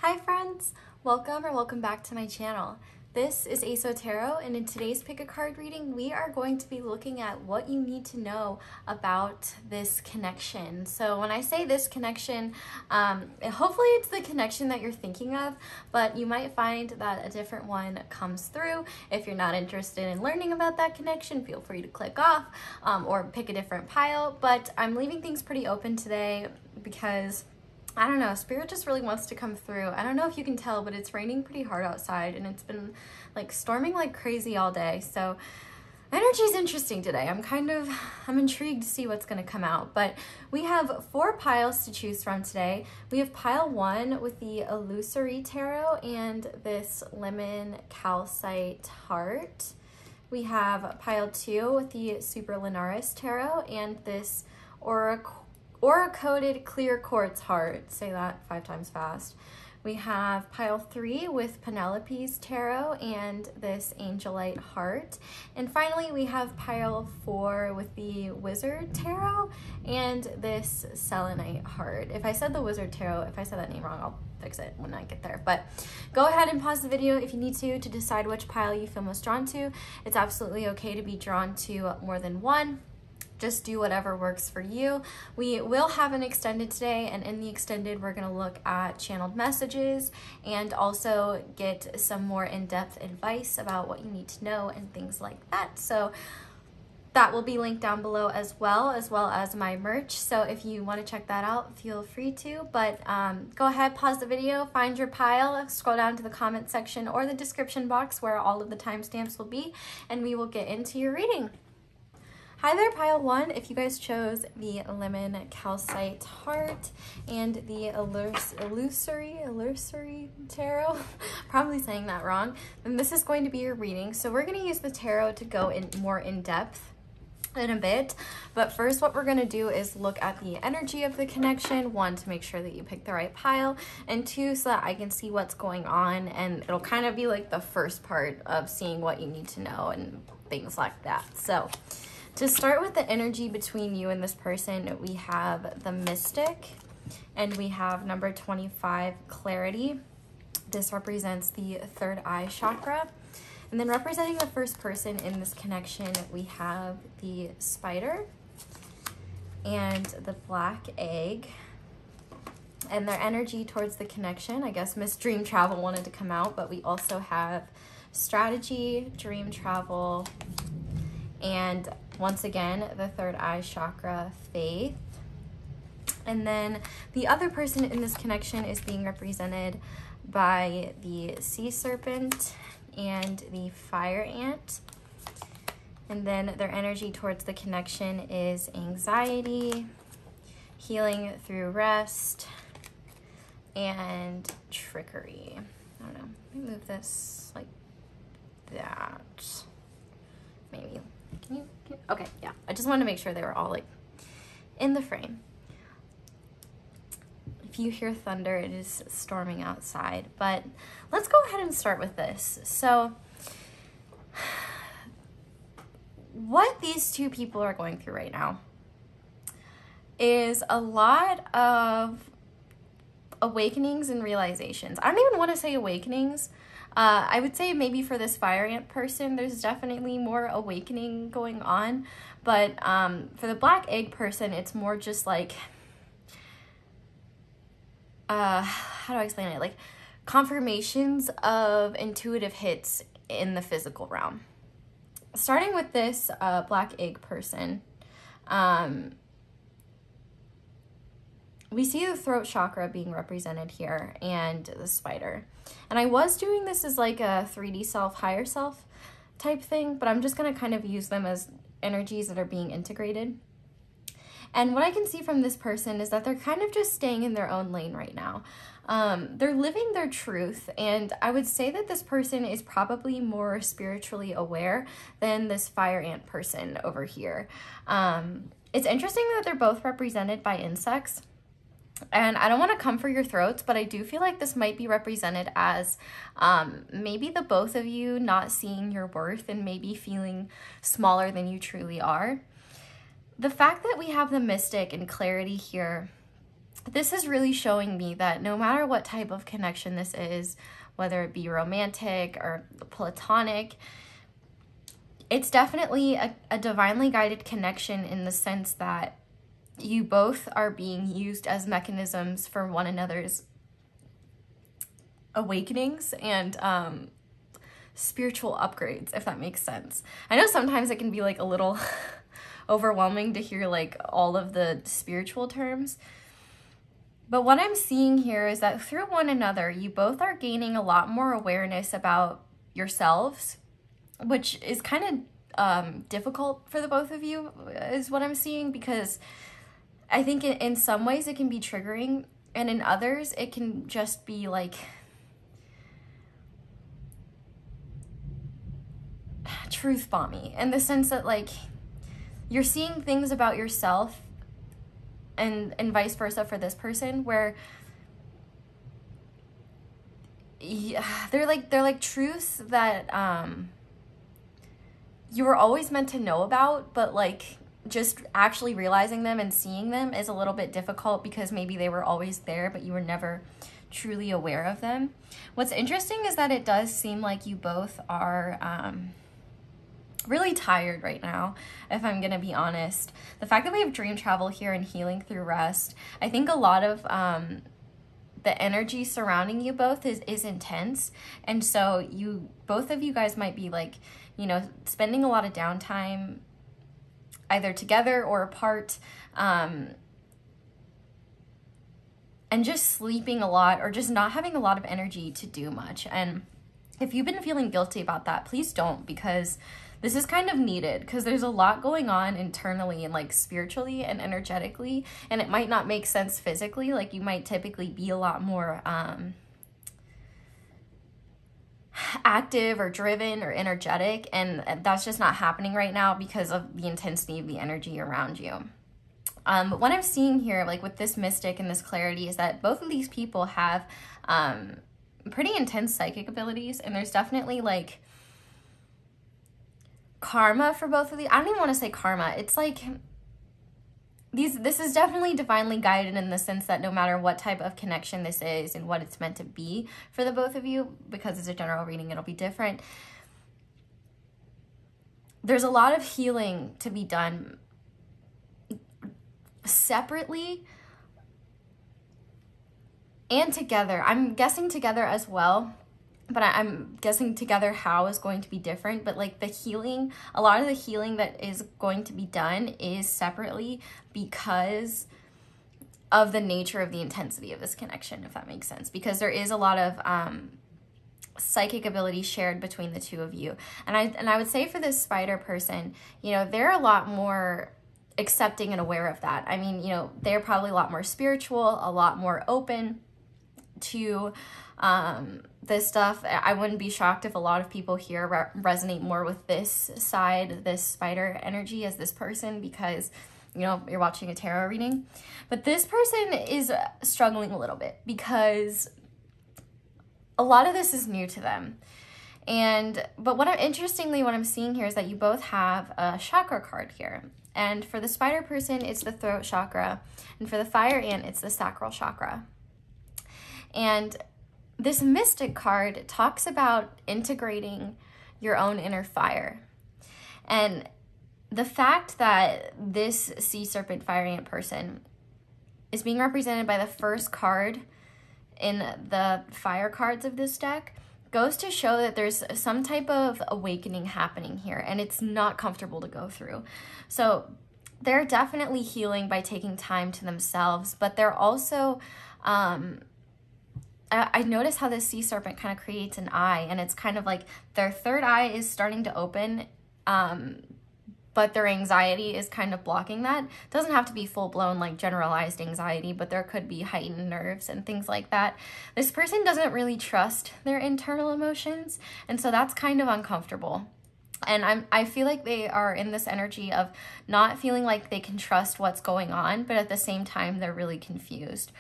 Hi friends, welcome back to my channel. This is Illusori Tarot, and in today's pick a card reading, we are going to be looking at what you need to know about this connection. So when I say this connection, hopefully it's the connection that you're thinking of, but you might find that a different one comes through. If you're not interested in learning about that connection, feel free to click off or pick a different pile, but I'm leaving things pretty open today because I don't know, Spirit just really wants to come through. I don't know if you can tell, but it's raining pretty hard outside and it's been like storming like crazy all day. So energy is interesting today. I'm intrigued to see what's going to come out. But we have 4 piles to choose from today. We have pile 1 with the Illusori Tarot and this lemon calcite heart. We have pile 2 with the Superlunaris Tarot and this aura-coated clear quartz heart. Say that 5 times fast. We have pile 3 with Penelope's tarot and this Angelite heart. And finally, we have pile 4 with the Wizard tarot and this Selenite heart. If I said the Wizard tarot, if I said that name wrong, I'll fix it when I get there. But go ahead and pause the video if you need to decide which pile you feel most drawn to. It's absolutely okay to be drawn to more than one. Just do whatever works for you. We will have an extended today, and in the extended, we're gonna look at channeled messages and also get some more in-depth advice about what you need to know and things like that. So that will be linked down below as well as my merch. So if you wanna check that out, feel free to, but go ahead, pause the video, find your pile, scroll down to the comment section or the description box where all of the timestamps will be, and we will get into your reading. Hi there, pile 1. If you guys chose the lemon calcite heart and the Illusori Tarot, probably saying that wrong, then this is going to be your reading. So we're going to use the tarot to go in more in depth in a bit, but first what we're going to do is look at the energy of the connection. 1, to make sure that you pick the right pile, and 2, so that I can see what's going on, and it'll kind of be like the first part of seeing what you need to know and things like that. So to start with the energy between you and this person, we have the Mystic, and we have number 25, Clarity. This represents the 3rd eye chakra. And then representing the first person in this connection, we have the Spider and the Black Egg. And their energy towards the connection, I guess Miss Dream Travel wanted to come out, but we also have Strategy, Dream Travel, and once again, the 3rd eye chakra, Faith. And then the other person in this connection is being represented by the Sea Serpent and the Fire Ant. And then their energy towards the connection is anxiety, healing through rest, and trickery. I don't know, let me move this like that. Maybe. Okay, yeah. I just wanted to make sure they were all like in the frame. If you hear thunder, it is storming outside, but let's go ahead and start with this. So what these 2 people are going through right now is a lot of awakenings and realizations. I don't even want to say awakenings. I would say maybe for this Fire Ant person, there's definitely more awakening going on. But for the Black Egg person, it's more just like, how do I explain it? Like confirmations of intuitive hits in the physical realm. Starting with this Black Egg person, we see the throat chakra being represented here and the Spider. And I was doing this as like a 3D self, higher self type thing, but I'm just going to kind of use them as energies that are being integrated. And what I can see from this person is that they're kind of just staying in their own lane right now. They're living their truth, and I would say that this person is probably more spiritually aware than this Fire Ant person over here. It's interesting that they're both represented by insects. And I don't want to come for your throats, but I do feel like this might be represented as maybe the both of you not seeing your worth and maybe feeling smaller than you truly are. The fact that we have the Mystic and Clarity here this is really showing me that no matter what type of connection this is, whether it be romantic or platonic, it's definitely a divinely guided connection in the sense that you both are being used as mechanisms for one another's awakenings and spiritual upgrades, if that makes sense. I know sometimes it can be like a little overwhelming to hear like all of the spiritual terms, but what I'm seeing here is that through one another, you both are gaining a lot more awareness about yourselves, which is kind of difficult for the both of you, is what I'm seeing, because I think in some ways it can be triggering, and in others it can just be like truth bomby, in the sense that like you're seeing things about yourself and vice versa for this person, where they're like truths that you were always meant to know about, but like just actually realizing them and seeing them is a little bit difficult because maybe they were always there, but you were never truly aware of them. What's interesting is that it does seem like you both are really tired right now, if I'm gonna be honest. The fact that we have dream travel here and healing through rest, I think a lot of the energy surrounding you both is intense, and so both of you guys might be like, you know, spending a lot of downtime either together or apart, and just sleeping a lot or just not having a lot of energy to do much. And if you've been feeling guilty about that, please don't, because this is kind of needed, because there's a lot going on internally and like spiritually and energetically, and it might not make sense physically. Like you might typically be a lot more active or driven or energetic, and that's just not happening right now because of the intensity of the energy around you. But what I'm seeing here, like with this mystic and this clarity, is that both of these people have pretty intense psychic abilities, and there's definitely like karma for both of these. I don't even want to say karma. It's like this is definitely divinely guided in the sense that no matter what type of connection this is and what it's meant to be for the both of you, because it's a general reading, it'll be different. There's a lot of healing to be done separately and together. I'm guessing together as well, but I'm guessing together how is going to be different. But like the healing, a lot of the healing that is going to be done is separately because of the nature of the intensity of this connection, if that makes sense, because there is a lot of psychic ability shared between the two of you. And I would say for this spider person, you know, they're a lot more accepting and aware of that. I mean, you know, they're probably a lot more spiritual, a lot more open to this stuff. I wouldn't be shocked if a lot of people here resonate more with this side, this spider energy as this person, because, you know, you're watching a tarot reading. But this person is struggling a little bit because a lot of this is new to them. But interestingly, what I'm seeing here is that you both have a chakra card here. And for the spider person, it's the throat chakra. And for the fire ant, it's the sacral chakra. And this mystic card talks about integrating your own inner fire. And the fact that this sea serpent fire ant person is being represented by the first card in the fire cards of this deck goes to show that there's some type of awakening happening here, and it's not comfortable to go through. So they're definitely healing by taking time to themselves, but they're also I notice how this sea serpent kind of creates an eye, and it's kind of like their third eye is starting to open, but their anxiety is kind of blocking that. It doesn't have to be full-blown like generalized anxiety, but there could be heightened nerves and things like that. This person doesn't really trust their internal emotions, and so that's kind of uncomfortable. And I feel like they are in this energy of not feeling like they can trust what's going on, but at the same time, they're really confused.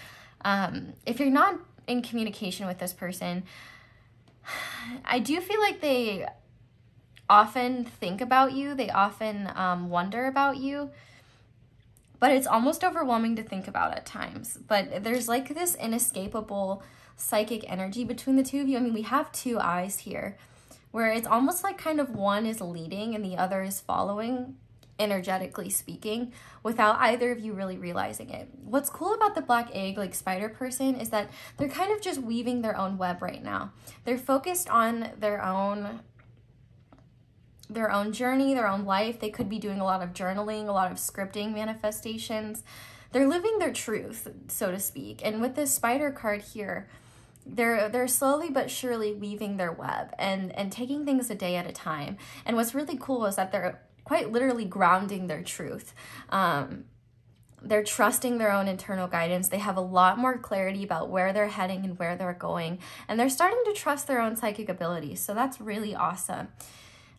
If you're not in communication with this person, I do feel like they often think about you. They often wonder about you. but it's almost overwhelming to think about at times. But there's like this inescapable psychic energy between the two of you. I mean, we have two eyes here, where it's almost like kind of one is leading and the other is following, energetically speaking, without either of you really realizing it. What's cool about the black egg, like spider person, is that they're kind of just weaving their own web right now. They're focused on their own journey, their own life. They could be doing a lot of journaling, a lot of scripting, manifestations. They're living their truth, so to speak. And with this spider card here, they're slowly but surely weaving their web and taking things a day at a time. And what's really cool is that they're quite literally grounding their truth. They're trusting their own internal guidance. They have a lot more clarity about where they're heading and where they're going. And they're starting to trust their own psychic abilities. So that's really awesome.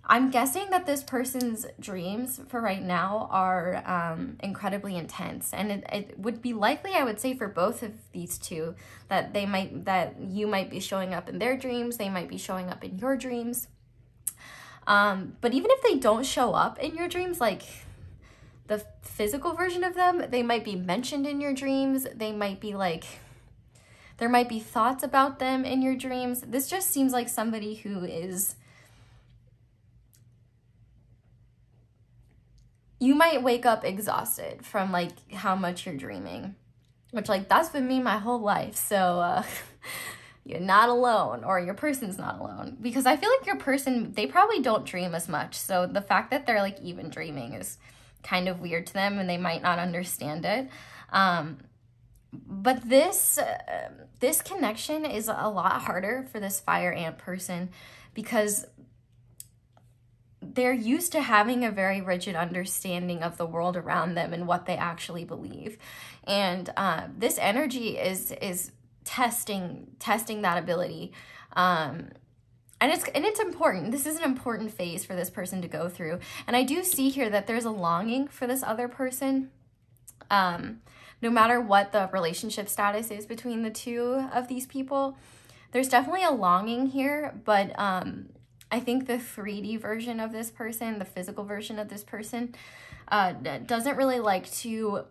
I'm guessing that this person's dreams for right now are incredibly intense, and it would be likely, I would say, for both of these two, that you might be showing up in their dreams, they might be showing up in your dreams. But even if they don't show up in your dreams, like the physical version of them, they might be mentioned in your dreams. They might be like, there might be thoughts about them in your dreams. This just seems like somebody who is, you might wake up exhausted from like how much you're dreaming, which like that's been me my whole life. So you're not alone, or your person's not alone, because I feel like your person, they probably don't dream as much. So the fact that they're like even dreaming is kind of weird to them, and they might not understand it. But this connection is a lot harder for this fire ant person, because they're used to having a very rigid understanding of the world around them and what they actually believe. And this energy is testing that ability. And it's important. This is an important phase for this person to go through. And I do see here that there's a longing for this other person. No matter what the relationship status is between the two of these people, there's definitely a longing here, but I think the 3D version of this person, the physical version of this person, doesn't really like to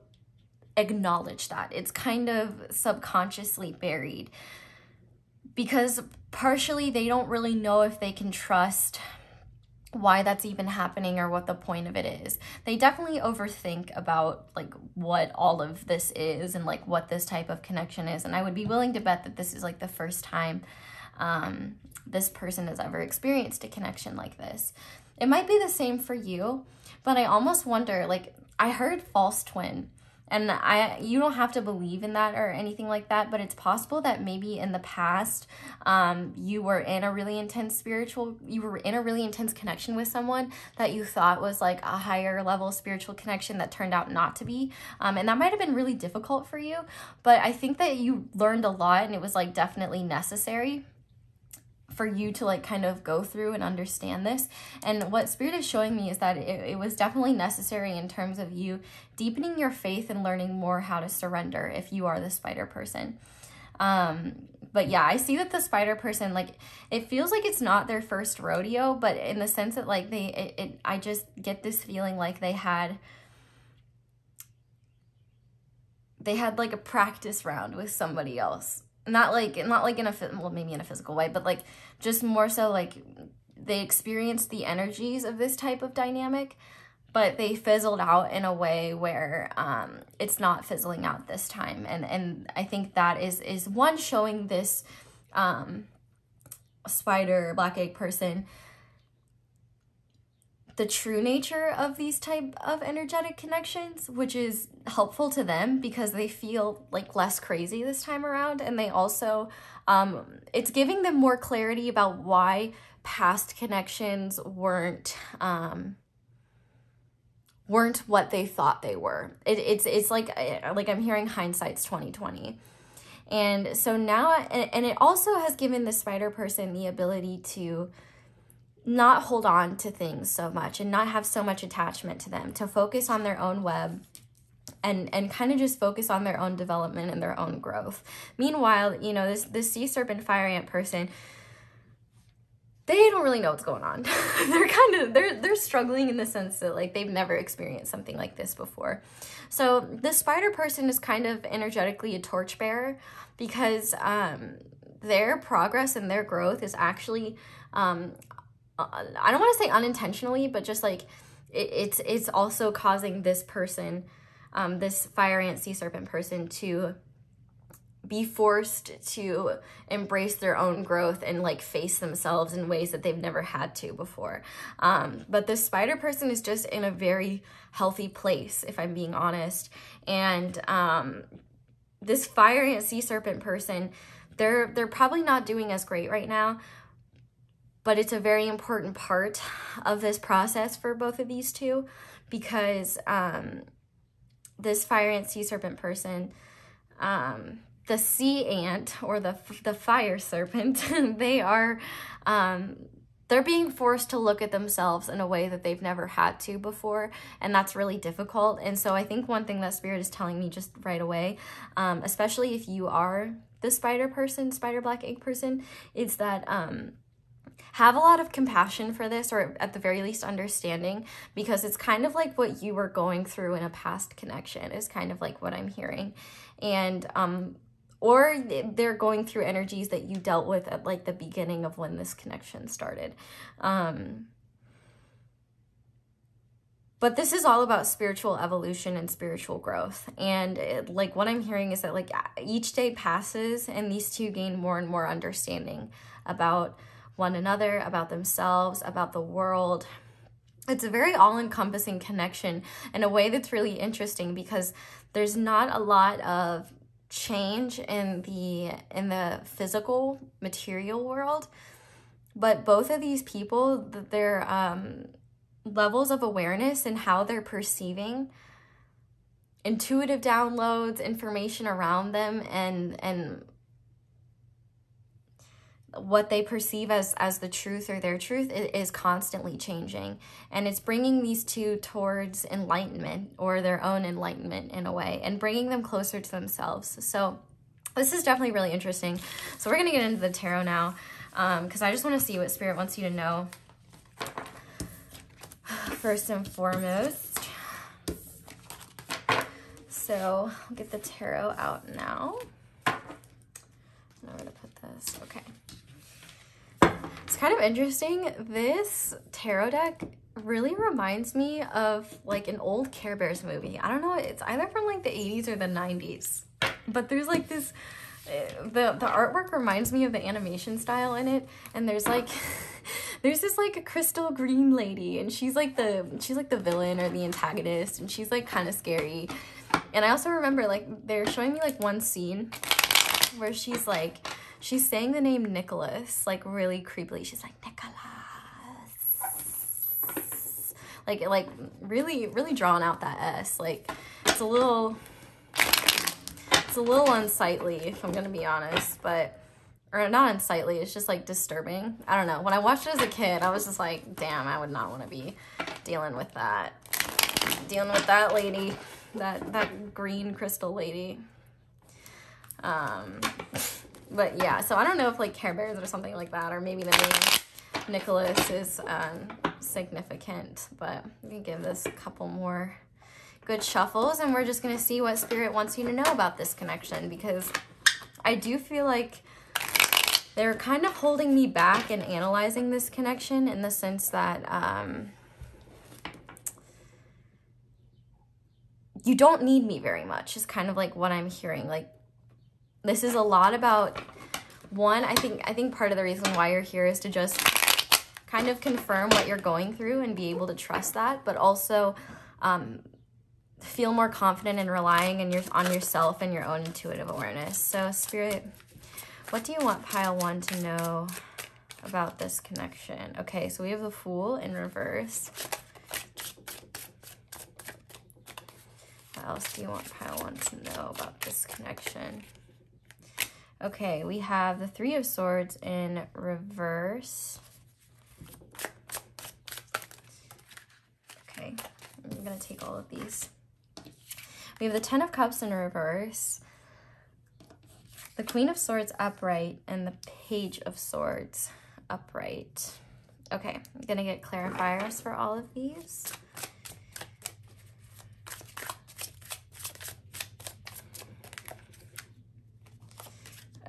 acknowledge that. It's kind of subconsciously buried, because partially they don't really know if they can trust why that's even happening or what the point of it is. They definitely overthink about like what all of this is and like what this type of connection is. And I would be willing to bet that this is like the first time this person has ever experienced a connection like this. It might be the same for you, but I almost wonder, like, I heard false twin, and you don't have to believe in that or anything like that, but it's possible that maybe in the past, you were in a really intense connection with someone that you thought was like a higher level spiritual connection that turned out not to be. And that might have been really difficult for you, but I think that you learned a lot, and it was like definitely necessary for you to like kind of go through and understand this. And what Spirit is showing me is that it was definitely necessary in terms of you deepening your faith and learning more how to surrender if you are the spider person. But yeah, I see that the spider person, like, it feels like it's not their first rodeo, but in the sense that like I just get this feeling like they had like a practice round with somebody else. Not like in a, well, maybe in a physical way, but like just more so like they experienced the energies of this type of dynamic, but they fizzled out in a way where it's not fizzling out this time. And I think that is one, showing this spider black egg person the true nature of these type of energetic connections, which is helpful to them because they feel like less crazy this time around. And they also, it's giving them more clarity about why past connections weren't what they thought they were. It's like I'm hearing hindsight's 2020. And so now, and it also has given the spider person the ability to not hold on to things so much and not have so much attachment to them, to focus on their own web and kind of just focus on their own development and their own growth. Meanwhile, you know, this sea serpent fire ant person, they don't really know what's going on. they're struggling in the sense that like they've never experienced something like this before. So the spider person is kind of energetically a torchbearer, because their progress and their growth is actually, I don't want to say unintentionally, but just like it's also causing this person, this fire ant sea serpent person, to be forced to embrace their own growth and like face themselves in ways that they've never had to before. But the spider person is just in a very healthy place, if I'm being honest. And this fire ant sea serpent person, they're probably not doing as great right now, but it's a very important part of this process for both of these two, because this fire ant sea serpent person, the sea ant, or the fire serpent, they're being forced to look at themselves in a way that they've never had to before, and that's really difficult. And so I think one thing that Spirit is telling me just right away, especially if you are the spider person, spider black egg person, is that have a lot of compassion for this, or at the very least understanding, because it's kind of like what you were going through in a past connection is kind of like what I'm hearing. And or they're going through energies that you dealt with at like the beginning of when this connection started. But this is all about spiritual evolution and spiritual growth. And like what I'm hearing is that like each day passes and these two gain more and more understanding about one another, about themselves, about the world. It's a very all-encompassing connection in a way that's really interesting, because there's not a lot of change in the physical material world, but both of these people, their levels of awareness and how they're perceiving intuitive downloads, information around them, and what they perceive as the truth or their truth is constantly changing. And it's bringing these two towards enlightenment, or their own enlightenment in a way, and bringing them closer to themselves. So this is definitely really interesting. So we're going to get into the tarot now, because I just want to see what Spirit wants you to know. First and foremost. So I'll get the tarot out now. I don't know where to put this. Okay. It's kind of interesting. This tarot deck really reminds me of like an old Care Bears movie. I don't know, it's either from like the 80s or the 90s. But there's like this, the artwork reminds me of the animation style in it. And there's like, there's this like a crystal green lady, and she's like the villain or the antagonist, and she's like kind of scary. And I also remember like they're showing me like one scene where she's saying the name Nicholas, like really creepily. She's like, Nicholas. Like really, really drawing out that S. Like it's a little unsightly, if I'm gonna be honest, or not unsightly, it's just like disturbing. I don't know. When I watched it as a kid, I was just like, damn, I would not want to be dealing with that lady, that green crystal lady. But yeah, so I don't know if like Care Bears or something like that, or maybe the name Nicholas is significant, but I'm gonna give this a couple more good shuffles, and we're just gonna see what Spirit wants you to know about this connection, because I do feel like they're kind of holding me back in analyzing this connection, in the sense that you don't need me very much, is kind of like what I'm hearing. Like this is a lot about, one, I think part of the reason why you're here is to just kind of confirm what you're going through and be able to trust that, but also feel more confident in relying on yourself and your own intuitive awareness. So Spirit, what do you want pile 1 to know about this connection? Okay, so we have the Fool in reverse. What else do you want pile 1 to know about this connection? Okay, we have the Three of Swords in reverse. Okay, I'm gonna take all of these. We have the Ten of Cups in reverse, the Queen of Swords upright, and the Page of Swords. upright. Okay, I'm gonna get clarifiers for all of these.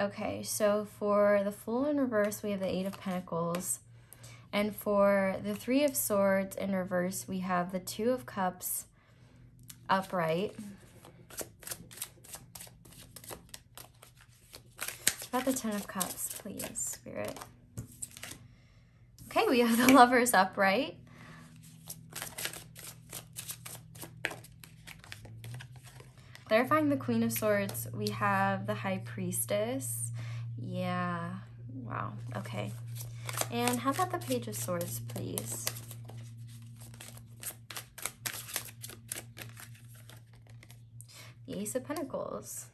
Okay, so for the Fool in reverse, we have the Eight of Pentacles. And for the Three of Swords in reverse, we have the Two of Cups upright. About the Ten of Cups, please, Spirit. Okay, we have the Lovers upright. Clarifying the Queen of Swords, we have the High Priestess. Yeah, wow, okay. And how about the Page of Swords, please? The Ace of Pentacles.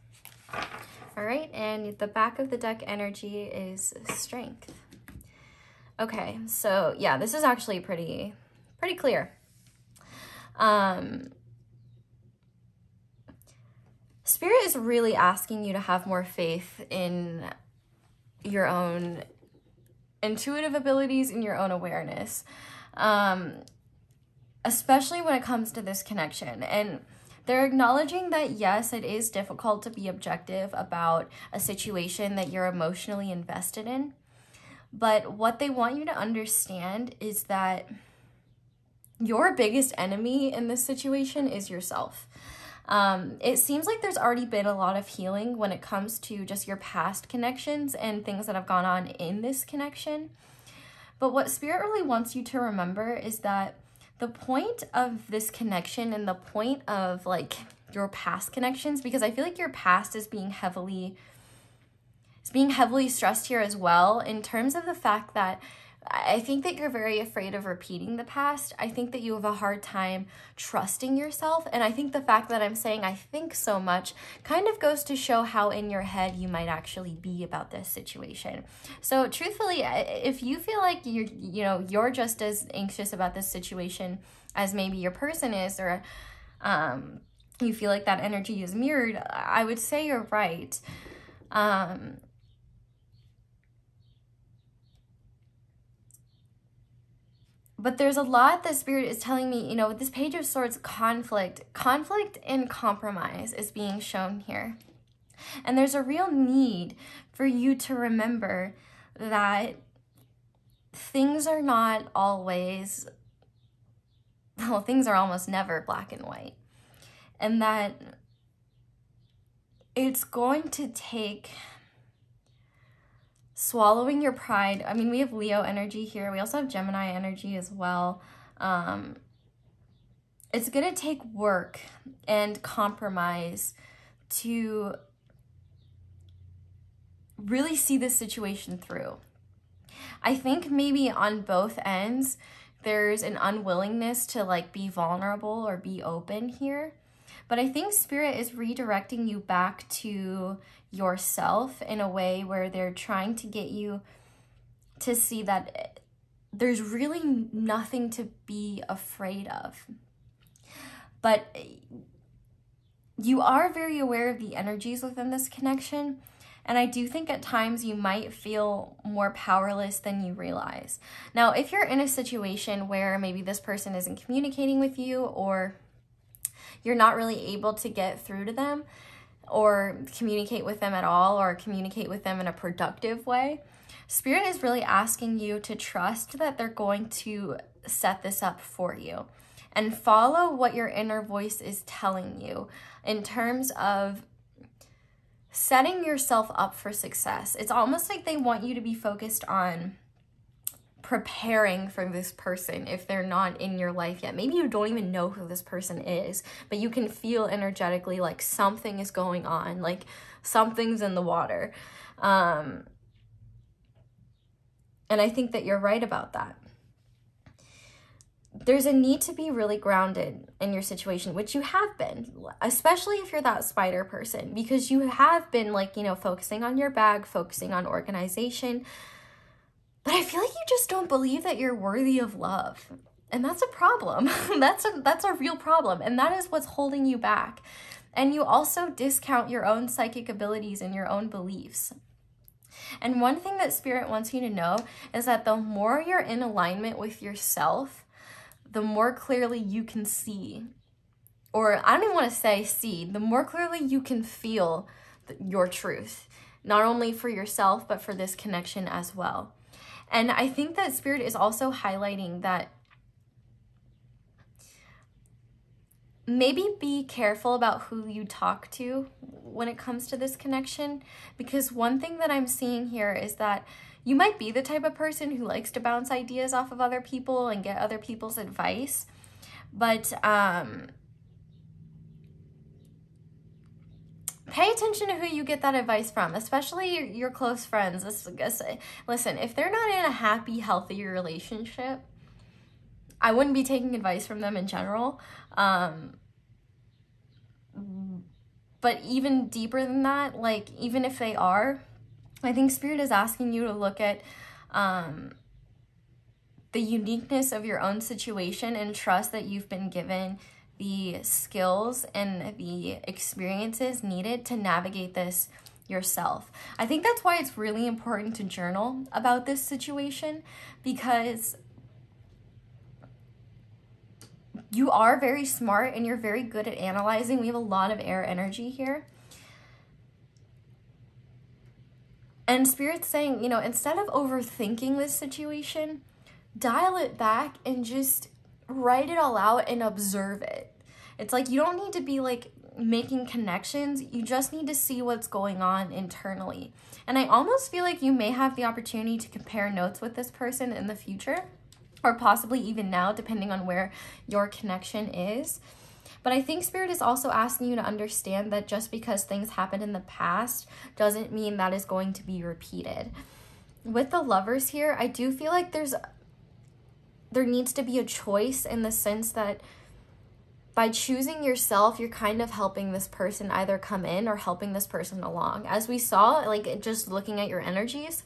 All right, and the back of the deck energy is Strength. Okay, so yeah, this is actually pretty clear. Spirit is really asking you to have more faith in your own intuitive abilities and your own awareness, especially when it comes to this connection. And they're acknowledging that, yes, it is difficult to be objective about a situation that you're emotionally invested in. But what they want you to understand is that your biggest enemy in this situation is yourself. It seems like there's already been a lot of healing when it comes to just your past connections and things that have gone on in this connection. But what Spirit really wants you to remember is that the point of this connection and the point of like your past connections, because I feel like your past is being heavily stressed here as well, in terms of the fact that I think that you're very afraid of repeating the past. I think that you have a hard time trusting yourself. And I think the fact that I'm saying I think so much kind of goes to show how in your head you might actually be about this situation. So truthfully, if you feel like you're just as anxious about this situation as maybe your person is, or you feel like that energy is mirrored, I would say you're right. But there's a lot that Spirit is telling me, with this Page of Swords, conflict and compromise is being shown here. And there's a real need for you to remember that things are not always, well, things are almost never black and white. And that it's going to take swallowing your pride. I mean, we have Leo energy here. We also have Gemini energy as well. It's going to take work and compromise to really see this situation through. I think maybe on both ends, there's an unwillingness to like be vulnerable or be open here. But I think Spirit is redirecting you back to yourself in a way where they're trying to get you to see that there's really nothing to be afraid of. But you are very aware of the energies within this connection. And I do think at times you might feel more powerless than you realize. Now, if you're in a situation where maybe this person isn't communicating with you, or you're not really able to get through to them or communicate with them at all, or communicate with them in a productive way, Spirit is really asking you to trust that they're going to set this up for you and follow what your inner voice is telling you in terms of setting yourself up for success. It's almost like they want you to be focused on preparing for this person if they're not in your life yet. Maybe you don't even know who this person is, but you can feel energetically like something is going on, like something's in the water. And I think that you're right about that. There's a need to be really grounded in your situation, which you have been, especially if you're that spider person, because you have been like, focusing on your bag, focusing on organization. But I feel like you just don't believe that you're worthy of love. And that's a problem. That's a real problem. And that is what's holding you back. And you also discount your own psychic abilities and your own beliefs. And one thing that Spirit wants you to know is that the more you're in alignment with yourself, the more clearly you can see, or I don't even want to say see, the more clearly you can feel your truth, not only for yourself, but for this connection as well. And I think that Spirit is also highlighting that maybe be careful about who you talk to when it comes to this connection, because one thing that I'm seeing here is that you might be the type of person who likes to bounce ideas off of other people and get other people's advice, but pay attention to who you get that advice from, especially your close friends. Listen, if they're not in a happy, healthy relationship, I wouldn't be taking advice from them in general. But even deeper than that, like even if they are, I think Spirit is asking you to look at the uniqueness of your own situation and trust that you've been given the skills and the experiences needed to navigate this yourself. I think that's why it's really important to journal about this situation, because you are very smart and you're very good at analyzing. We have a lot of air energy here. And Spirit's saying, you know, instead of overthinking this situation, dial it back and just write it all out and observe it. It's like you don't need to be like making connections. You just need to see what's going on internally. And I almost feel like you may have the opportunity to compare notes with this person in the future, or possibly even now, depending on where your connection is. But I think Spirit is also asking you to understand that just because things happened in the past doesn't mean that is going to be repeated. With the Lovers here, I do feel like there needs to be a choice, in the sense that by choosing yourself, you're kind of helping this person either come in or helping this person along. As we saw, like just looking at your energies,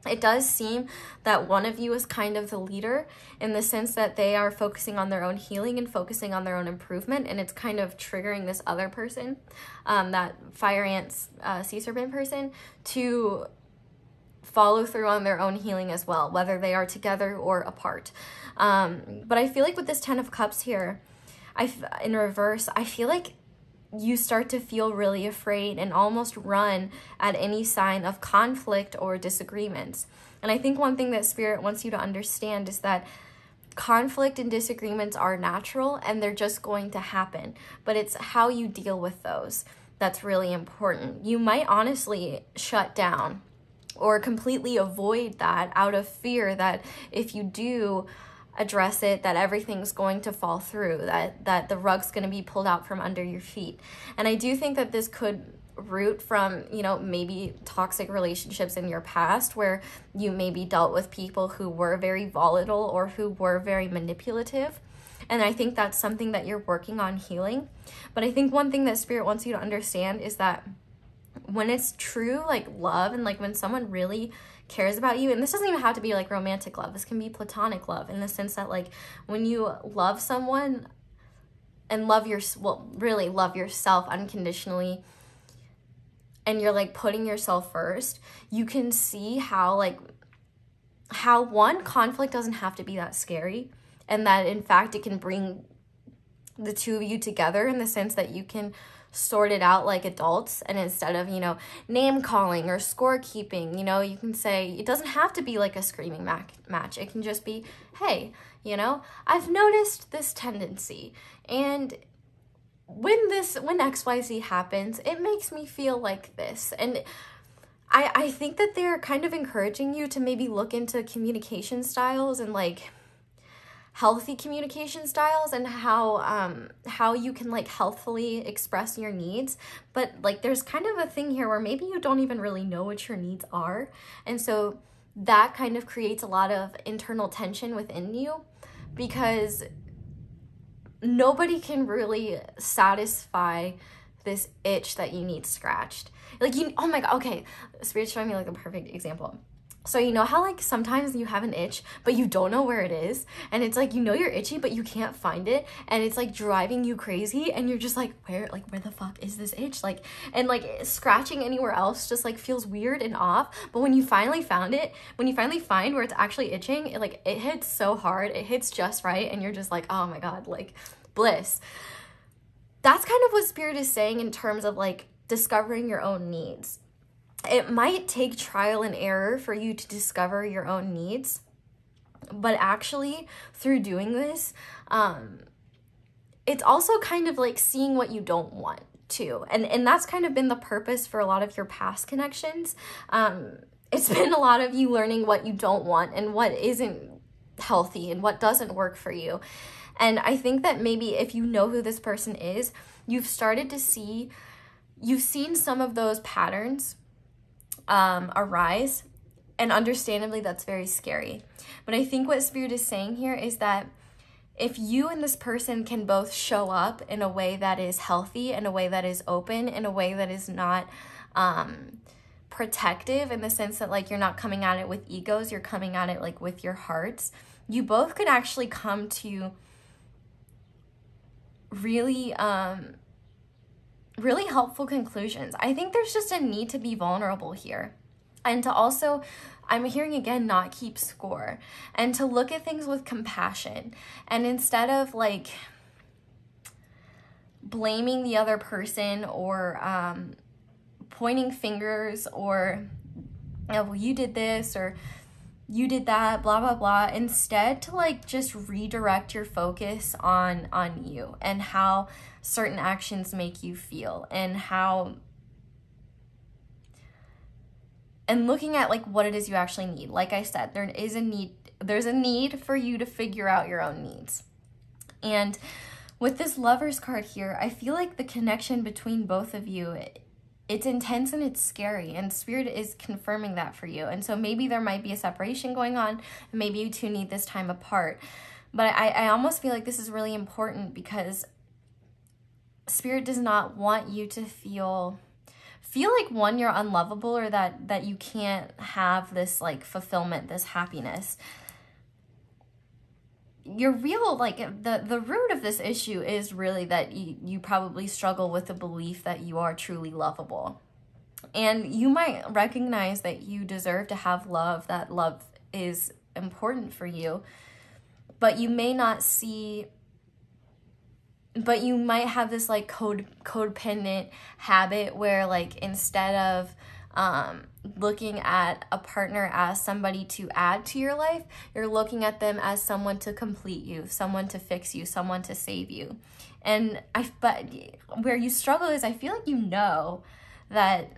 it does seem that one of you is kind of the leader, in the sense that they are focusing on their own healing and focusing on their own improvement, and it's kind of triggering this other person, that Fire Ants, Sea Serpent person, to follow through on their own healing as well, whether they are together or apart. But I feel like with this 10 of Cups here, in reverse, I feel like you start to feel really afraid and almost run at any sign of conflict or disagreements. And I think one thing that Spirit wants you to understand is that conflict and disagreements are natural and they're just going to happen, but it's how you deal with those that's really important. You might honestly shut down or completely avoid that out of fear that if you do address it, that everything's going to fall through, that the rug's going to be pulled out from under your feet. And I do think that this could root from, you know, maybe toxic relationships in your past, where you maybe dealt with people who were very volatile or who were very manipulative. And I think that's something that you're working on healing. But I think one thing that Spirit wants you to understand is that when it's true, like love, and like when someone really cares about you, and this doesn't even have to be like romantic love, this can be platonic love, in the sense that like when you love someone and really love yourself unconditionally, and you're like putting yourself first, you can see how one, conflict doesn't have to be that scary, and that in fact it can bring the two of you together, in the sense that you can sort it out like adults, and instead of, you know, name calling or scorekeeping, you know, you can say, it doesn't have to be like a screaming match. It can just be, hey, you know, I've noticed this tendency, and when XYZ happens, it makes me feel like this. And I think that they're kind of encouraging you to maybe look into communication styles, and like healthy communication styles, and how you can like healthfully express your needs. But like there's kind of a thing here where maybe you don't even really know what your needs are, and so that kind of creates a lot of internal tension within you, because nobody can really satisfy this itch that you need scratched. Like oh my god, okay, Spirit's showing me like the perfect example. So you know how like sometimes you have an itch, but you don't know where it is, and it's like, you know you're itchy, but you can't find it, and it's like driving you crazy, and you're just like, where the fuck is this itch? Like, and like scratching anywhere else just like feels weird and off. But when you finally found it, when you finally find where it's actually itching, it hits so hard, it hits just right, and you're just like, oh my god, like bliss. That's kind of what Spirit is saying in terms of like discovering your own needs. It might take trial and error for you to discover your own needs, but actually through doing this, it's also kind of like seeing what you don't want too. And that's kind of been the purpose for a lot of your past connections. It's been a lot of you learning what you don't want and what isn't healthy and what doesn't work for you. And I think that maybe if you know who this person is, you've started to see, you've seen some of those patterns arise, and understandably that's very scary. But I think what Spirit is saying here is that if you and this person can both show up in a way that is healthy, in a way that is open, in a way that is not protective, in the sense that like you're not coming at it with egos, you're coming at it like with your hearts, you both could actually come to really really helpful conclusions. I think there's just a need to be vulnerable here, and to also, I'm hearing again, not keep score, and to look at things with compassion, and instead of like blaming the other person or pointing fingers or, oh, well, you did this or you did that, blah blah blah, instead to like just redirect your focus on you and how certain actions make you feel, and how, and looking at like what it is you actually need. Like I said, there's a need for you to figure out your own needs. And with this Lovers card here, I feel like the connection between both of you, it's intense and it's scary, and Spirit is confirming that for you. And so maybe there might be a separation going on, and maybe you two need this time apart. But I almost feel like this is really important, because Spirit does not want you to feel like, one, you're unlovable, or that you can't have this like fulfillment, this happiness. Your real, like, the root of this issue is really that you probably struggle with the belief that you are truly lovable. And you might recognize that you deserve to have love, that love is important for you, but you may not see, but you might have this like codependent habit where like instead of looking at a partner as somebody to add to your life, you're looking at them as someone to complete you, someone to fix you, someone to save you. And but where you struggle is, I feel like you know that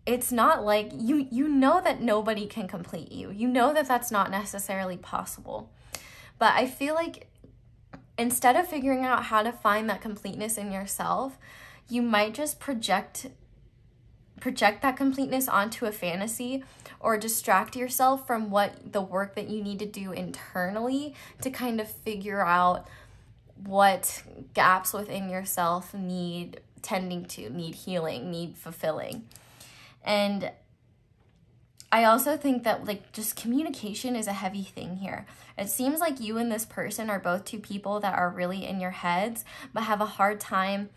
it's not like, you know that nobody can complete you. You know that that's not necessarily possible. But I feel like instead of figuring out how to find that completeness in yourself, you might just project that completeness onto a fantasy, or distract yourself from what the work that you need to do internally to kind of figure out what gaps within yourself need tending to, need healing, need fulfilling. And I also think that like just communication is a heavy thing here. It seems like you and this person are both two people that are really in your heads, but have a hard time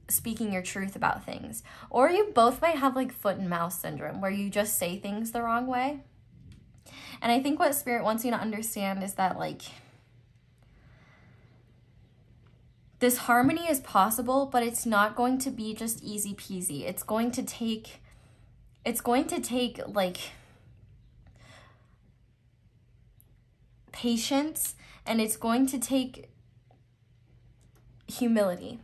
speaking your truth about things. Or you both might have like foot and mouth syndrome, where you just say things the wrong way. And I think what Spirit wants you to understand is that like this harmony is possible, but it's not going to be just easy peasy. It's going to take like patience, and it's going to take humility.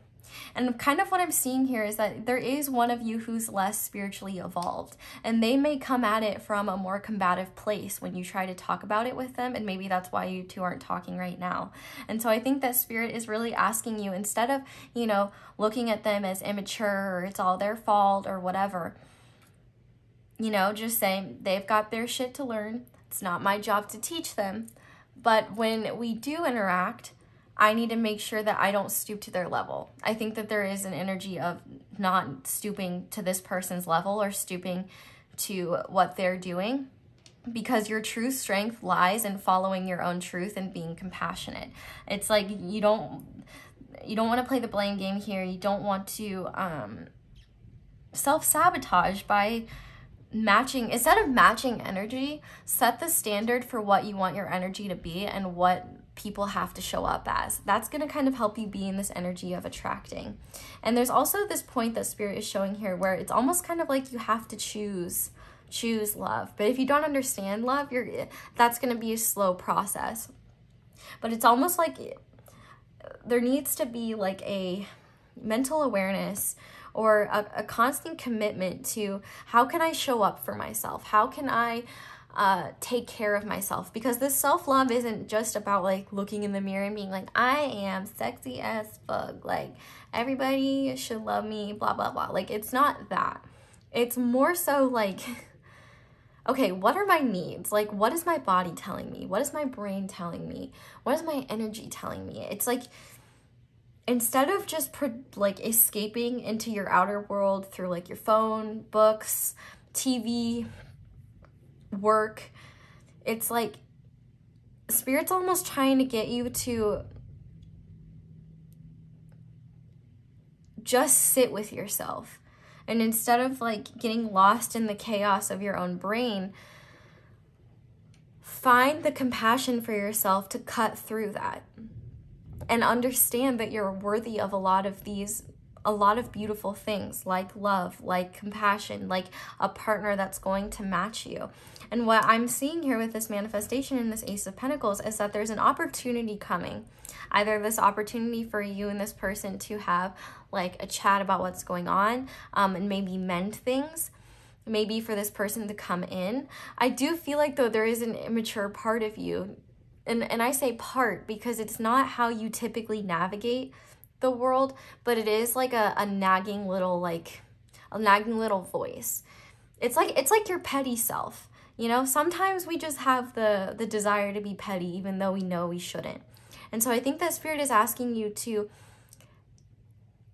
And kind of what I'm seeing here is that there is one of you who's less spiritually evolved, and they may come at it from a more combative place when you try to talk about it with them, and maybe that's why you two aren't talking right now. And so I think that Spirit is really asking you, instead of, you know, looking at them as immature or it's all their fault or whatever, you know, just saying they've got their shit to learn. It's not my job to teach them. But when we do interact, I need to make sure that I don't stoop to their level. I think that there is an energy of not stooping to this person's level, or stooping to what they're doing, because your true strength lies in following your own truth and being compassionate. It's like you don't want to play the blame game here. You don't want to self-sabotage by matching. Instead of matching energy, set the standard for what you want your energy to be and what people have to show up as. That's going to kind of help you be in this energy of attracting. And there's also this point that Spirit is showing here where it's almost kind of like you have to choose love. But if you don't understand love, that's going to be a slow process. But it's almost like there needs to be like a mental awareness or a constant commitment to how can I show up for myself? How can I take care of myself? Because this self-love isn't just about like looking in the mirror and being like, I am sexy as fuck, like everybody should love me, blah, blah, blah. Like, it's not that. It's more so like, okay, what are my needs? Like, what is my body telling me? What is my brain telling me? What is my energy telling me? It's like, instead of just like escaping into your outer world through like your phone, books, TV, work, it's like Spirit's almost trying to get you to just sit with yourself. And instead of like getting lost in the chaos of your own brain, find the compassion for yourself to cut through that and understand that you're worthy of a lot of beautiful things, like love, like compassion, like a partner that's going to match you. And what I'm seeing here with this manifestation in this Ace of Pentacles is that there's an opportunity coming. Either this opportunity for you and this person to have like a chat about what's going on, and maybe mend things. Maybe for this person to come in. I do feel like though there is an immature part of you. And I say part because it's not how you typically navigate the world, but it is like a nagging little voice. It's like your petty self. You know, sometimes we just have the desire to be petty even though we know we shouldn't. And so I think that Spirit is asking you to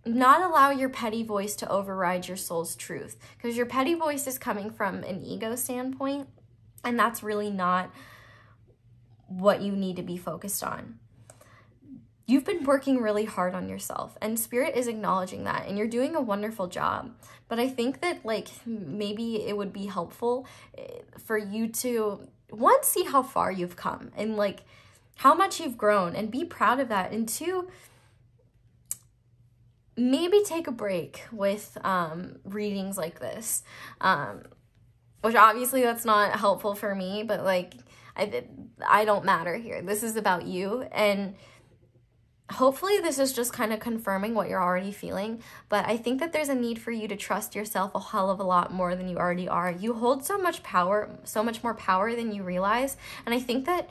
not allow your petty voice to override your soul's truth, because your petty voice is coming from an ego standpoint, and that's really not what you need to be focused on. You've been working really hard on yourself, and Spirit is acknowledging that, and you're doing a wonderful job. But I think that like maybe it would be helpful for you to, one, see how far you've come and like how much you've grown and be proud of that, and two, maybe take a break with readings like this, which obviously that's not helpful for me, but like I don't matter here. This is about you, and hopefully this is just kind of confirming what you're already feeling. But I think that there's a need for you to trust yourself a hell of a lot more than you already are. You hold so much power, so much more power than you realize, and I think that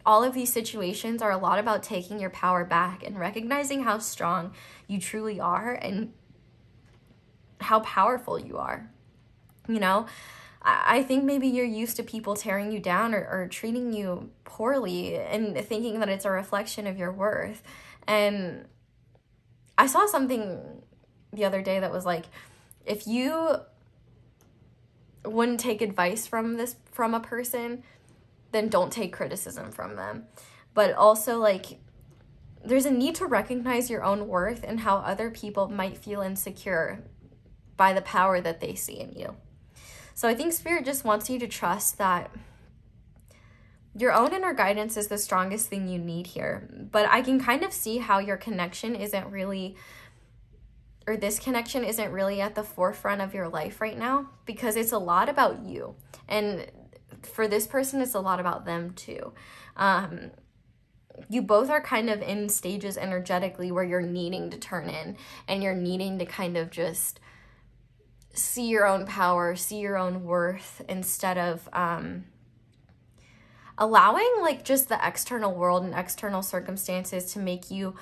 all of these situations are a lot about taking your power back and recognizing how strong you truly are and how powerful you are. You know, I think maybe you're used to people tearing you down or treating you poorly and thinking that it's a reflection of your worth. And I saw something the other day that was like, if you wouldn't take advice from a person, then don't take criticism from them. But also, like, there's a need to recognize your own worth and how other people might feel insecure by the power that they see in you. So I think Spirit just wants you to trust that your own inner guidance is the strongest thing you need here. But I can kind of see how your connection isn't really, or this connection isn't really at the forefront of your life right now, because it's a lot about you. And for this person, it's a lot about them too. You both are kind of in stages energetically where you're needing to turn in, and you're needing to kind of just see your own power, see your own worth, instead of allowing like just the external world and external circumstances to make you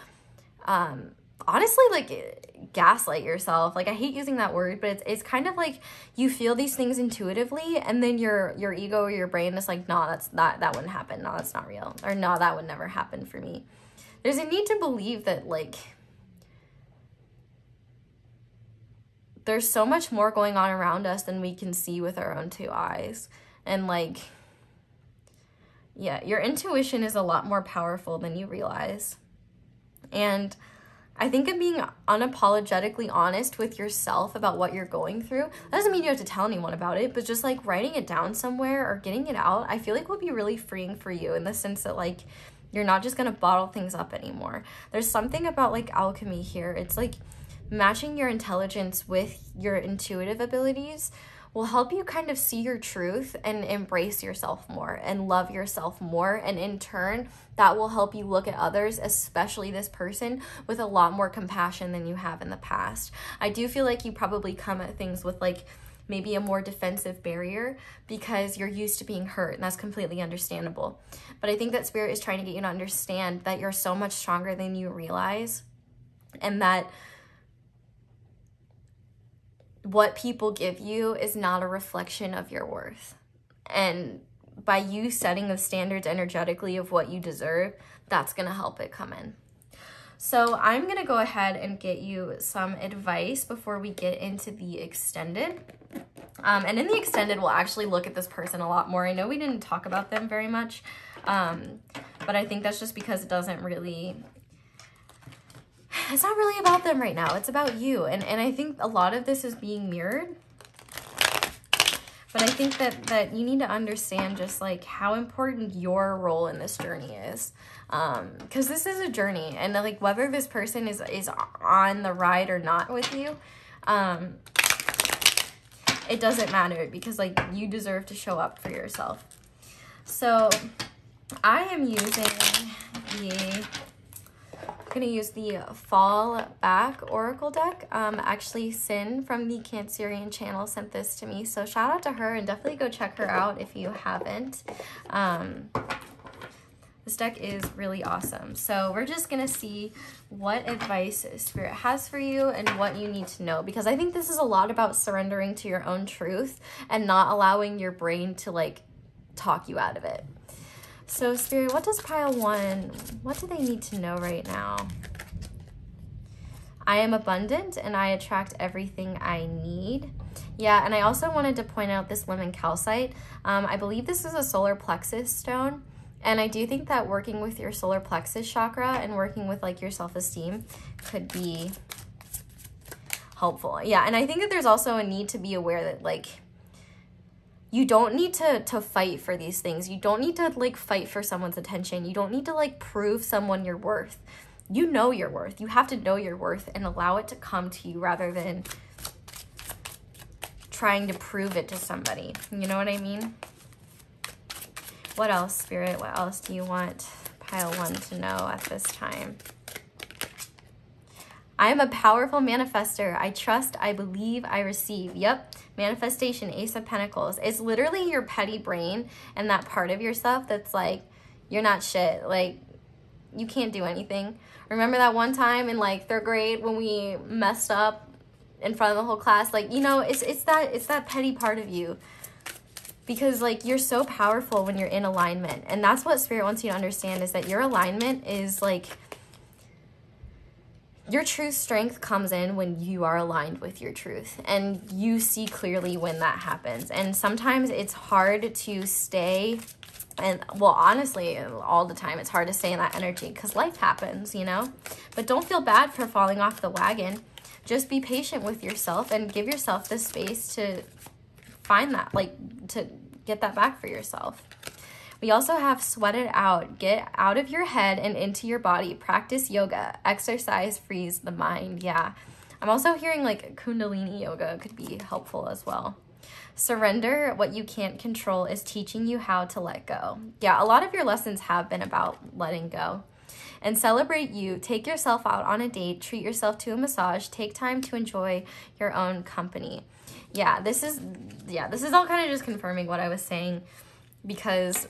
honestly like gaslight yourself. Like, I hate using that word, but it's kind of like you feel these things intuitively, and then your ego or your brain is like, no, that wouldn't happen, no, that's not real, or no, that would never happen for me. There's a need to believe that like there's so much more going on around us than we can see with our own two eyes. And like, yeah, your intuition is a lot more powerful than you realize. And I think of being unapologetically honest with yourself about what you're going through. That doesn't mean you have to tell anyone about it, but just like writing it down somewhere or getting it out, I feel like will be really freeing for you, in the sense that like you're not just gonna bottle things up anymore. There's something about like alchemy here. It's like matching your intelligence with your intuitive abilities will help you kind of see your truth and embrace yourself more and love yourself more. And in turn, that will help you look at others, especially this person, with a lot more compassion than you have in the past. I do feel like you probably come at things with like maybe a more defensive barrier because you're used to being hurt, and that's completely understandable. But I think that Spirit is trying to get you to understand that you're so much stronger than you realize, and that what people give you is not a reflection of your worth. And by you setting the standards energetically of what you deserve, that's going to help it come in. So I'm going to go ahead and get you some advice before we get into the extended. And in the extended, we'll actually look at this person a lot more. I know we didn't talk about them very much, but I think that's just because it doesn't really... It's not really about them right now. It's about you. And I think a lot of this is being mirrored. But I think that you need to understand just like how important your role in this journey is. Because this is a journey. And like whether this person is on the ride or not with you, it doesn't matter, because like you deserve to show up for yourself. So I am using I'm going to use the Fall Back Oracle deck. Actually, Sin from the Cancerian channel sent this to me, so shout out to her, and definitely go check her out if you haven't. This deck is really awesome. So we're just going to see what advice Spirit has for you and what you need to know, because I think this is a lot about surrendering to your own truth and not allowing your brain to like talk you out of it. So Spirit, what does pile 1, what do they need to know right now? I am abundant and I attract everything I need. Yeah, and I also wanted to point out this lemon calcite. I believe this is a solar plexus stone. And I do think that working with your solar plexus chakra and working with like your self-esteem could be helpful. Yeah, and I think that there's also a need to be aware that like, you don't need to fight for these things. You don't need to like fight for someone's attention. You don't need to like prove someone your worth. You know your worth. You have to know your worth and allow it to come to you rather than trying to prove it to somebody. You know what I mean? What else, Spirit? What else do you want pile 1 to know at this time? I am a powerful manifester. I trust, I believe, I receive. Yep. Manifestation, Ace of Pentacles. It's literally your petty brain and that part of yourself that's like, you're not shit. Like, you can't do anything. Remember that one time in like 3rd grade when we messed up in front of the whole class? Like, you know, it's that petty part of you. Because like, you're so powerful when you're in alignment. And that's what Spirit wants you to understand, is that your alignment is like, your true strength comes in when you are aligned with your truth, and you see clearly when that happens. And sometimes it's hard to stay, and well, honestly, all the time it's hard to stay in that energy because life happens, you know? But don't feel bad for falling off the wagon. Just be patient with yourself and give yourself the space to find that, like to get that back for yourself. We also have sweat it out. Get out of your head and into your body. Practice yoga. Exercise frees the mind. Yeah. I'm also hearing like Kundalini yoga could be helpful as well. Surrender. What you can't control is teaching you how to let go. Yeah, a lot of your lessons have been about letting go. And celebrate you. Take yourself out on a date. Treat yourself to a massage. Take time to enjoy your own company. Yeah, this is all kind of just confirming what I was saying, because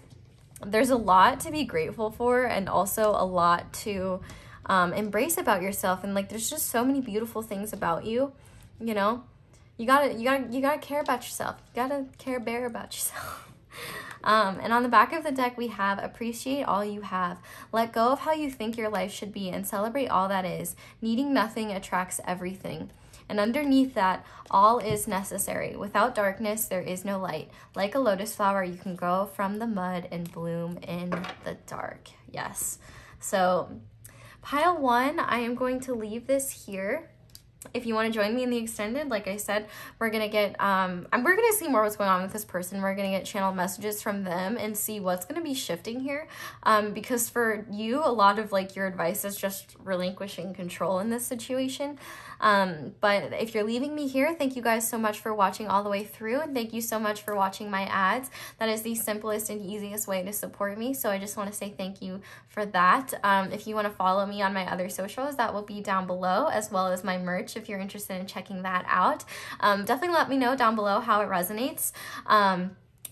there's a lot to be grateful for and also a lot to embrace about yourself. And like, there's just so many beautiful things about you, you know? You gotta care about yourself. You gotta care bear about yourself. And on the back of the deck, we have appreciate all you have. Let go of how you think your life should be and celebrate all that is. Needing nothing attracts everything. And underneath that, all is necessary. Without darkness, there is no light. Like a lotus flower, you can grow from the mud and bloom in the dark. Yes. So pile 1, I am going to leave this here. If you want to join me in the extended, like I said, we're going to get, we're going to see more what's going on with this person. We're going to get channeled messages from them and see what's going to be shifting here. Because for you, a lot of like your advice is just relinquishing control in this situation. But if you're leaving me here, thank you guys so much for watching all the way through. And thank you so much for watching my ads. That is the simplest and easiest way to support me. So I just want to say thank you for that. If you want to follow me on my other socials, that will be down below, as well as my merch if you're interested in checking that out. Definitely let me know down below how it resonates.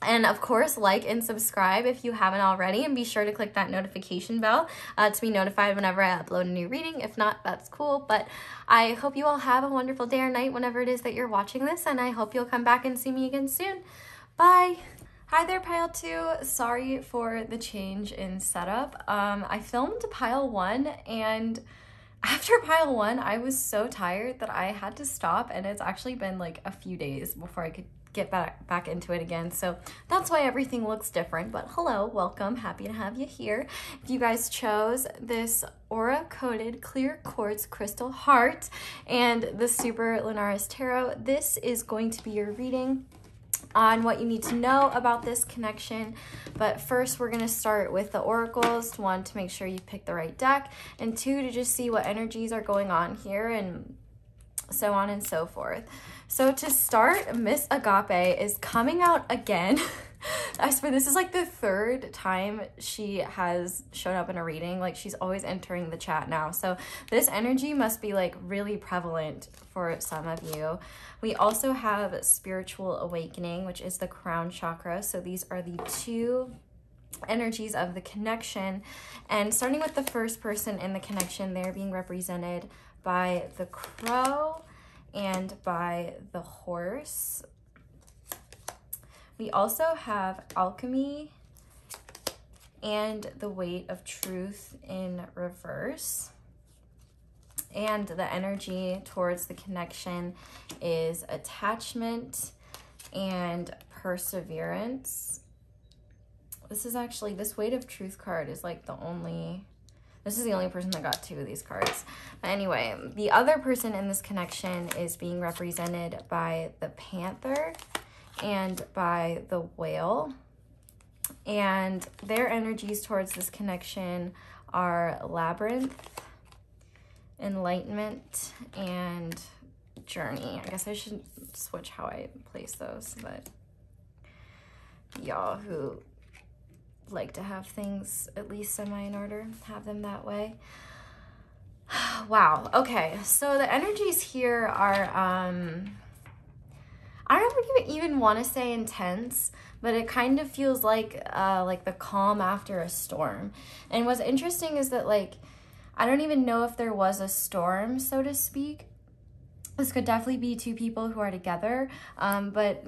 And of course, like and subscribe if you haven't already, and be sure to click that notification bell to be notified whenever I upload a new reading. If not, that's cool. But I hope you all have a wonderful day or night whenever it is that you're watching this, and I hope you'll come back and see me again soon. Bye! Hi there, pile 2. Sorry for the change in setup. I filmed pile 1, and after pile 1, I was so tired that I had to stop, and it's actually been like a few days before I could get back into it again. So that's why everything looks different. But hello, welcome, happy to have you here. If you guys chose this aura coated clear quartz crystal heart and the Superlunaris Tarot, this is going to be your reading on what you need to know about this connection. But first, we're going to start with the oracles. 1, to make sure you pick the right deck, and 2, to just see what energies are going on here, and so on and so forth. So to start, Miss Agape is coming out again. I swear this is like the 3rd time she has shown up in a reading. Like, she's always entering the chat now. So this energy must be like really prevalent for some of you. We also have spiritual awakening, which is the crown chakra. So these are the 2 energies of the connection. And starting with the first person in the connection, they're being represented by the crow and by the horse. We also have alchemy and the weight of truth in reverse. And the energy towards the connection is attachment and perseverance. This is actually, this weight of truth card is like the only, this is the only person that got 2 of these cards. But anyway, the other person in this connection is being represented by the panther and by the whale. And their energies towards this connection are labyrinth, enlightenment, and journey. I guess I should switch how I place those, but y'all who like to have things at least semi in order, have them that way. Wow. Okay, so the energies here are I don't even want to say intense, but it kind of feels like the calm after a storm. And what's interesting is that, like, I don't even know if there was a storm, so to speak. This could definitely be 2 people who are together, but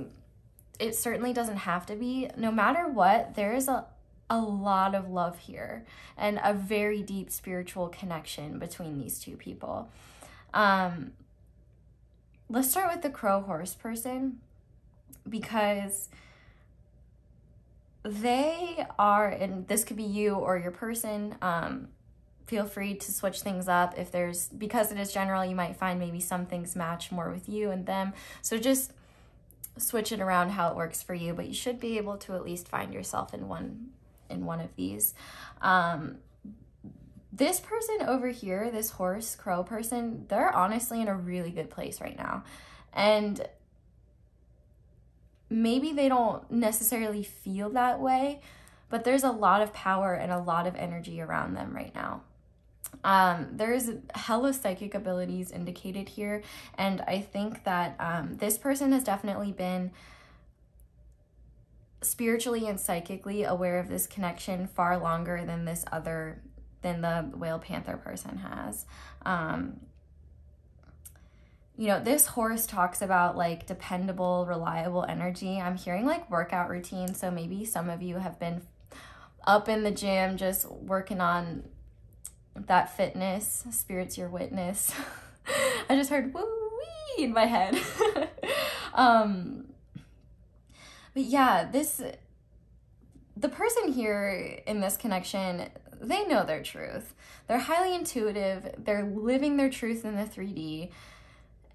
it certainly doesn't have to be. No matter what, there is a lot of love here and a very deep spiritual connection between these 2 people. Let's start with the crow horse person, because they are, and this could be you or your person, feel free to switch things up if there's, because it is general, you might find maybe some things match more with you and them. So just switch it around how it works for you, but you should be able to at least find yourself in one of these. This person over here, this horse crow person, they're honestly in a really good place right now. And maybe they don't necessarily feel that way, but there's a lot of power and a lot of energy around them right now. There's hella psychic abilities indicated here, and I think that this person has definitely been spiritually and psychically aware of this connection far longer than the whale panther person has. You know, this horse talks about like dependable, reliable energy. I'm hearing like workout routine, so maybe some of you have been up in the gym just working on that fitness. Spirit's your witness. I just heard woo-wee. in my head. But yeah, the person here in this connection, they know their truth. They're highly intuitive. They're living their truth in the 3D.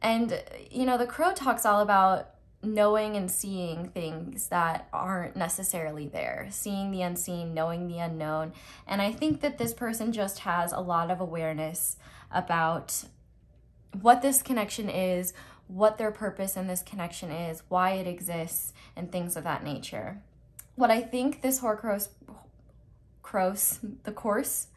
And, you know, the crow talks all about knowing and seeing things that aren't necessarily there. Seeing the unseen, knowing the unknown. And I think that this person just has a lot of awareness about what this connection is, what their purpose in this connection is, why it exists, and things of that nature. What I think this Horcrux, the course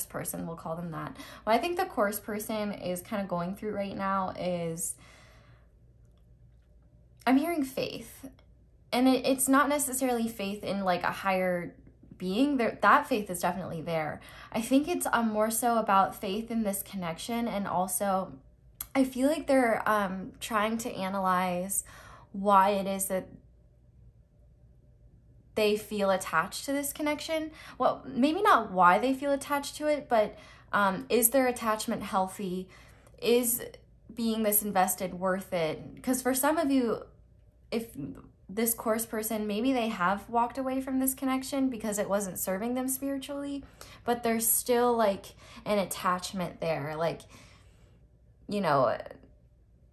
person, we'll call them that. What I think the course person is kind of going through right now is, I'm hearing faith. And it's not necessarily faith in like a higher being. That faith is definitely there. I think it's more so about faith in this connection, and also I feel like they're trying to analyze why it is that they feel attached to this connection. Well, maybe not why they feel attached to it, but is their attachment healthy? Is being this invested worth it? Because for some of you, if this course person, maybe they have walked away from this connection because it wasn't serving them spiritually, but there's still like an attachment there. Like, you know,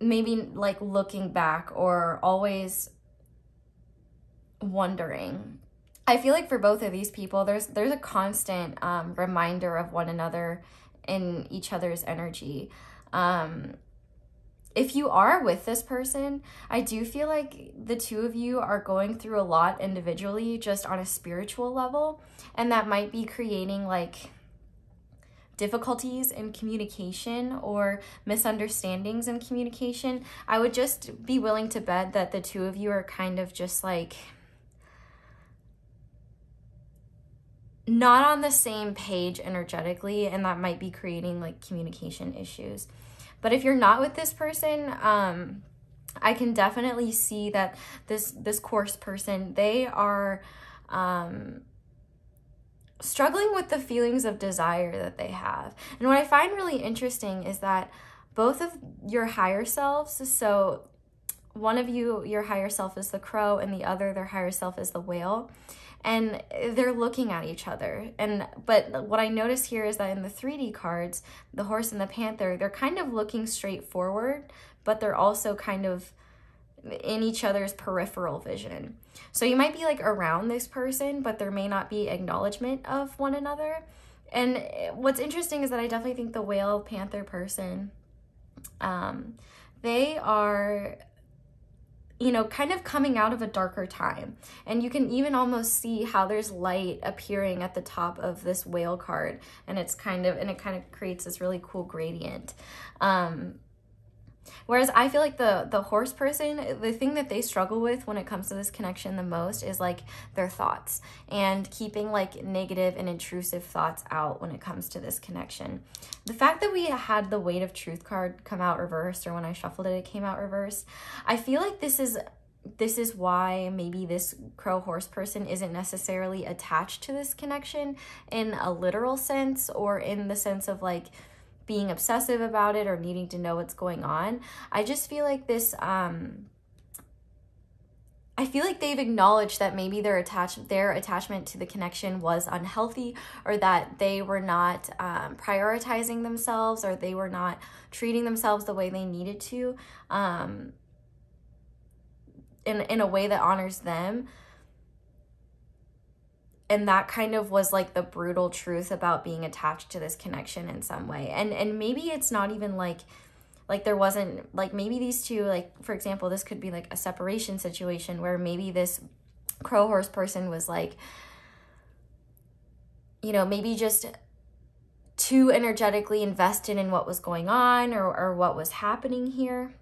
maybe like looking back or always wondering. I feel like for both of these people, there's a constant reminder of one another in each other's energy. If you are with this person, I do feel like the two of you are going through a lot individually, just on a spiritual level, and that might be creating like difficulties in communication or misunderstandings in communication. I would just be willing to bet that the two of you are kind of just like not on the same page energetically, and that might be creating like communication issues. But if you're not with this person, I can definitely see that this course person, they are struggling with the feelings of desire that they have. And what I find really interesting is that both of your higher selves, so one of you, your higher self is the crow, and the other, their higher self is the whale. And they're looking at each other. But what I notice here is that in the 3D cards, the horse and the panther, they're kind of looking straight forward, but they're also kind of in each other's peripheral vision. So you might be like around this person, but there may not be acknowledgement of one another. And what's interesting is that I definitely think the whale panther person, they are, you know, kind of coming out of a darker time. And you can even almost see how there's light appearing at the top of this whale card. And it kind of creates this really cool gradient. Whereas I feel like the horse person, the thing that they struggle with when it comes to this connection the most is like their thoughts, and keeping like negative and intrusive thoughts out when it comes to this connection. The fact that we had the Weight of Truth card come out reversed, or when I shuffled it, it came out reversed. I feel like this is why maybe this crow horse person isn't necessarily attached to this connection in a literal sense, or in the sense of like being obsessive about it or needing to know what's going on. I just feel like this, I feel like they've acknowledged that maybe their attachment to the connection was unhealthy, or that they were not prioritizing themselves, or they were not treating themselves the way they needed to, in a way that honors them. And that kind of was like the brutal truth about being attached to this connection in some way. And maybe it's not even like there wasn't, like maybe these two, like for example, this could be like a separation situation where maybe this crow horse person was like, you know, maybe just too energetically invested in what was going on, or what was happening here.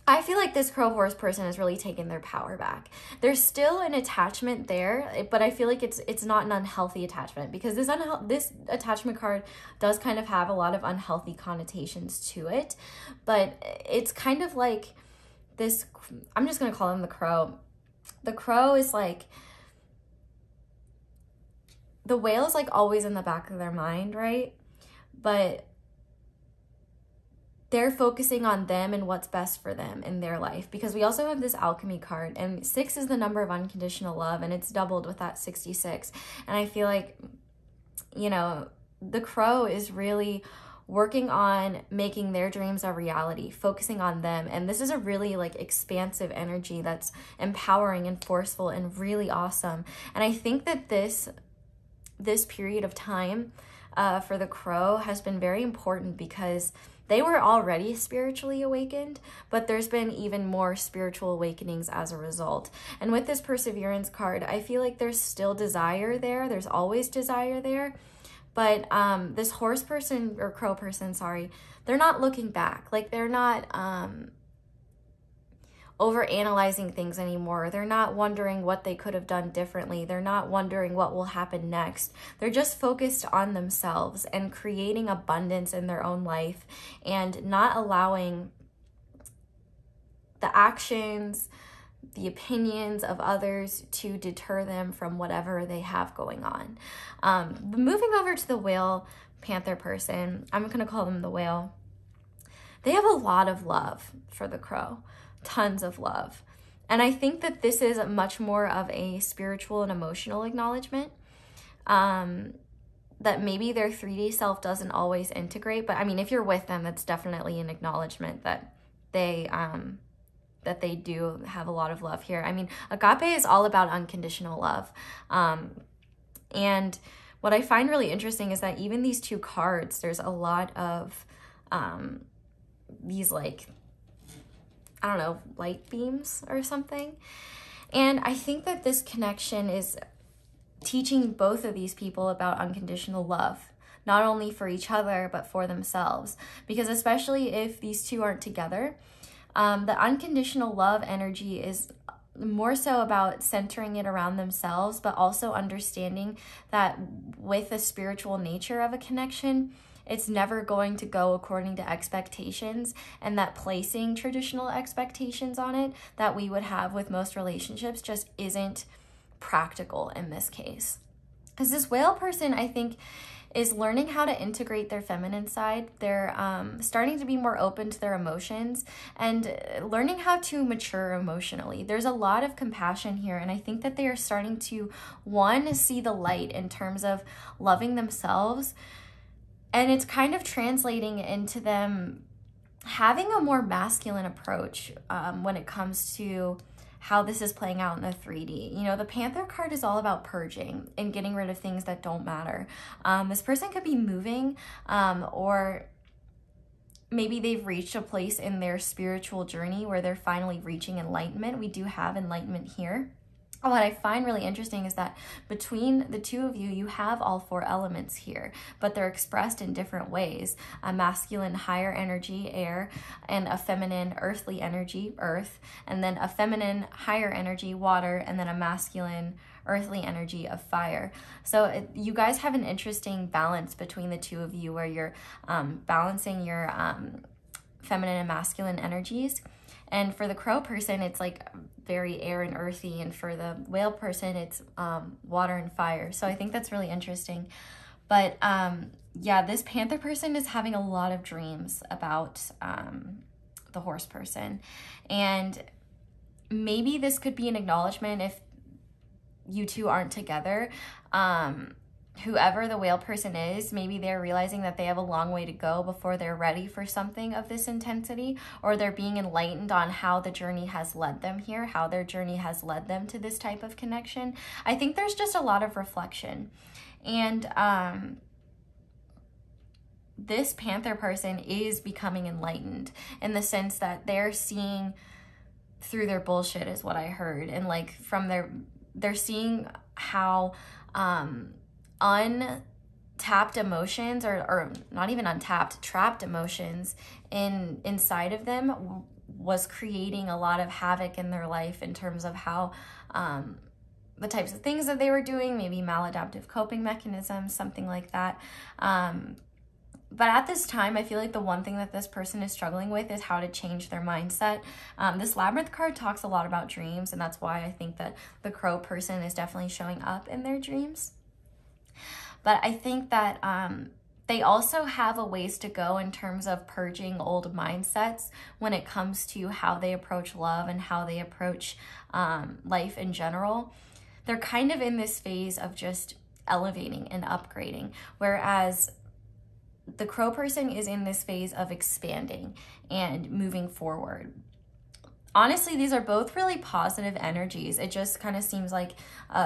I feel like this crow horse person has really taken their power back. There's still an attachment there, but I feel like it's not an unhealthy attachment, because this attachment card does kind of have a lot of unhealthy connotations to it. But it's kind of like this, I'm just going to call him the crow. The crow is like, the whale is like always in the back of their mind, right? but they're focusing on them and what's best for them in their life. Because we also have this alchemy card, and 6 is the number of unconditional love, and it's doubled with that 66. And I feel like, you know, the crow is really working on making their dreams a reality, focusing on them. And this is a really like expansive energy that's empowering and forceful and really awesome. And I think that this period of time for the crow has been very important, because they were already spiritually awakened, but there's been even more spiritual awakenings as a result. And with this perseverance card, I feel like there's still desire there. There's always desire there. But this horse person, or crow person, sorry, they're not looking back. Like, they're not over analyzing things anymore. They're not wondering what they could have done differently. They're not wondering what will happen next. They're just focused on themselves and creating abundance in their own life, and not allowing the actions, the opinions of others to deter them from whatever they have going on. But moving over to the whale panther person, I'm going to call them the whale. They have a lot of love for the crow. Tons of love. And I think that this is much more of a spiritual and emotional acknowledgement, that maybe their 3D self doesn't always integrate. But I mean, if you're with them, that's definitely an acknowledgement that they do have a lot of love here. I mean, agape is all about unconditional love. And what I find really interesting is that even these two cards, there's a lot of these, like, I don't know, light beams or something. And I think that this connection is teaching both of these people about unconditional love, not only for each other, but for themselves. Because especially if these two aren't together, the unconditional love energy is more so about centering it around themselves, but also understanding that with the spiritual nature of a connection, it's never going to go according to expectations, and that placing traditional expectations on it that we would have with most relationships just isn't practical in this case. Because this whale person, I think, is learning how to integrate their feminine side. They're starting to be more open to their emotions and learning how to mature emotionally. There's a lot of compassion here, and I think that they are starting to, one, see the light in terms of loving themselves. And it's kind of translating into them having a more masculine approach when it comes to how this is playing out in the 3D. You know, the Panther card is all about purging and getting rid of things that don't matter. This person could be moving, or maybe they've reached a place in their spiritual journey where they're finally reaching enlightenment. We do have enlightenment here. What I find really interesting is that between the two of you, you have all 4 elements here, but they're expressed in different ways. A masculine, higher energy, air, and a feminine, earthly energy, earth, and then a feminine, higher energy, water, and then a masculine, earthly energy of fire. So you guys have an interesting balance between the two of you, where you're balancing your feminine and masculine energies. And for the crow person, it's like very air and earthy. And for the whale person, it's water and fire. So I think that's really interesting. But yeah, this Panther person is having a lot of dreams about the horse person. And maybe this could be an acknowledgement if you two aren't together. Whoever the whale person is, maybe they're realizing that they have a long way to go before they're ready for something of this intensity, or they're being enlightened on how the journey has led them here, how their journey has led them to this type of connection. I think there's just a lot of reflection. And this Panther person is becoming enlightened in the sense that they're seeing through their bullshit, is what I heard. And like from they're seeing how untapped emotions, or not even untapped, trapped emotions inside of them was creating a lot of havoc in their life in terms of how the types of things that they were doing, maybe maladaptive coping mechanisms, something like that. But at this time, I feel like the one thing that this person is struggling with is how to change their mindset. This Labyrinth card talks a lot about dreams, and that's why I think that the crow person is definitely showing up in their dreams. But I think that They also have a ways to go in terms of purging old mindsets when it comes to how they approach love and how they approach life in general. They're kind of in this phase of just elevating and upgrading, whereas the Crow person is in this phase of expanding and moving forward. Honestly, these are both really positive energies. It just kind of seems like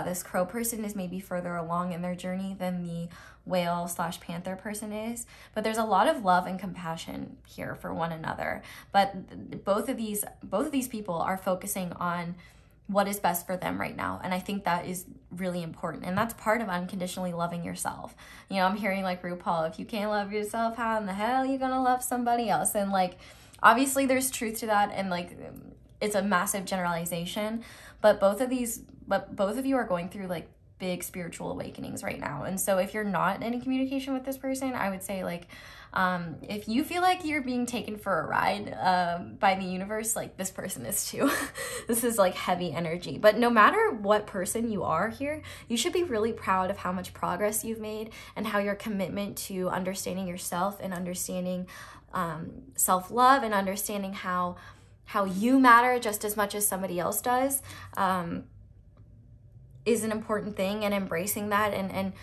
this Crow person is maybe further along in their journey than the Whale / Panther person is. But there's a lot of love and compassion here for one another. But both of these people are focusing on what is best for them right now. And I think that is really important. And that's part of unconditionally loving yourself. You know, I'm hearing like RuPaul, if you can't love yourself, how in the hell are you gonna love somebody else? And like, obviously there's truth to that, and like, it's a massive generalization, but both of you are going through like big spiritual awakenings right now. And so if you're not in communication with this person, I would say like, if you feel like you're being taken for a ride by the universe, like this person is too. This is like heavy energy. But no matter what person you are here, you should be really proud of how much progress you've made and how your commitment to understanding yourself and understanding self-love and understanding how you matter just as much as somebody else does is an important thing, and embracing that. And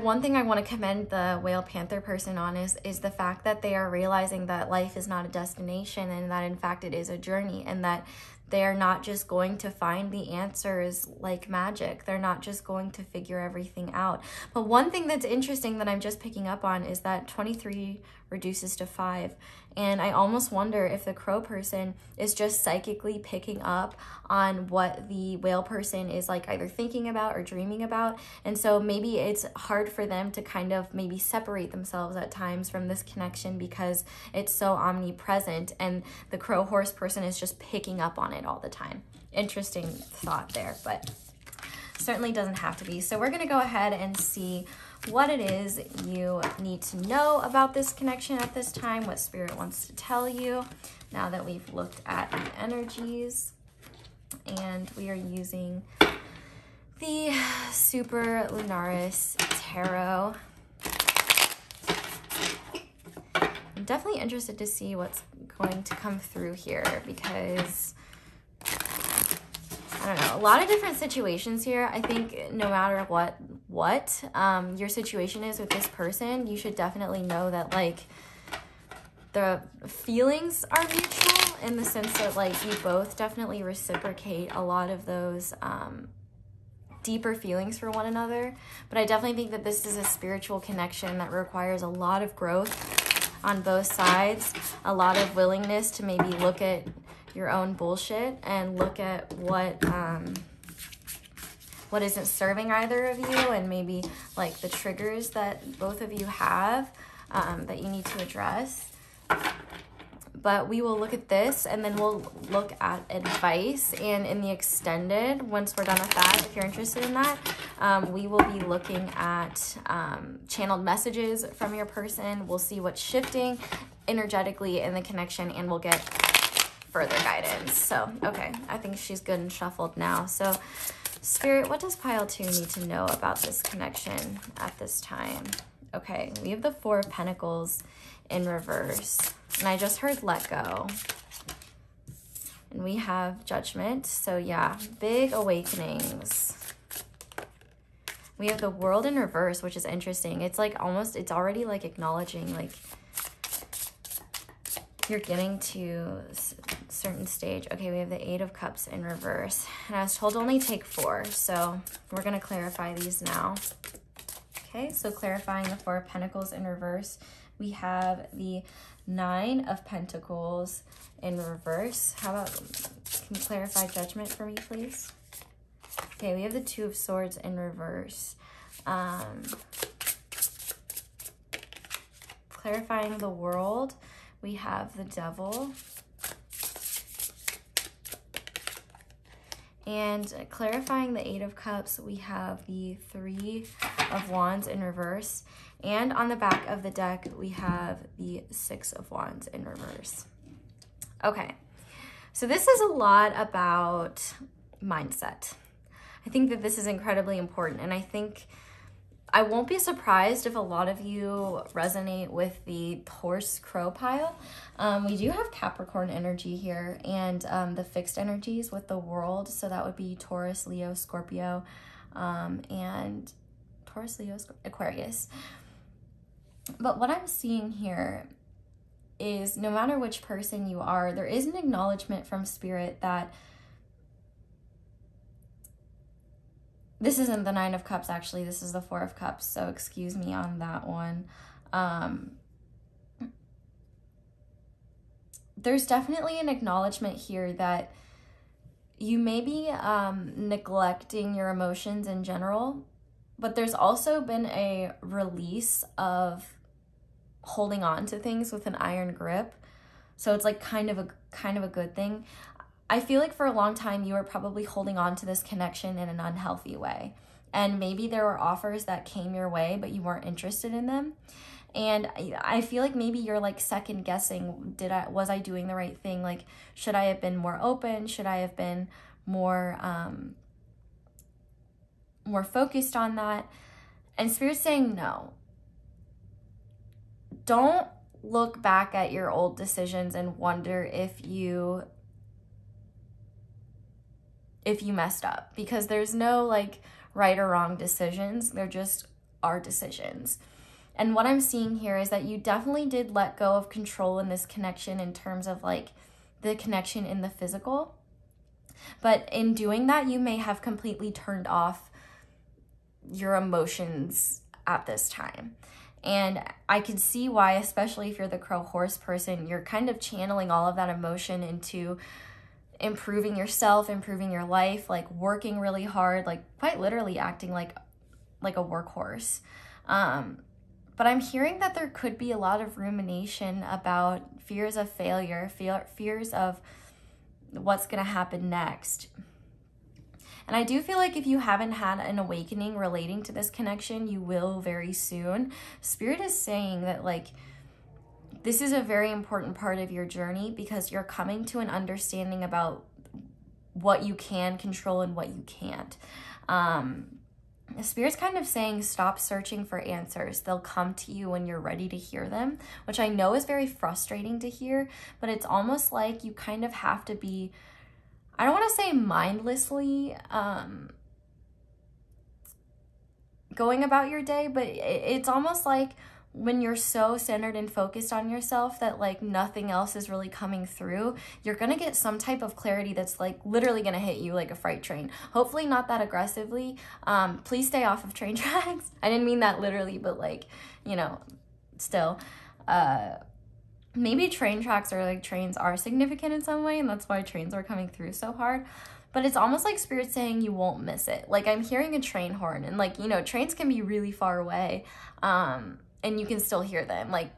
one thing I want to commend the Whale Panther person on is the fact that they are realizing that life is not a destination, and that in fact it is a journey, and that they are not just going to find the answers like magic. They're not just going to figure everything out. But one thing that's interesting that I'm just picking up on is that 23 reduces to 5. And I almost wonder if the Crow person is just psychically picking up on what the Whale person is like either thinking about or dreaming about. And so maybe it's hard for them to kind of maybe separate themselves at times from this connection because it's so omnipresent, and the Crow horse person is just picking up on it all the time. Interesting thought there, but certainly doesn't have to be. So we're going to go ahead and see what it is you need to know about this connection at this time, what Spirit wants to tell you now that we've looked at the energies. And we are using the Superlunaris Tarot. I'm definitely interested to see what's going to come through here because I don't know, a lot of different situations here. I think no matter what your situation is with this person, you should definitely know that like the feelings are mutual in the sense that like you both definitely reciprocate a lot of those deeper feelings for one another. But I definitely think that this is a spiritual connection that requires a lot of growth on both sides, a lot of willingness to maybe look at your own bullshit and look at what isn't serving either of you, and maybe like the triggers that both of you have that you need to address. But we will look at this, and then we'll look at advice, and in the extended, once we're done with that, if you're interested in that, we will be looking at channeled messages from your person. We'll see what's shifting energetically in the connection, and we'll get further guidance. So, okay, I think she's good and shuffled now. So, Spirit, what does pile 2 need to know about this connection at this time? Okay, we have the 4 of Pentacles in reverse, and I just heard let go. And we have Judgment. So yeah, big awakenings. We have the World in reverse, which is interesting. It's like almost, it's already like acknowledging like you're getting to a certain stage. Okay, we have the 8 of Cups in reverse. And I was told to only take 4, so we're going to clarify these now. Okay, so clarifying the 4 of Pentacles in reverse, we have the 9 of Pentacles in reverse. How about, can you clarify Judgment for me, please? Okay, we have the 2 of Swords in reverse. Clarifying the World, we have the Devil. And clarifying the 8 of Cups, we have the 3 of Wands in reverse. And on the back of the deck, we have the 6 of Wands in reverse. Okay, so this is a lot about mindset. I think that this is incredibly important. And I think I won't be surprised if a lot of you resonate with the horse crow pile. We do have Capricorn energy here, and the fixed energies with the world. So that would be Taurus, Leo, Scorpio, and Taurus, Leo, Aquarius. But what I'm seeing here is no matter which person you are, there is an acknowledgement from Spirit that this isn't the Nine of Cups, actually. This is the Four of Cups, so excuse me on that one. There's definitely an acknowledgement here that you may be neglecting your emotions in general, but there's also been a release of holding on to things with an iron grip. So it's like kind of a good thing. I feel like for a long time you were probably holding on to this connection in an unhealthy way. And maybe there were offers that came your way, but you weren't interested in them. And I feel like maybe you're like second guessing, was I doing the right thing? Like, should I have been more open? Should I have been more focused on that? And Spirit's saying no. Don't look back at your old decisions and wonder if you messed up, because there's no like right or wrong decisions. There just are decisions. And what I'm seeing here is that you definitely did let go of control in this connection in terms of like the connection in the physical. But in doing that, you may have completely turned off your emotions at this time. And I can see why, especially if you're the crow horse person, you're kind of channeling all of that emotion into improving yourself, improving your life, like working really hard, like quite literally acting like a workhorse. But I'm hearing that there could be a lot of rumination about fears of failure, fears of what's going to happen next. And I do feel like if you haven't had an awakening relating to this connection, you will very soon. Spirit is saying that like this is a very important part of your journey, because you're coming to an understanding about what you can control and what you can't. Spirit's kind of saying stop searching for answers. They'll come to you when you're ready to hear them, which I know is very frustrating to hear, but it's almost like you kind of have to be, I don't want to say mindlessly going about your day, but it's almost like when you're so centered and focused on yourself that like nothing else is really coming through, you're gonna get some type of clarity that's like literally gonna hit you like a freight train. Hopefully not that aggressively. Please stay off of train tracks. I didn't mean that literally, but like, you know, still. Maybe train tracks or like trains are significant in some way, and that's why trains are coming through so hard. But it's almost like Spirit saying you won't miss it. Like I'm hearing a train horn, and like, you know, trains can be really far away. And you can still hear them. Like,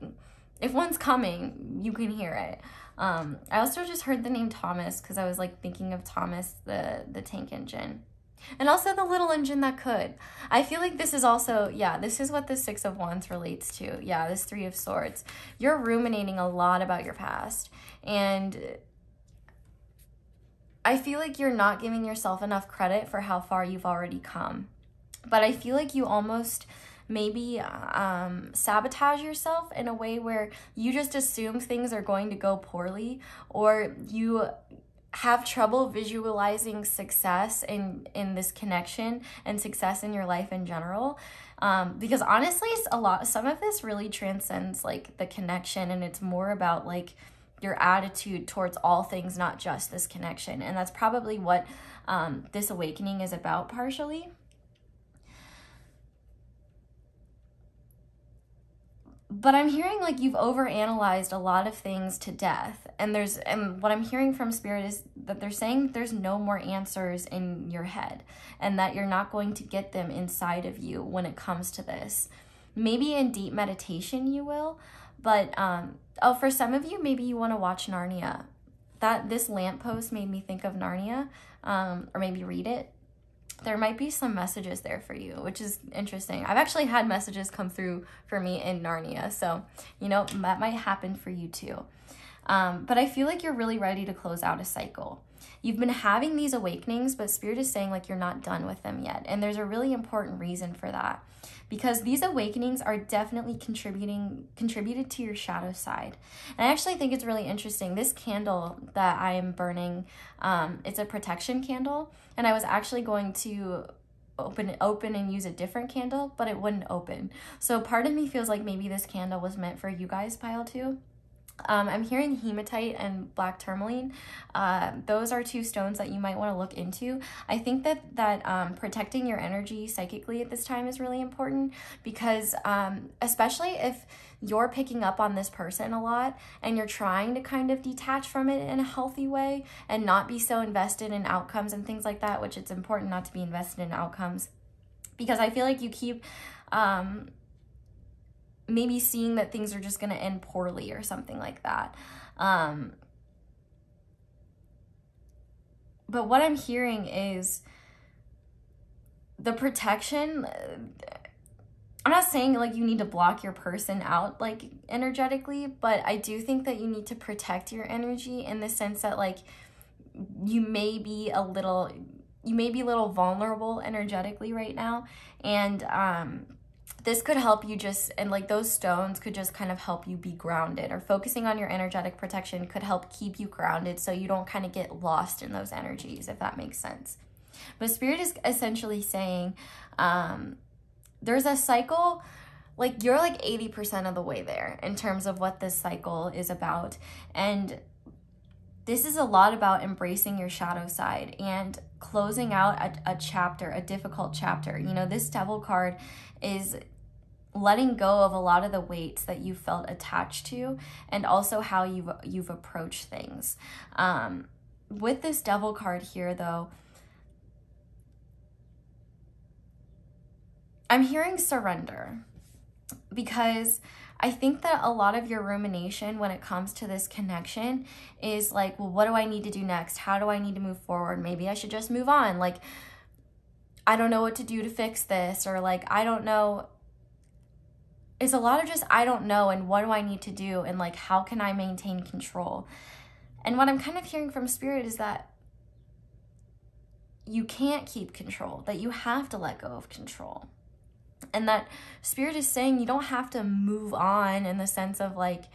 if one's coming, you can hear it. I also just heard the name Thomas because I was, like, thinking of Thomas, the tank engine. And also the little engine that could. I feel like this is also, yeah, this is what the Six of Wands relates to. Yeah, this Three of Swords. You're ruminating a lot about your past. And I feel like you're not giving yourself enough credit for how far you've already come. But I feel like you almost maybe sabotage yourself in a way where you just assume things are going to go poorly, or you have trouble visualizing success in this connection and success in your life in general. Because honestly, some of this really transcends like the connection, and it's more about like your attitude towards all things, not just this connection. And that's probably what this awakening is about partially. But I'm hearing like you've overanalyzed a lot of things to death. And what I'm hearing from Spirit is that they're saying there's no more answers in your head, and that you're not going to get them inside of you when it comes to this. Maybe in deep meditation you will, but for some of you, maybe you want to watch Narnia. This lamppost made me think of Narnia, or maybe read it. There might be some messages there for you, which is interesting. I've actually had messages come through for me in Narnia, so, you know, that might happen for you too. But I feel like you're really ready to close out a cycle. You've been having these awakenings, but Spirit is saying like you're not done with them yet. And there's a really important reason for that, because these awakenings are definitely contributed to your shadow side. And I actually think it's really interesting. This candle that I am burning, it's a protection candle. And I was actually going to open and use a different candle, but it wouldn't open. So part of me feels like maybe this candle was meant for you guys, pile 2. I'm hearing hematite and black tourmaline. Those are 2 stones that you might want to look into. I think that protecting your energy psychically at this time is really important, because especially if you're picking up on this person a lot and you're trying to kind of detach from it in a healthy way and not be so invested in outcomes and things like that, which it's important not to be invested in outcomes, because I feel like you keep maybe seeing that things are just going to end poorly or something like that. But what I'm hearing is the protection. I'm not saying like you need to block your person out like energetically, but I do think that you need to protect your energy in the sense that like you may be a little vulnerable energetically right now. And this could help you and like those stones could just kind of help you be grounded, or focusing on your energetic protection could help keep you grounded so you don't kind of get lost in those energies, if that makes sense. But Spirit is essentially saying there's a cycle, like you're like 80% of the way there in terms of what this cycle is about. And this is a lot about embracing your shadow side and closing out a chapter, a difficult chapter. You know, this Devil card is letting go of a lot of the weights that you felt attached to, and also how you've approached things. With this Devil card here, though, I'm hearing surrender, because I think that a lot of your rumination when it comes to this connection is like, well, what do I need to do next? How do I need to move forward? Maybe I should just move on. Like, I don't know what to do to fix this, or like, I don't know. It's a lot of just, I don't know, and what do I need to do, and like, how can I maintain control? And what I'm kind of hearing from Spirit is that you can't keep control, that you have to let go of control. And that Spirit is saying you don't have to move on in the sense of like,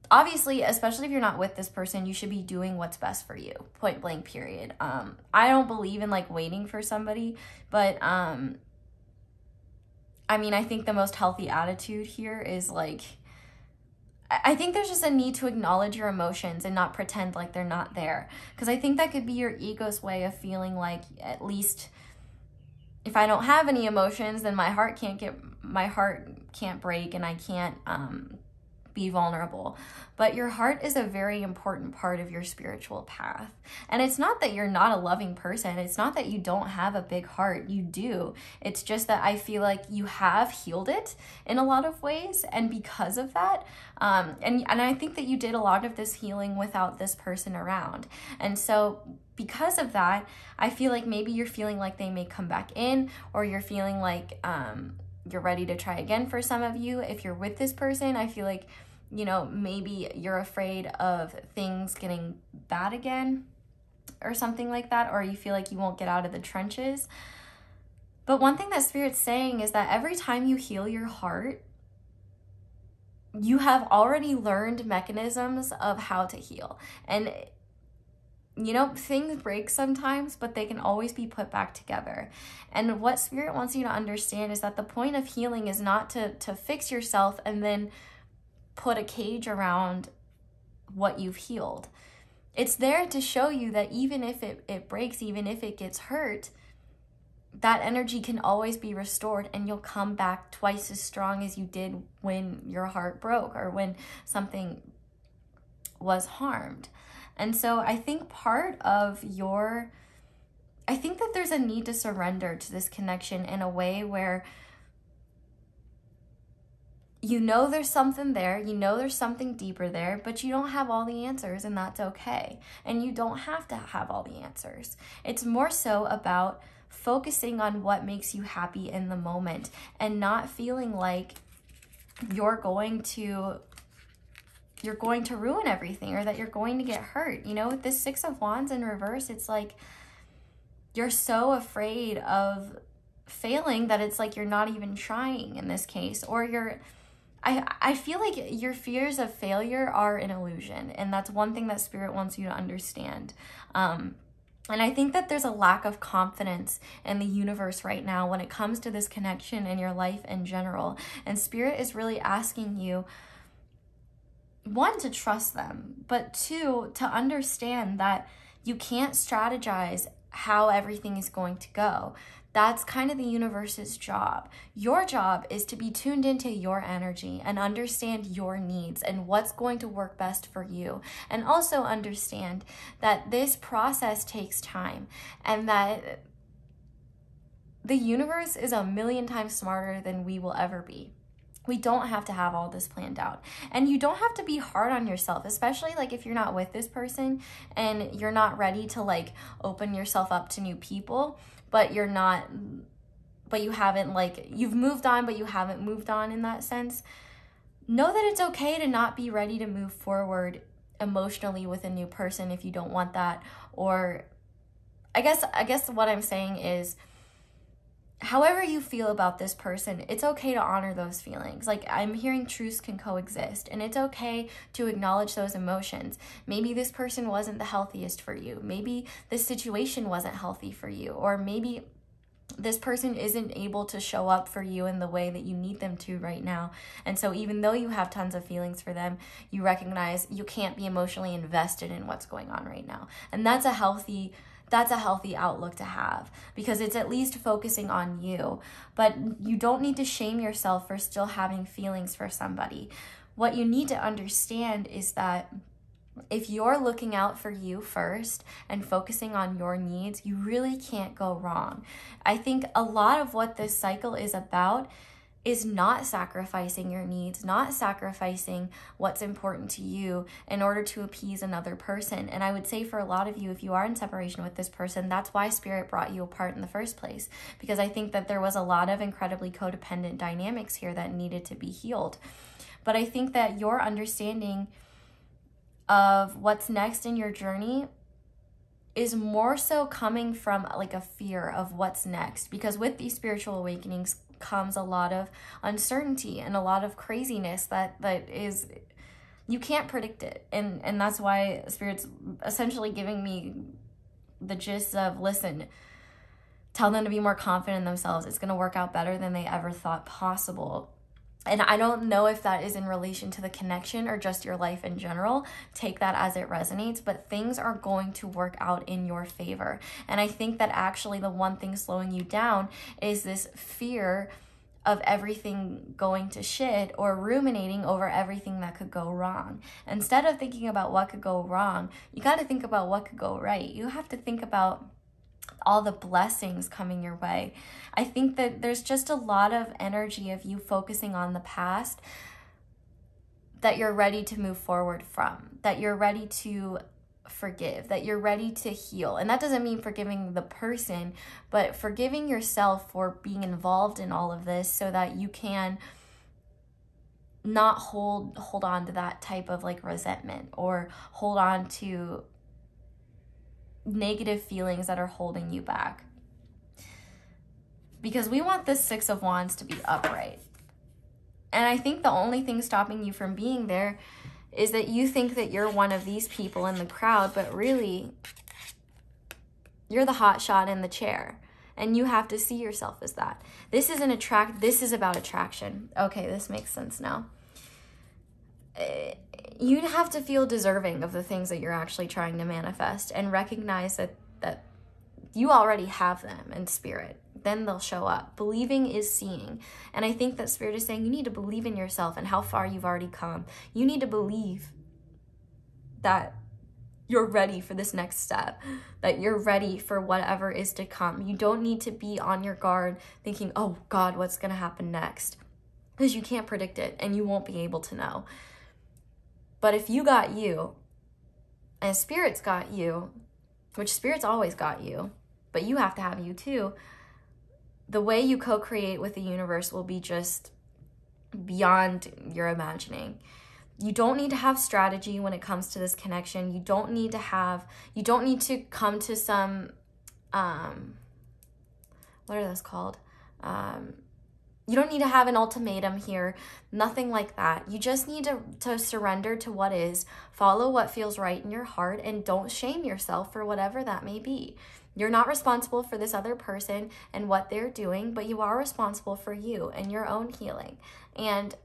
obviously, especially if you're not with this person, you should be doing what's best for you, point blank, period. I don't believe in like waiting for somebody, but I mean, I think the most healthy attitude here is like, I think there's just a need to acknowledge your emotions and not pretend like they're not there. Because I think that could be your ego's way of feeling like, at least if I don't have any emotions, then my heart can't break and I can't be vulnerable. But your heart is a very important part of your spiritual path. And it's not that you're not a loving person. It's not that you don't have a big heart. You do. It's just that I feel like you have healed it in a lot of ways. And because of that, and I think that you did a lot of this healing without this person around. And so because of that, I feel like maybe you're feeling like they may come back in, or you're feeling like you're ready to try again for some of you. If you're with this person, I feel like, you know, maybe you're afraid of things getting bad again or something like that, or you feel like you won't get out of the trenches. But one thing that Spirit's saying is that every time you heal your heart, you have already learned mechanisms of how to heal. And you know, things break sometimes, but they can always be put back together. And what Spirit wants you to understand is that the point of healing is not to fix yourself and then put a cage around what you've healed. It's there to show you that even if it breaks, even if it gets hurt, that energy can always be restored, and you'll come back twice as strong as you did when your heart broke or when something was harmed. And so I think I think that there's a need to surrender to this connection in a way where you know there's something there, you know there's something deeper there, but you don't have all the answers, and that's okay. And you don't have to have all the answers. It's more so about focusing on what makes you happy in the moment and not feeling like you're going to you're going to ruin everything or that you're going to get hurt. You know, with this Six of Wands in reverse, it's like you're so afraid of failing that it's like you're not even trying in this case, or I feel like your fears of failure are an illusion, and that's one thing that Spirit wants you to understand. And I think that there's a lack of confidence in the universe right now when it comes to this connection in your life in general. And Spirit is really asking you, one, to trust them, but two, to understand that you can't strategize how everything is going to go. That's kind of the universe's job. Your job is to be tuned into your energy and understand your needs and what's going to work best for you. And also understand that this process takes time and that the universe is a million times smarter than we will ever be. We don't have to have all this planned out. And you don't have to be hard on yourself, especially like if you're not with this person and you're not ready to like open yourself up to new people, but you haven't like, you've moved on, but you haven't moved on in that sense. Know that it's okay to not be ready to move forward emotionally with a new person if you don't want that. Or I guess what I'm saying is, however you feel about this person, it's okay to honor those feelings. Like, I'm hearing truths can coexist, and it's okay to acknowledge those emotions. Maybe this person wasn't the healthiest for you. Maybe this situation wasn't healthy for you. Or maybe this person isn't able to show up for you in the way that you need them to right now. And so even though you have tons of feelings for them, you recognize you can't be emotionally invested in what's going on right now. And that's a healthy outlook to have, because it's at least focusing on you. But you don't need to shame yourself for still having feelings for somebody. What you need to understand is that if you're looking out for you first and focusing on your needs, you really can't go wrong. I think a lot of what this cycle is about is not sacrificing your needs, not sacrificing what's important to you in order to appease another person. And I would say for a lot of you, if you are in separation with this person, that's why Spirit brought you apart in the first place. Because I think that there was a lot of incredibly codependent dynamics here that needed to be healed. But I think that your understanding of what's next in your journey is more so coming from like a fear of what's next. Because with these spiritual awakenings comes a lot of uncertainty and a lot of craziness that is, you can't predict it. And that's why Spirit's essentially giving me the gist of, listen, tell them to be more confident in themselves. It's going to work out better than they ever thought possible. And I don't know if that is in relation to the connection or just your life in general. Take that as it resonates, but things are going to work out in your favor. And I think that actually the one thing slowing you down is this fear of everything going to shit, or ruminating over everything that could go wrong. Instead of thinking about what could go wrong, you got to think about what could go right. You have to think about all the blessings coming your way. I think that there's just a lot of energy of you focusing on the past that you're ready to move forward from, that you're ready to forgive, that you're ready to heal. And that doesn't mean forgiving the person, but forgiving yourself for being involved in all of this so that you can not hold on to that type of like resentment, or hold on to negative feelings that are holding you back. Because we want this Six of Wands to be upright. And I think the only thing stopping you from being there is that you think that you're one of these people in the crowd, but really you're the hot shot in the chair, and you have to see yourself as that. This is about attraction. Okay, this makes sense now. You have to feel deserving of the things that you're actually trying to manifest, and recognize that you already have them in spirit. Then they'll show up. Believing is seeing. And I think that Spirit is saying you need to believe in yourself and how far you've already come. You need to believe that you're ready for this next step, that you're ready for whatever is to come. You don't need to be on your guard thinking, oh God, what's going to happen next? Because you can't predict it, and you won't be able to know. But if you got you, and Spirit's got you, which Spirit's always got you, but you have to have you too, the way you co-create with the universe will be just beyond your imagining. You don't need to have strategy when it comes to this connection. You don't need to come to some, what are those called? You don't need to have an ultimatum here, nothing like that. You just need to surrender to what is, follow what feels right in your heart, and don't shame yourself for whatever that may be. You're not responsible for this other person and what they're doing, but you are responsible for you and your own healing. And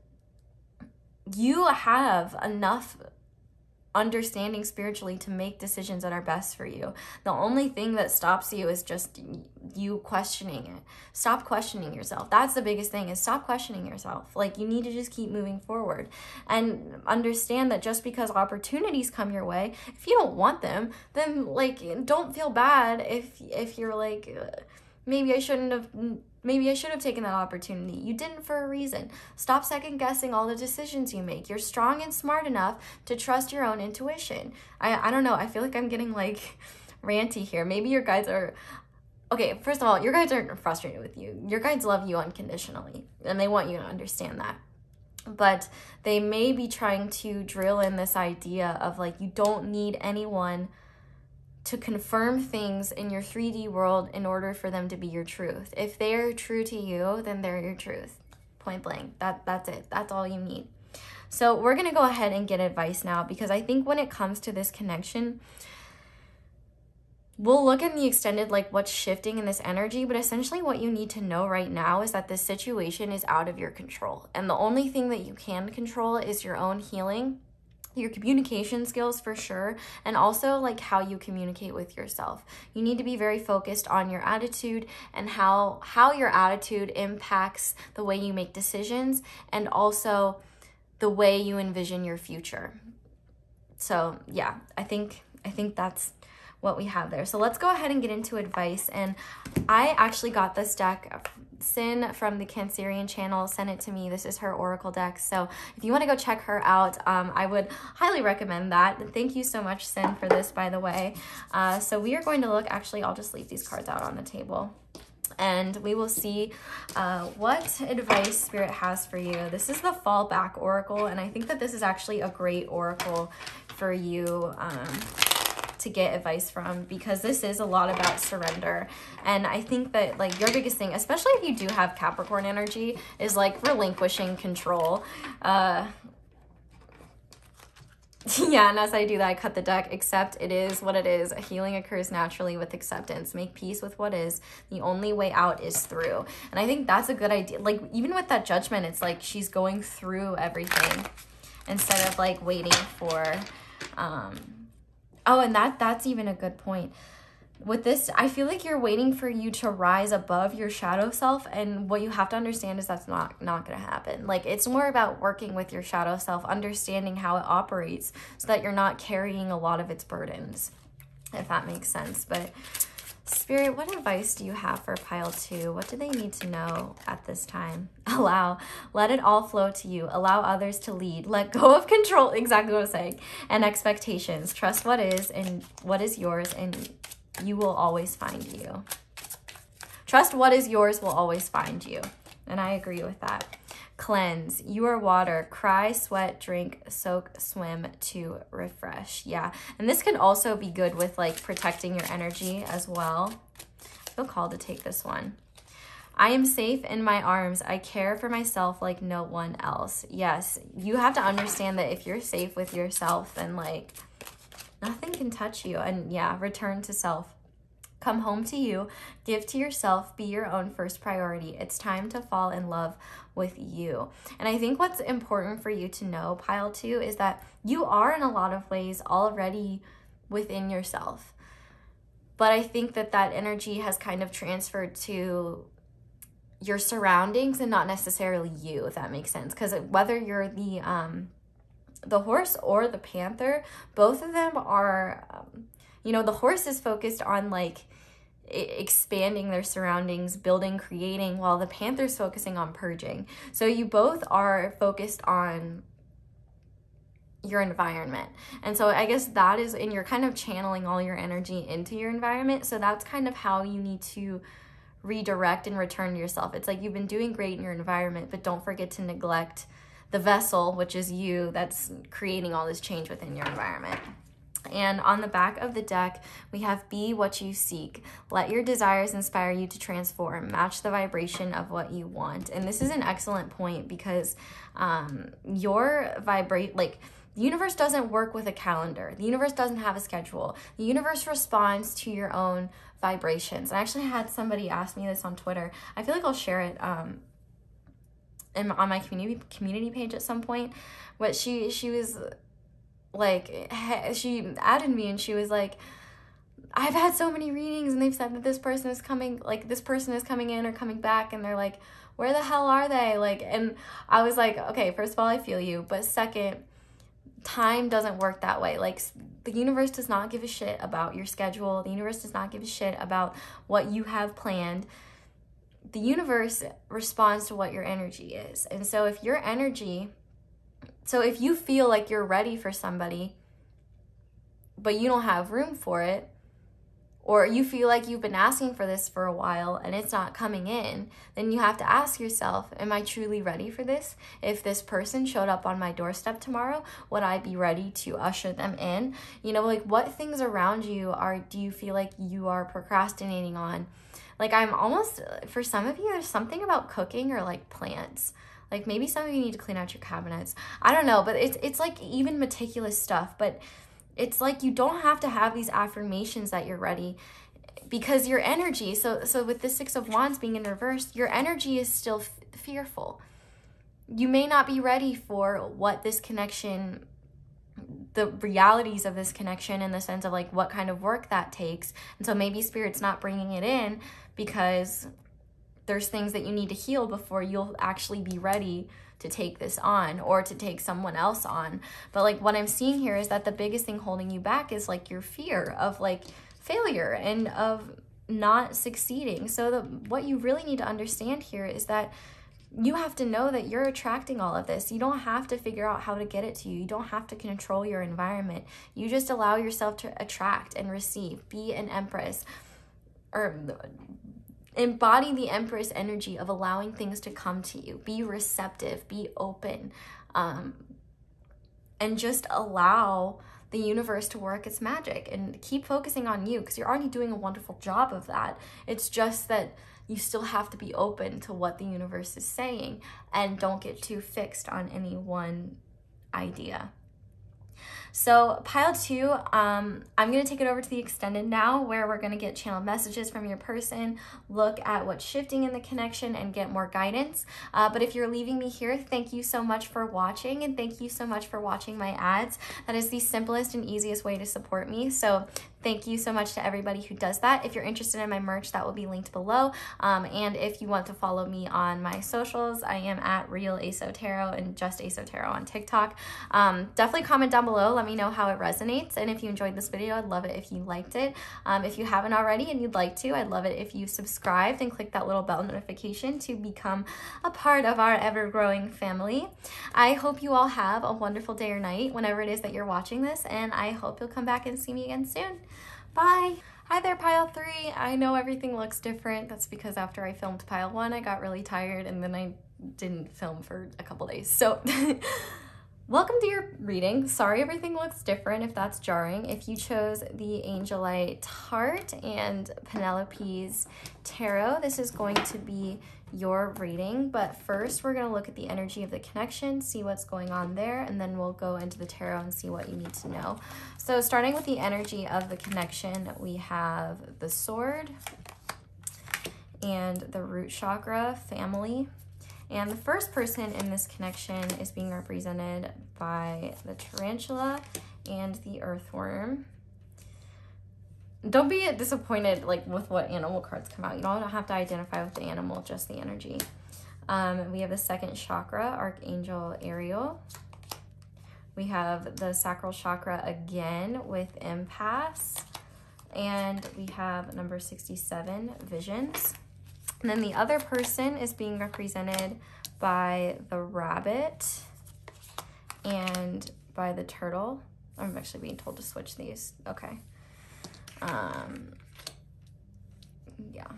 you have enough understanding spiritually to make decisions that are best for you. The only thing that stops you is just you questioning it. Stop questioning yourself. That's the biggest thing, is stop questioning yourself. Like, you need to just keep moving forward and understand that just because opportunities come your way, if you don't want them, then like, don't feel bad if you're like, maybe I should have taken that opportunity. You didn't for a reason. Stop second guessing all the decisions you make. You're strong and smart enough to trust your own intuition. I don't know. I feel like I'm getting like ranty here. Maybe your guides are, okay, first of all, your guides aren't frustrated with you. Your guides love you unconditionally, and they want you to understand that. But they may be trying to drill in this idea of like, you don't need anyone to confirm things in your 3D world in order for them to be your truth. If they're true to you, then they're your truth. Point blank. That's it. That's all you need. So we're going to go ahead and get advice now, because I think when it comes to this connection, we'll look in the extended, like what's shifting in this energy, but essentially what you need to know right now is that this situation is out of your control. And the only thing that you can control is your own healing, your communication skills for sure, and also like how you communicate with yourself. You need to be very focused on your attitude and how your attitude impacts the way you make decisions, and also the way you envision your future. So yeah, I think that's what we have there. So let's go ahead and get into advice. And I actually got this deck. Sin from the Cancerian channel sent it to me. This is her oracle deck. So if you want to go check her out, I would highly recommend that. Thank you so much, Sin, for this, by the way. So we are going to look, actually, I'll just leave these cards out on the table, and we will see what advice Spirit has for you. This is the Fallback Oracle, and I think that this is actually a great oracle for you to get advice from, because this is a lot about surrender. And I think that like your biggest thing, especially if you do have Capricorn energy, is like relinquishing control. Yeah, and as I do that, I cut the deck. Accept it is what it is. Healing occurs naturally with acceptance. Make peace with what is. The only way out is through. And I think that's a good idea. Like, even with that Judgment, it's like she's going through everything instead of like waiting for oh, and that's even a good point. With this, I feel like you're waiting for you to rise above your shadow self, and what you have to understand is that's not going to happen. Like, it's more about working with your shadow self, understanding how it operates so that you're not carrying a lot of its burdens, if that makes sense. But Spirit, what advice do you have for pile 2? What do they need to know at this time? Allow. Let it all flow to you. Allow others to lead. Let go of control. Exactly what I'm saying. And expectations. Trust what is and what is yours, and you will always find you. Trust what is yours will always find you. And I agree with that. Cleanse. You are water. Cry, sweat, drink, soak, swim to refresh. Yeah. And this can also be good with like protecting your energy as well. I feel called to take this one. I am safe in my arms. I care for myself like no one else. Yes. You have to understand that if you're safe with yourself, then like nothing can touch you. And yeah, return to self. Come home to you, give to yourself, be your own first priority. It's time to fall in love with you. And I think what's important for you to know, pile 2, is that you are in a lot of ways already within yourself. But I think that that energy has kind of transferred to your surroundings and not necessarily you, if that makes sense. Because whether you're the horse or the panther, both of them are, you know, the horse is focused on like expanding their surroundings, building, creating, while the panther's focusing on purging. So you both are focused on your environment. And so I guess that is, and you're kind of channeling all your energy into your environment. So that's kind of how you need to redirect and return to yourself. It's like you've been doing great in your environment, but don't forget to neglect the vessel, which is you, that's creating all this change within your environment. And on the back of the deck, we have be what you seek. Let your desires inspire you to transform. Match the vibration of what you want. And this is an excellent point because the universe doesn't work with a calendar. The universe doesn't have a schedule. The universe responds to your own vibrations. I actually had somebody ask me this on Twitter. I feel like I'll share it on my community page at some point. But she was like, she added me and she was like, I've had so many readings and they've said that this person is coming in or coming back, and they're like, where the hell are they? Like, and I was like, okay, first of all, I feel you, but second, time doesn't work that way. Like, the universe does not give a shit about your schedule. The universe does not give a shit about what you have planned. The universe responds to what your energy is. And so if if you feel like you're ready for somebody, but you don't have room for it, or you feel like you've been asking for this for a while and it's not coming in, then you have to ask yourself, am I truly ready for this? If this person showed up on my doorstep tomorrow, would I be ready to usher them in? You know, like, what things around you do you feel like you are procrastinating on? Like, for some of you, there's something about cooking or like plants. Like, maybe some of you need to clean out your cabinets. I don't know, but it's like even meticulous stuff. But it's like you don't have to have these affirmations that you're ready, because your energy, so with the Six of Wands being in reverse, your energy is still fearful. You may not be ready for what this connection, the realities of this connection, in the sense of like what kind of work that takes. And so maybe Spirit's not bringing it in because there's things that you need to heal before you'll actually be ready to take this on, or to take someone else on. But like, what I'm seeing here is that the biggest thing holding you back is like your fear of like failure and of not succeeding. So what you really need to understand here is that you have to know that you're attracting all of this. You don't have to figure out how to get it to you. You don't have to control your environment. You just allow yourself to attract and receive. Be an empress, or embody the Empress energy of allowing things to come to you. Be receptive, be open, and just allow the universe to work its magic, and keep focusing on you, because you're already doing a wonderful job of that. It's just that you still have to be open to what the universe is saying, and don't get too fixed on any one idea. So pile 2, I'm going to take it over to the extended now, where we're going to get channeled messages from your person, look at what's shifting in the connection, and get more guidance. But if you're leaving me here, thank you so much for watching, and thank you so much for watching my ads. That is the simplest and easiest way to support me. So thank you so much to everybody who does that. If you're interested in my merch, that will be linked below. And if you want to follow me on my socials, I am at Real Aso Tarot and just Aso Tarot on TikTok. Definitely comment down below. Let me know how it resonates. And if you enjoyed this video, I'd love it if you liked it. If you haven't already and you'd like to, I'd love it if you subscribed and click that little bell notification to become a part of our ever-growing family. I hope you all have a wonderful day or night whenever it is that you're watching this, and I hope you'll come back and see me again soon. Bye. Hi there, pile 3. I know everything looks different. That's because after I filmed pile 1, I got really tired, and then I didn't film for a couple days. So welcome to your reading. Sorry everything looks different if that's jarring. If you chose the Angelite Heart and Penelope's Tarot, this is going to be your reading. But first, we're going to look at the energy of the connection, see what's going on there, and then we'll go into the tarot and see what you need to know. So starting with the energy of the connection, we have the Sword and the Root Chakra family. And the first person in this connection is being represented by the Tarantula and the Earthworm. Don't be disappointed like with what animal cards come out. You don't have to identify with the animal, just the energy. We have the second chakra, Archangel Ariel. We have the sacral chakra again with Impasse. And we have number 67, Visions. And then the other person is being represented by the Rabbit and by the Turtle. I'm actually being told to switch these. Okay. Yeah.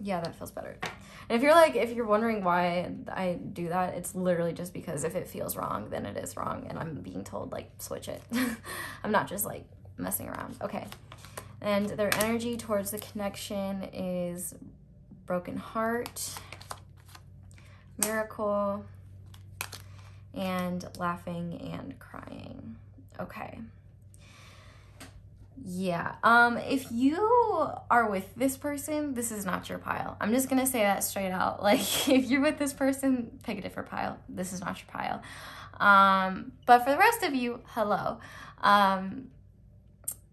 Yeah, that feels better. And if you're wondering why I do that, it's literally just because if it feels wrong, then it is wrong. And I'm being told, like, switch it. I'm not just, like, messing around. Okay. And their energy towards the connection is broken heart, miracle, and laughing and crying. Okay. Yeah, if you are with this person, this is not your pile. I'm just gonna say that straight out. Like, if you're with this person, pick a different pile. This is not your pile. But for the rest of you, hello.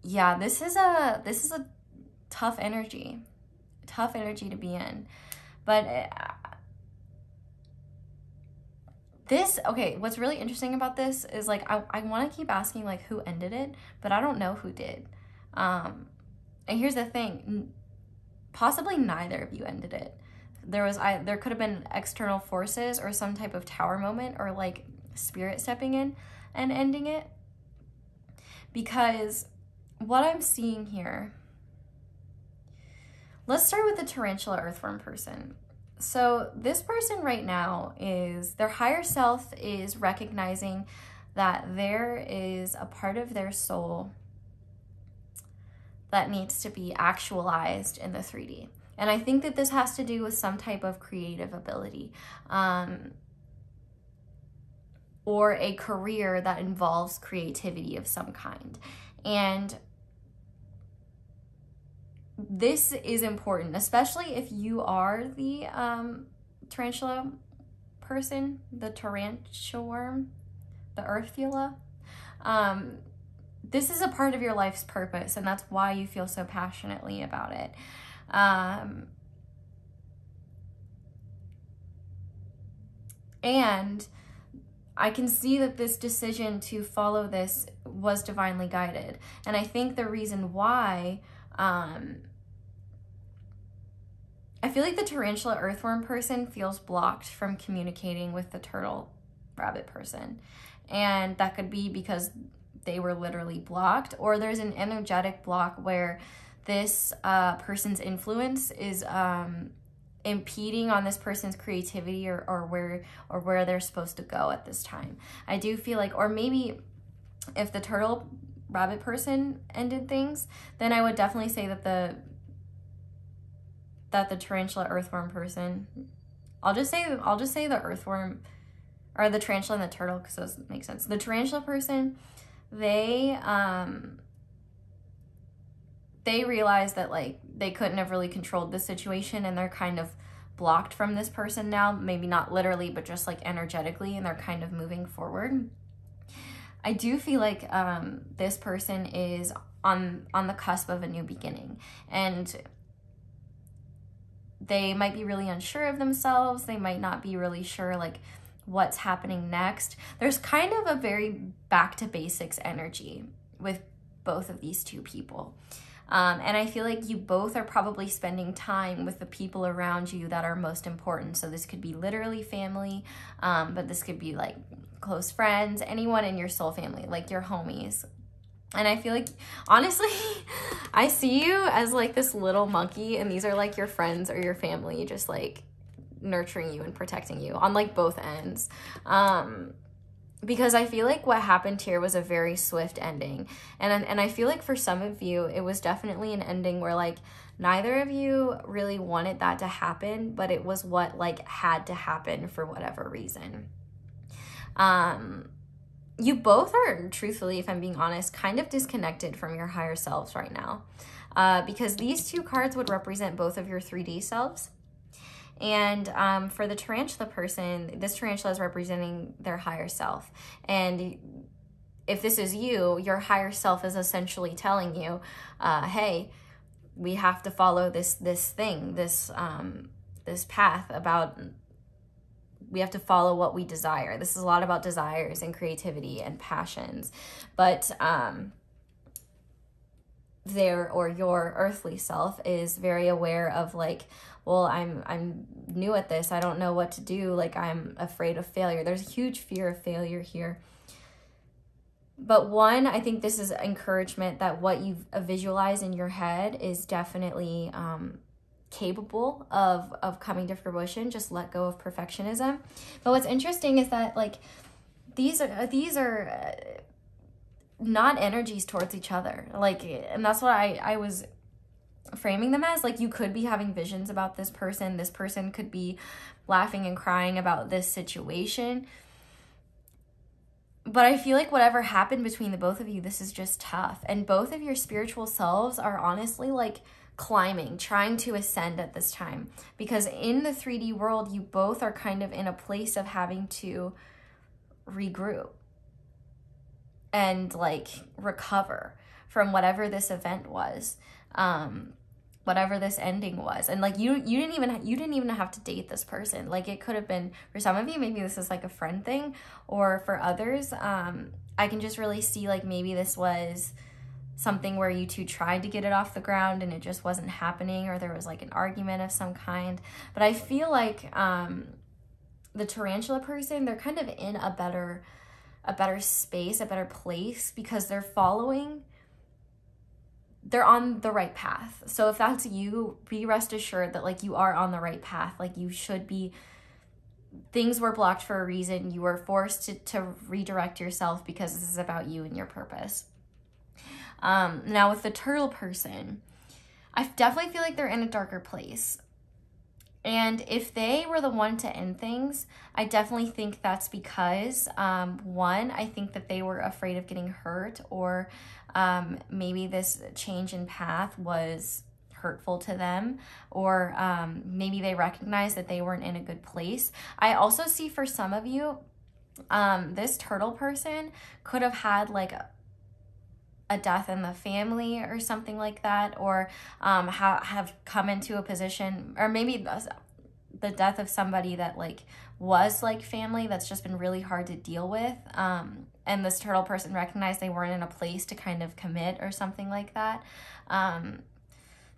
Yeah, this is a tough energy to be in. But okay, what's really interesting about this is, like, I want to keep asking, like, who ended it, but I don't know who did. And here's the thing, possibly neither of you ended it. There could have been external forces or some type of tower moment, or, like, spirit stepping in and ending it. Because what I'm seeing here, let's start with the tarantula earthworm person. So this person right now their higher self is recognizing that there is a part of their soul that needs to be actualized in the 3D. And I think that this has to do with some type of creative ability, or a career that involves creativity of some kind. And this is important, especially if you are the tarantula person, the tarantula worm, the earthula. This is a part of your life's purpose, and that's why you feel so passionately about it. And I can see that this decision to follow this was divinely guided. And I think the reason why, I feel like the tarantula earthworm person feels blocked from communicating with the turtle rabbit person. And that could be because they were literally blocked, or there's an energetic block where this person's influence is impeding on this person's creativity, or where they're supposed to go at this time. I do feel like, or maybe if the turtle rabbit person ended things, then I would definitely say that the tarantula earthworm person, I'll just say the earthworm, or the tarantula and the turtle, because those make sense. The tarantula person, they realize that, like, they couldn't have really controlled the situation, and they're kind of blocked from this person now, maybe not literally, but just, like, energetically, and they're kind of moving forward. I do feel like this person is on the cusp of a new beginning, and they might be really unsure of themselves. They might not be really sure, like, what's happening next. There's kind of a very back to basics energy with both of these two people. And I feel like you both are probably spending time with the people around you that are most important. So this could be literally family, but this could be, like, close friends, anyone in your soul family, like your homies. And I feel like, honestly, I see you as, like, this little monkey, and these are, like, your friends or your family, just, like, nurturing you and protecting you on, like, both ends. Because I feel like what happened here was a very swift ending. And I feel like for some of you, it was definitely an ending where, like, neither of you really wanted that to happen, but it was what, like, had to happen for whatever reason. You both are, truthfully, if I'm being honest, kind of disconnected from your higher selves right now. Because these two cards would represent both of your 3D selves. And for the tarantula person, this tarantula is representing their higher self. And if this is you, your higher self is essentially telling you, hey, we have to follow this thing, this path about, we have to follow what we desire. This is a lot about desires and creativity and passions. But your earthly self is very aware of, like, well, I'm new at this. I don't know what to do. Like, I'm afraid of failure. There's a huge fear of failure here. But one, I think this is encouragement that what you've visualized in your head is definitely capable of coming to fruition. Just let go of perfectionism. But what's interesting is that like these are not energies towards each other. Like, and that's what I was framing them as. Like, you could be having visions about this person. This person could be laughing and crying about this situation. But I feel like whatever happened between the both of you, this is just tough. And both of your spiritual selves are honestly like climbing, trying to ascend at this time. Because in the 3D world, you both are kind of in a place of having to regroup and like recover from whatever this event was, whatever this ending was. And like you didn't even have to date this person. Like, it could have been, for some of you, maybe this is like a friend thing, or for others, I can just really see like maybe this was something where you two tried to get it off the ground and it just wasn't happening, or there was like an argument of some kind. But I feel like the tarantula person, they're kind of in a better space, a better place, because they're on the right path. So if that's you, be rest assured that like you are on the right path. Like, you should be. Things were blocked for a reason. You were forced to redirect yourself because this is about you and your purpose. Now with the turtle person, I definitely feel like they're in a darker place. And if they were the one to end things, I definitely think that's because, one, I think that they were afraid of getting hurt, or maybe this change in path was hurtful to them, or maybe they recognized that they weren't in a good place. I also see for some of you, this turtle person could have had like a death in the family or something like that, or have come into a position, or maybe the death of somebody that like was like family that's just been really hard to deal with, and this turtle person recognized they weren't in a place to kind of commit or something like that.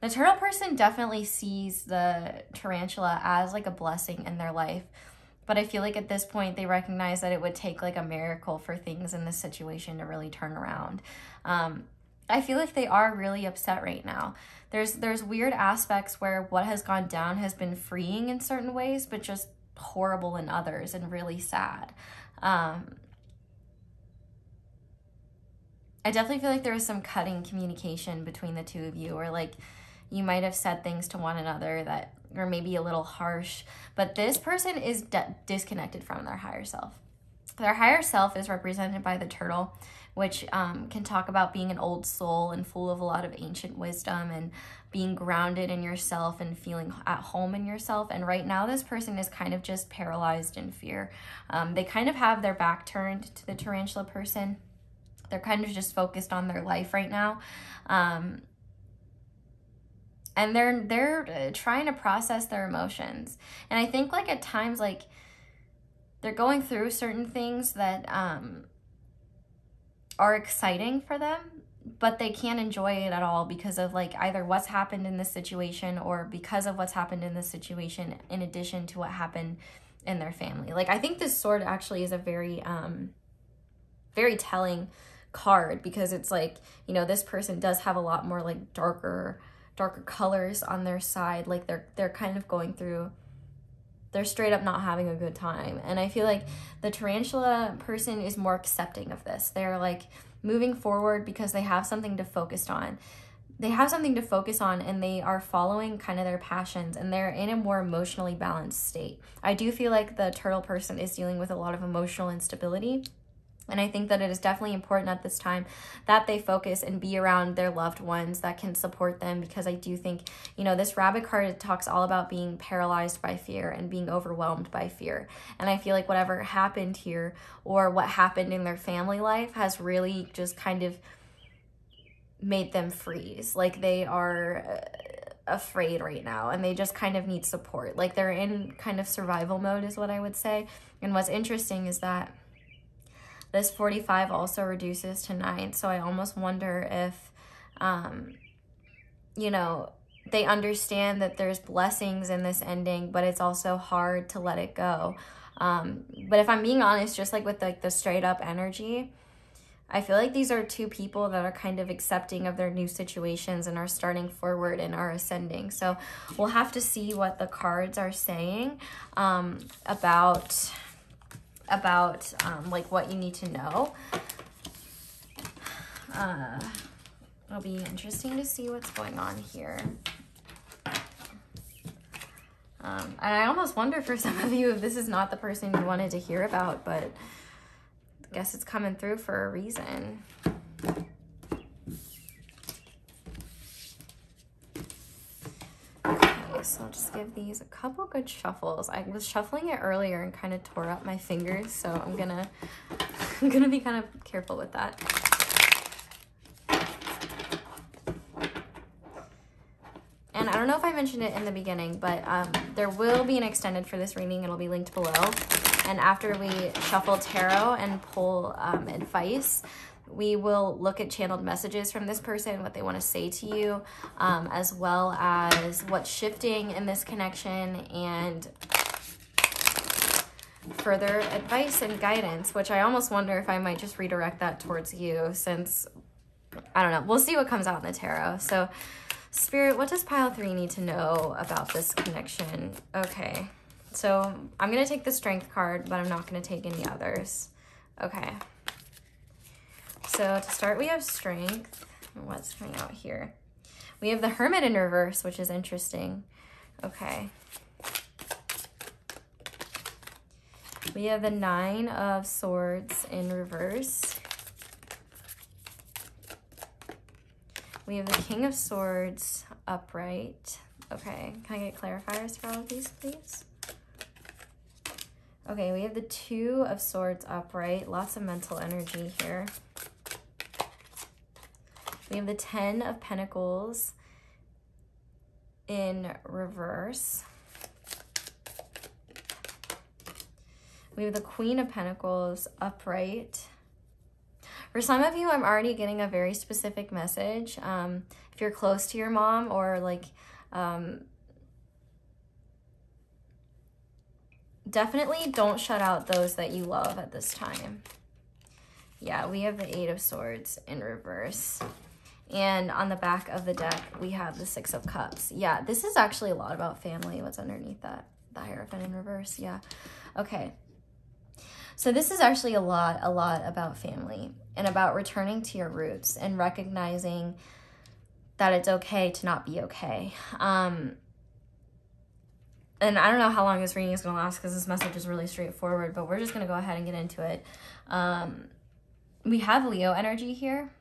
The turtle person definitely sees the tarantula as like a blessing in their life. But I feel like at this point, they recognize that it would take like a miracle for things in this situation to really turn around. I feel like they are really upset right now. There's weird aspects where what has gone down has been freeing in certain ways, but just horrible in others and really sad. I definitely feel like there was some cutting communication between the two of you, or like you might have said things to one another that or maybe a little harsh, but this person is disconnected from their higher self. Their higher self is represented by the turtle, which can talk about being an old soul and full of a lot of ancient wisdom and being grounded in yourself and feeling at home in yourself. And right now, this person is kind of just paralyzed in fear. They kind of have their back turned to the tarantula person. They're kind of just focused on their life right now. And they're trying to process their emotions. And I think like at times, like they're going through certain things that are exciting for them, but they can't enjoy it at all because of like either what's happened in this situation, or because of what's happened in this situation in addition to what happened in their family. Like, I think this sword actually is a very very telling card, because it's like, you know, this person does have a lot more like darker colors on their side. Like they're kind of going through, they're straight up not having a good time. And I feel like the tarantula person is more accepting of this. They're like moving forward because they have something to focus on. They have something to focus on, and they are following kind of their passions, and they're in a more emotionally balanced state. I do feel like the turtle person is dealing with a lot of emotional instability. And I think that it is definitely important at this time that they focus and be around their loved ones that can support them, because I do think, you know, this rabbit card talks all about being paralyzed by fear and being overwhelmed by fear. And I feel like whatever happened here, or what happened in their family life, has really just kind of made them freeze. Like they are afraid right now, and they just kind of need support. Like they're in kind of survival mode is what I would say. And what's interesting is that this 45 also reduces to 9. So I almost wonder if, you know, they understand that there's blessings in this ending, but it's also hard to let it go. But if I'm being honest, just like with like the straight up energy, I feel like these are two people that are kind of accepting of their new situations and are starting forward and are ascending. So we'll have to see what the cards are saying about like what you need to know. It'll be interesting to see what's going on here. And I almost wonder for some of you if this is not the person you wanted to hear about, but I guess it's coming through for a reason. Okay, so I'll just give these a couple good shuffles. I was shuffling it earlier and kind of tore up my fingers, so I'm gonna be kind of careful with that. And I don't know if I mentioned it in the beginning, but there will be an extended for this reading. It'll be linked below. And after we shuffle tarot and pull advice, we will look at channeled messages from this person, what they want to say to you, as well as what's shifting in this connection and further advice and guidance, which I almost wonder if I might just redirect that towards you since, I don't know, we'll see what comes out in the tarot. So Spirit, what does pile 3 need to know about this connection? Okay, so I'm going to take the Strength card, but I'm not going to take any others. Okay. So to start, we have Strength. What's coming out here? We have the Hermit in reverse, which is interesting. Okay. We have the 9 of Swords in reverse. We have the King of Swords upright. Okay, can I get clarifiers for all of these, please? Okay, we have the 2 of Swords upright. Lots of mental energy here. We have the 10 of Pentacles in reverse. We have the Queen of Pentacles upright. For some of you, I'm already getting a very specific message. If you're close to your mom or like, definitely don't shut out those that you love at this time. Yeah, we have the 8 of Swords in reverse. And on the back of the deck, we have the 6 of Cups. Yeah, this is actually a lot about family. What's underneath that? The Hierophant in reverse. Yeah. Okay. So this is actually a lot about family and about returning to your roots and recognizing that it's okay to not be okay. And I don't know how long this reading is going to last because this message is really straightforward, but we're just going to go ahead and get into it. We have Leo energy here.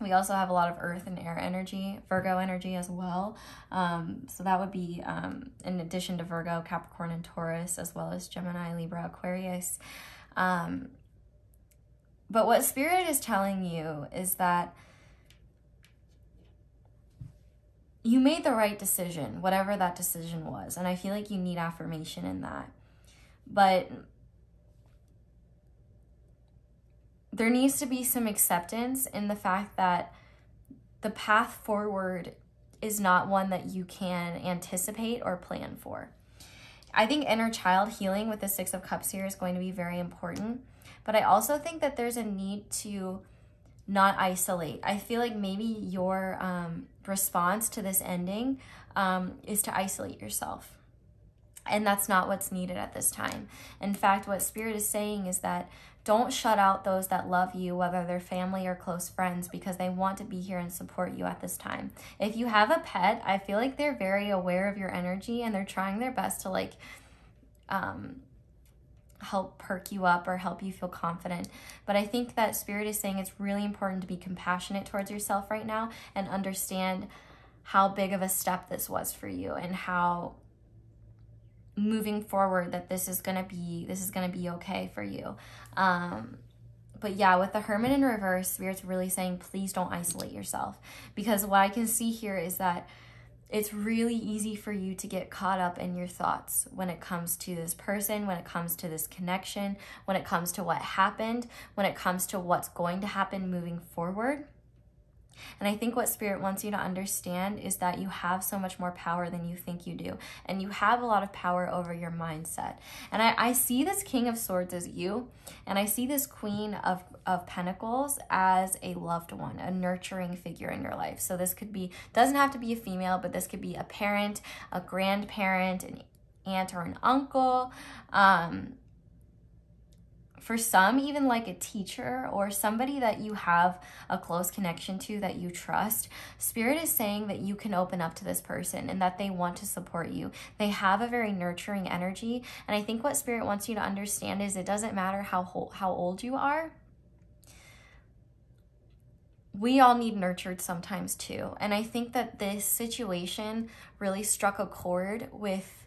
We also have a lot of Earth and Air energy, Virgo energy as well. So that would be, in addition to Virgo, Capricorn, and Taurus, as well as Gemini, Libra, Aquarius. But what Spirit is telling you is that you made the right decision, whatever that decision was. And I feel like you need affirmation in that. But there needs to be some acceptance in the fact that the path forward is not one that you can anticipate or plan for. I think inner child healing with the 6 of Cups here is going to be very important. But I also think that there's a need to not isolate. I feel like maybe your response to this ending is to isolate yourself. And that's not what's needed at this time. In fact, what Spirit is saying is that don't shut out those that love you, whether they're family or close friends, because they want to be here and support you at this time. If you have a pet, I feel like they're very aware of your energy and they're trying their best to like help perk you up or help you feel confident. But I think that Spirit is saying it's really important to be compassionate towards yourself right now and understand how big of a step this was for you and how moving forward that this is gonna be okay for you. But yeah, with the Hermit in reverse, Spirit's really saying please don't isolate yourself, because what I can see here is that it's really easy for you to get caught up in your thoughts when it comes to this person, when it comes to this connection, when it comes to what happened, when it comes to what's going to happen moving forward. And I think what Spirit wants you to understand is that you have so much more power than you think you do. And you have a lot of power over your mindset. And I see this King of Swords as you. And I see this Queen of Pentacles as a loved one, a nurturing figure in your life. So this could be, doesn't have to be a female, but this could be a parent, a grandparent, an aunt or an uncle. For some, even like a teacher or somebody that you have a close connection to that you trust. Spirit is saying that you can open up to this person and that they want to support you. They have a very nurturing energy. And I think what Spirit wants you to understand is it doesn't matter how old you are. We all need nurtured sometimes too. And I think that this situation really struck a chord with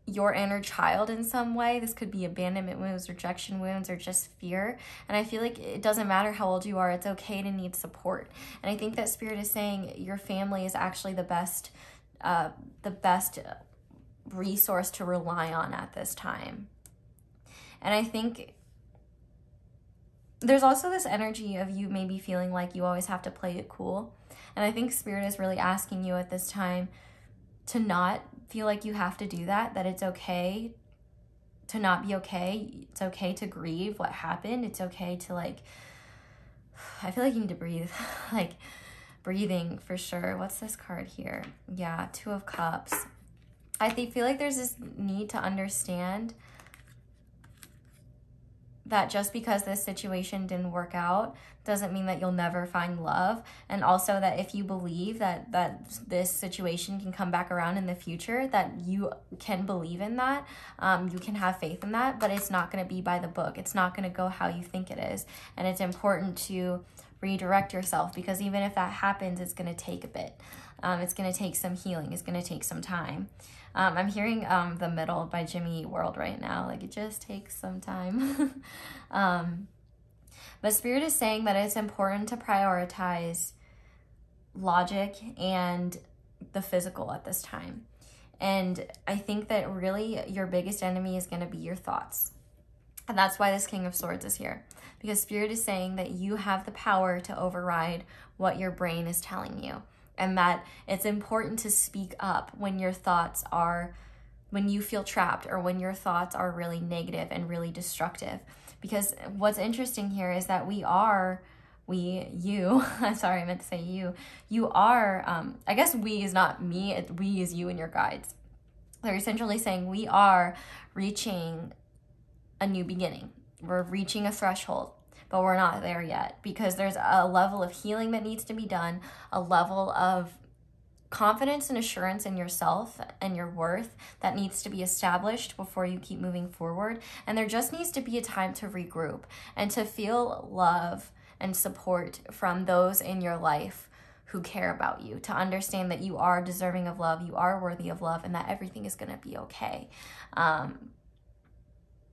your inner child in some way. This could be abandonment wounds, rejection wounds, or just fear. And I feel like it doesn't matter how old you are, it's okay to need support. And I think that Spirit is saying your family is actually the best resource to rely on at this time. And I think there's also this energy of you maybe feeling like you always have to play it cool. And I think Spirit is really asking you at this time to not feel like you have to do that it's okay to not be okay. It's okay to grieve what happened. It's okay to like, I feel like you need to breathe, like breathing for sure. What's this card here? Yeah, Two of Cups. I feel like there's this need to understand that just because this situation didn't work out doesn't mean that you'll never find love. And also that if you believe that this situation can come back around in the future, that you can believe in that, you can have faith in that, but it's not going to be by the book. It's not going to go how you think it is. And it's important to redirect yourself, because even if that happens, it's going to take a bit. It's going to take some healing. It's going to take some time. I'm hearing The Middle by Jimmy Eat World right now. Like, it just takes some time. But Spirit is saying that it's important to prioritize logic and the physical at this time. And I think that really your biggest enemy is going to be your thoughts. And that's why this King of Swords is here. Because Spirit is saying that you have the power to override what your brain is telling you. And that it's important to speak up when your thoughts are, when you feel trapped, or when your thoughts are really negative and really destructive. Because what's interesting here is that you, sorry, I meant to say you are, I guess we is not me, we is you and your guides. They're essentially saying we are reaching a new beginning. We're reaching a threshold. But we're not there yet, because there's a level of healing that needs to be done, a level of confidence and assurance in yourself and your worth that needs to be established before you keep moving forward. And there just needs to be a time to regroup and to feel love and support from those in your life who care about you, to understand that you are deserving of love, you are worthy of love, and that everything is going to be okay.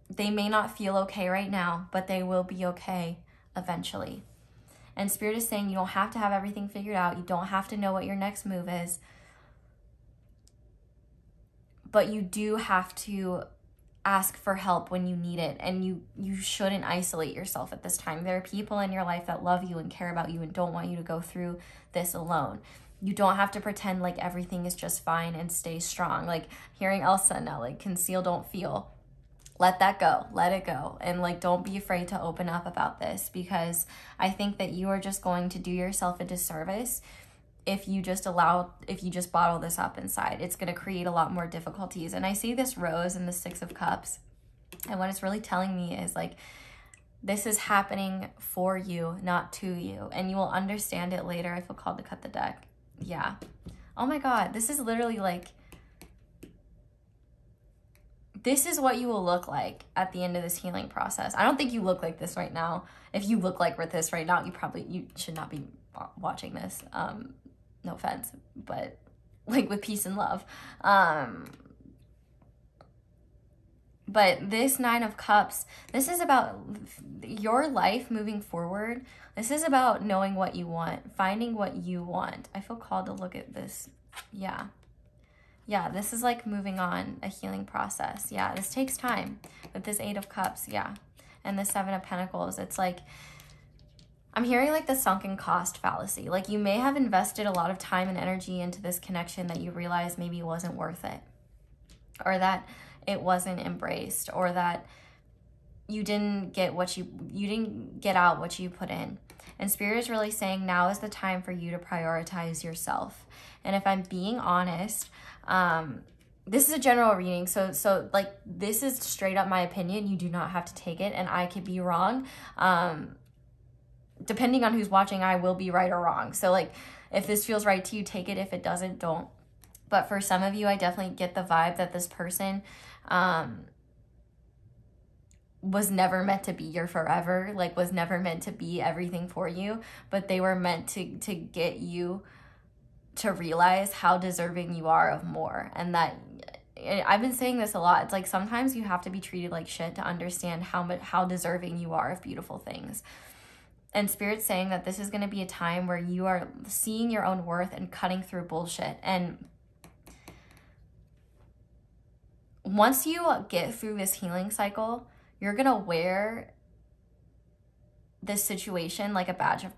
They may not feel okay right now, but they will be okay eventually. And Spirit is saying you don't have to have everything figured out. You don't have to know what your next move is. But you do have to ask for help when you need it. And you shouldn't isolate yourself at this time. There are people in your life that love you and care about you and don't want you to go through this alone. You don't have to pretend like everything is just fine and stay strong. Like hearing Elsa now, like conceal, don't feel. Let that go, let it go. And like, don't be afraid to open up about this, because I think that you are just going to do yourself a disservice if you just bottle this up inside. It's going to create a lot more difficulties. And I see this rose in the Six of Cups. And what it's really telling me is like, this is happening for you, not to you. And you will understand it later. I feel called to cut the deck. Yeah. Oh my God. This is literally like, this is what you will look like at the end of this healing process. I don't think you look like this right now. If you look like this right now, you should not be watching this. No offense, but like with peace and love. But this Nine of Cups, this is about your life moving forward. This is about knowing what you want, finding what you want. I feel called to look at this. Yeah. Yeah, this is like moving on, a healing process. Yeah, this takes time with this Eight of Cups, yeah. And the Seven of Pentacles, it's like I'm hearing like the sunken cost fallacy. Like you may have invested a lot of time and energy into this connection that you realize maybe it wasn't worth it, or that it wasn't embraced, or that you didn't get out what you put in. And Spirit is really saying now is the time for you to prioritize yourself. And if I'm being honest, this is a general reading, so like this is straight up my opinion. You do not have to take it, and I could be wrong. Depending on who's watching, I will be right or wrong. So like if this feels right to you, take it. If it doesn't, don't. But for some of you, I definitely get the vibe that this person was never meant to be your forever, like was never meant to be everything for you, but they were meant to get you to realize how deserving you are of more. And that, I've been saying this a lot, it's like sometimes you have to be treated like shit to understand how deserving you are of beautiful things. And Spirit's saying that this is going to be a time where you are seeing your own worth and cutting through bullshit. And once you get through this healing cycle, you're going to wear this situation like a badge of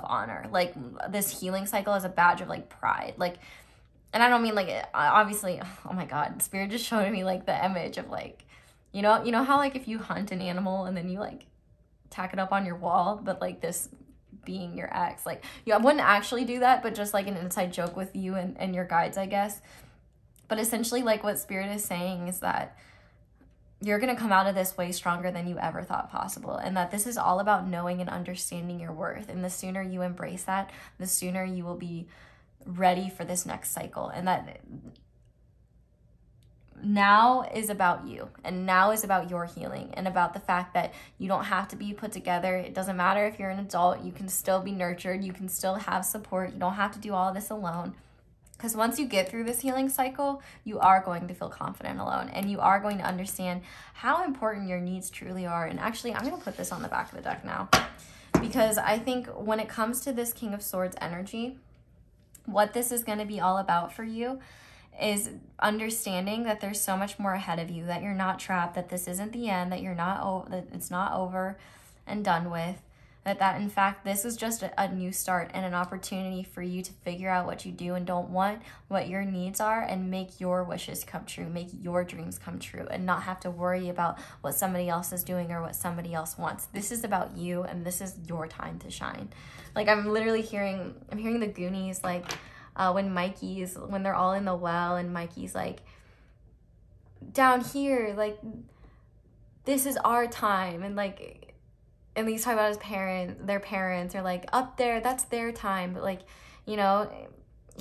honor. Like this healing cycle is a badge of like pride. Like, and I don't mean like, obviously, oh my God, Spirit just showed me like the image of like, you know how like if you hunt an animal and then you like tack it up on your wall, but like this being your ex, like I wouldn't actually do that, but just like an inside joke with you and your guides, I guess. But essentially like what Spirit is saying is that you're going to come out of this way stronger than you ever thought possible. And that this is all about knowing and understanding your worth. And the sooner you embrace that, the sooner you will be ready for this next cycle. And that now is about you, and now is about your healing, and about the fact that you don't have to be put together. It doesn't matter if you're an adult, you can still be nurtured, you can still have support. You don't have to do all this alone. Because once you get through this healing cycle, you are going to feel confident alone, and you are going to understand how important your needs truly are. And actually, I'm going to put this on the back of the deck now, because I think when it comes to this King of Swords energy, what this is going to be all about for you is understanding that there's so much more ahead of you, that you're not trapped, that this isn't the end, that that it's not over and done with, that in fact this is just a new start and an opportunity for you to figure out what you do and don't want, what your needs are, and make your wishes come true, make your dreams come true, and not have to worry about what somebody else is doing or what somebody else wants. This is about you, and this is your time to shine. Like I'm hearing the Goonies, like when they're all in the well and Mikey's like, down here, like this is our time, and like, and he's talking about their parents are like up there, that's their time, but like, you know,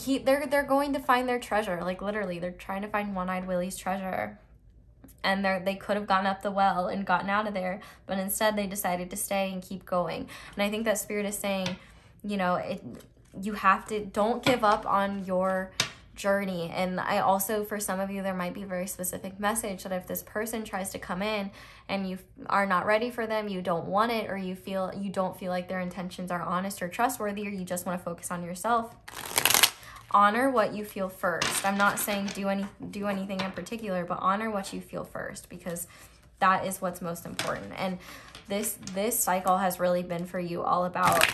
they're going to find their treasure. Like literally they're trying to find One-Eyed Willie's treasure, and they could have gone up the well and gotten out of there, but instead they decided to stay and keep going. And I think that Spirit is saying, you know, you have to, don't give up on your journey. And I also, for some of you, there might be a very specific message that if this person tries to come in and you are not ready for them, you don't want it, or you don't feel like their intentions are honest or trustworthy, or you just want to focus on yourself, honor what you feel first. I'm not saying do anything in particular, but honor what you feel first, because that is what's most important. And this cycle has really been for you all about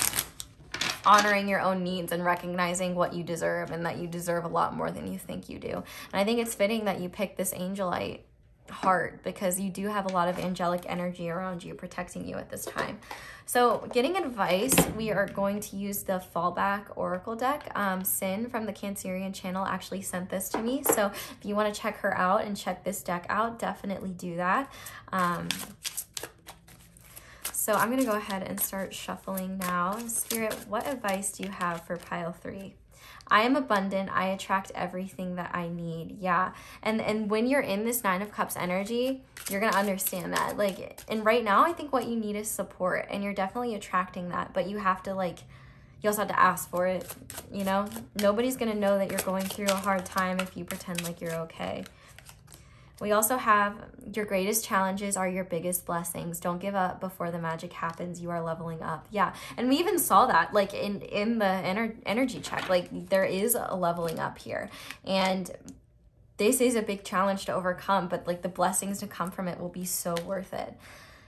honoring your own needs and recognizing what you deserve, and that you deserve a lot more than you think you do. And I think it's fitting that you pick this Angelite heart, because you do have a lot of angelic energy around you protecting you at this time. So getting advice, we are going to use the fallback oracle deck. Sin from the Cancerian channel actually sent this to me, so if you want to check her out and check this deck out, definitely do that. So I'm going to go ahead and start shuffling now. Spirit, what advice do you have for pile 3? I am abundant. I attract everything that I need. Yeah. And when you're in this 9 of Cups energy, you're going to understand that. Like, and right now, I think what you need is support, and you're definitely attracting that, but you have to you also have to ask for it, you know? Nobody's going to know that you're going through a hard time if you pretend like you're okay. We also have your greatest challenges are your biggest blessings. Don't give up before the magic happens. You are leveling up. Yeah. And we even saw that like in the energy check, like there is a leveling up here, and this is a big challenge to overcome, but like the blessings to come from it will be so worth it.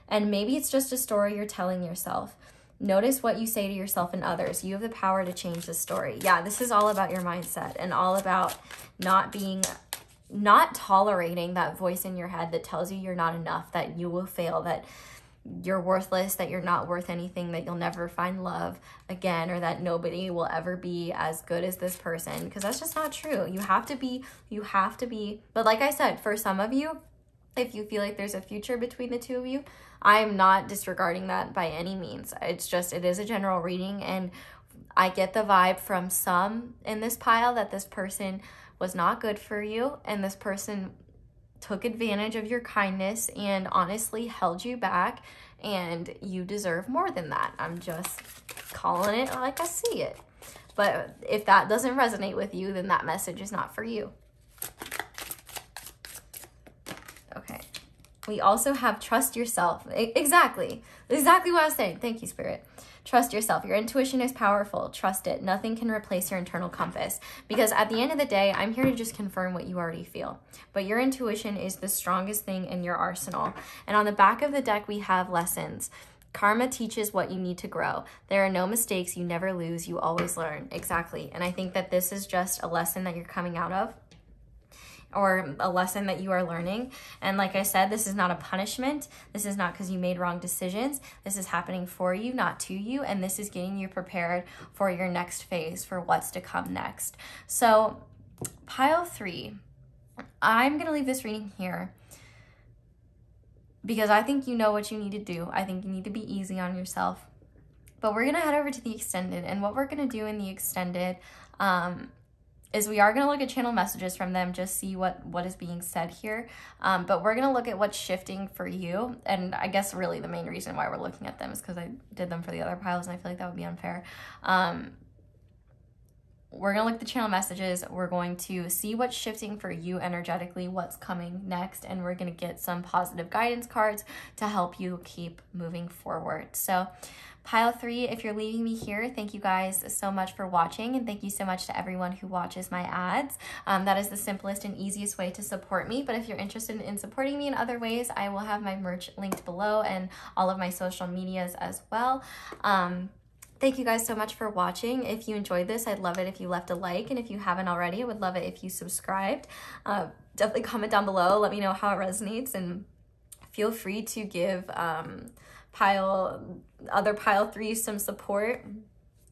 And maybe it's just a story you're telling yourself. Notice what you say to yourself and others. You have the power to change the story. Yeah, this is all about your mindset and all about not tolerating that voice in your head that tells you you're not enough, that you will fail, that you're worthless, that you're not worth anything, that you'll never find love again, or that nobody will ever be as good as this person, because that's just not true. You have to be, but like I said, for some of you, if you feel like there's a future between the two of you, I'm not disregarding that by any means. It's just, it is a general reading, and I get the vibe from some in this pile that this person was not good for you, and this person took advantage of your kindness and honestly held you back, and you deserve more than that. I'm just calling it like I see it. But if that doesn't resonate with you, then that message is not for you. Okay. We also have trust yourself. Exactly what I was saying. Thank you, Spirit. Trust yourself. Your intuition is powerful. Trust it. Nothing can replace your internal compass. Because at the end of the day, I'm here to just confirm what you already feel. But your intuition is the strongest thing in your arsenal. And on the back of the deck, we have lessons. Karma teaches what you need to grow. There are no mistakes. You never lose. You always learn. Exactly. And I think that this is just a lesson that you're coming out of, or a lesson that you are learning. And like I said, this is not a punishment. This is not because you made wrong decisions. This is happening for you, not to you. And this is getting you prepared for your next phase, for what's to come next. So pile 3, I'm going to leave this reading here because I think you know what you need to do. I think you need to be easy on yourself. But we're going to head over to the extended. And what we're going to do in the extended, is we are going to look at channel messages from them, just see what is being said here. But we're going to look at what's shifting for you. And I guess really the main reason why we're looking at them is because I did them for the other piles, and I feel like that would be unfair. We're going to look at the channel messages. We're going to see what's shifting for you energetically, what's coming next, and we're going to get some positive guidance cards to help you keep moving forward. So pile 3, if you're leaving me here, thank you guys so much for watching, and thank you so much to everyone who watches my ads. That is the simplest and easiest way to support me, but if you're interested in supporting me in other ways, I will have my merch linked below and all of my social medias as well. Thank you guys so much for watching. If you enjoyed this, I'd love it if you left a like, and if you haven't already, I would love it if you subscribed. Definitely comment down below, let me know how it resonates, and feel free to give other pile 3 some support.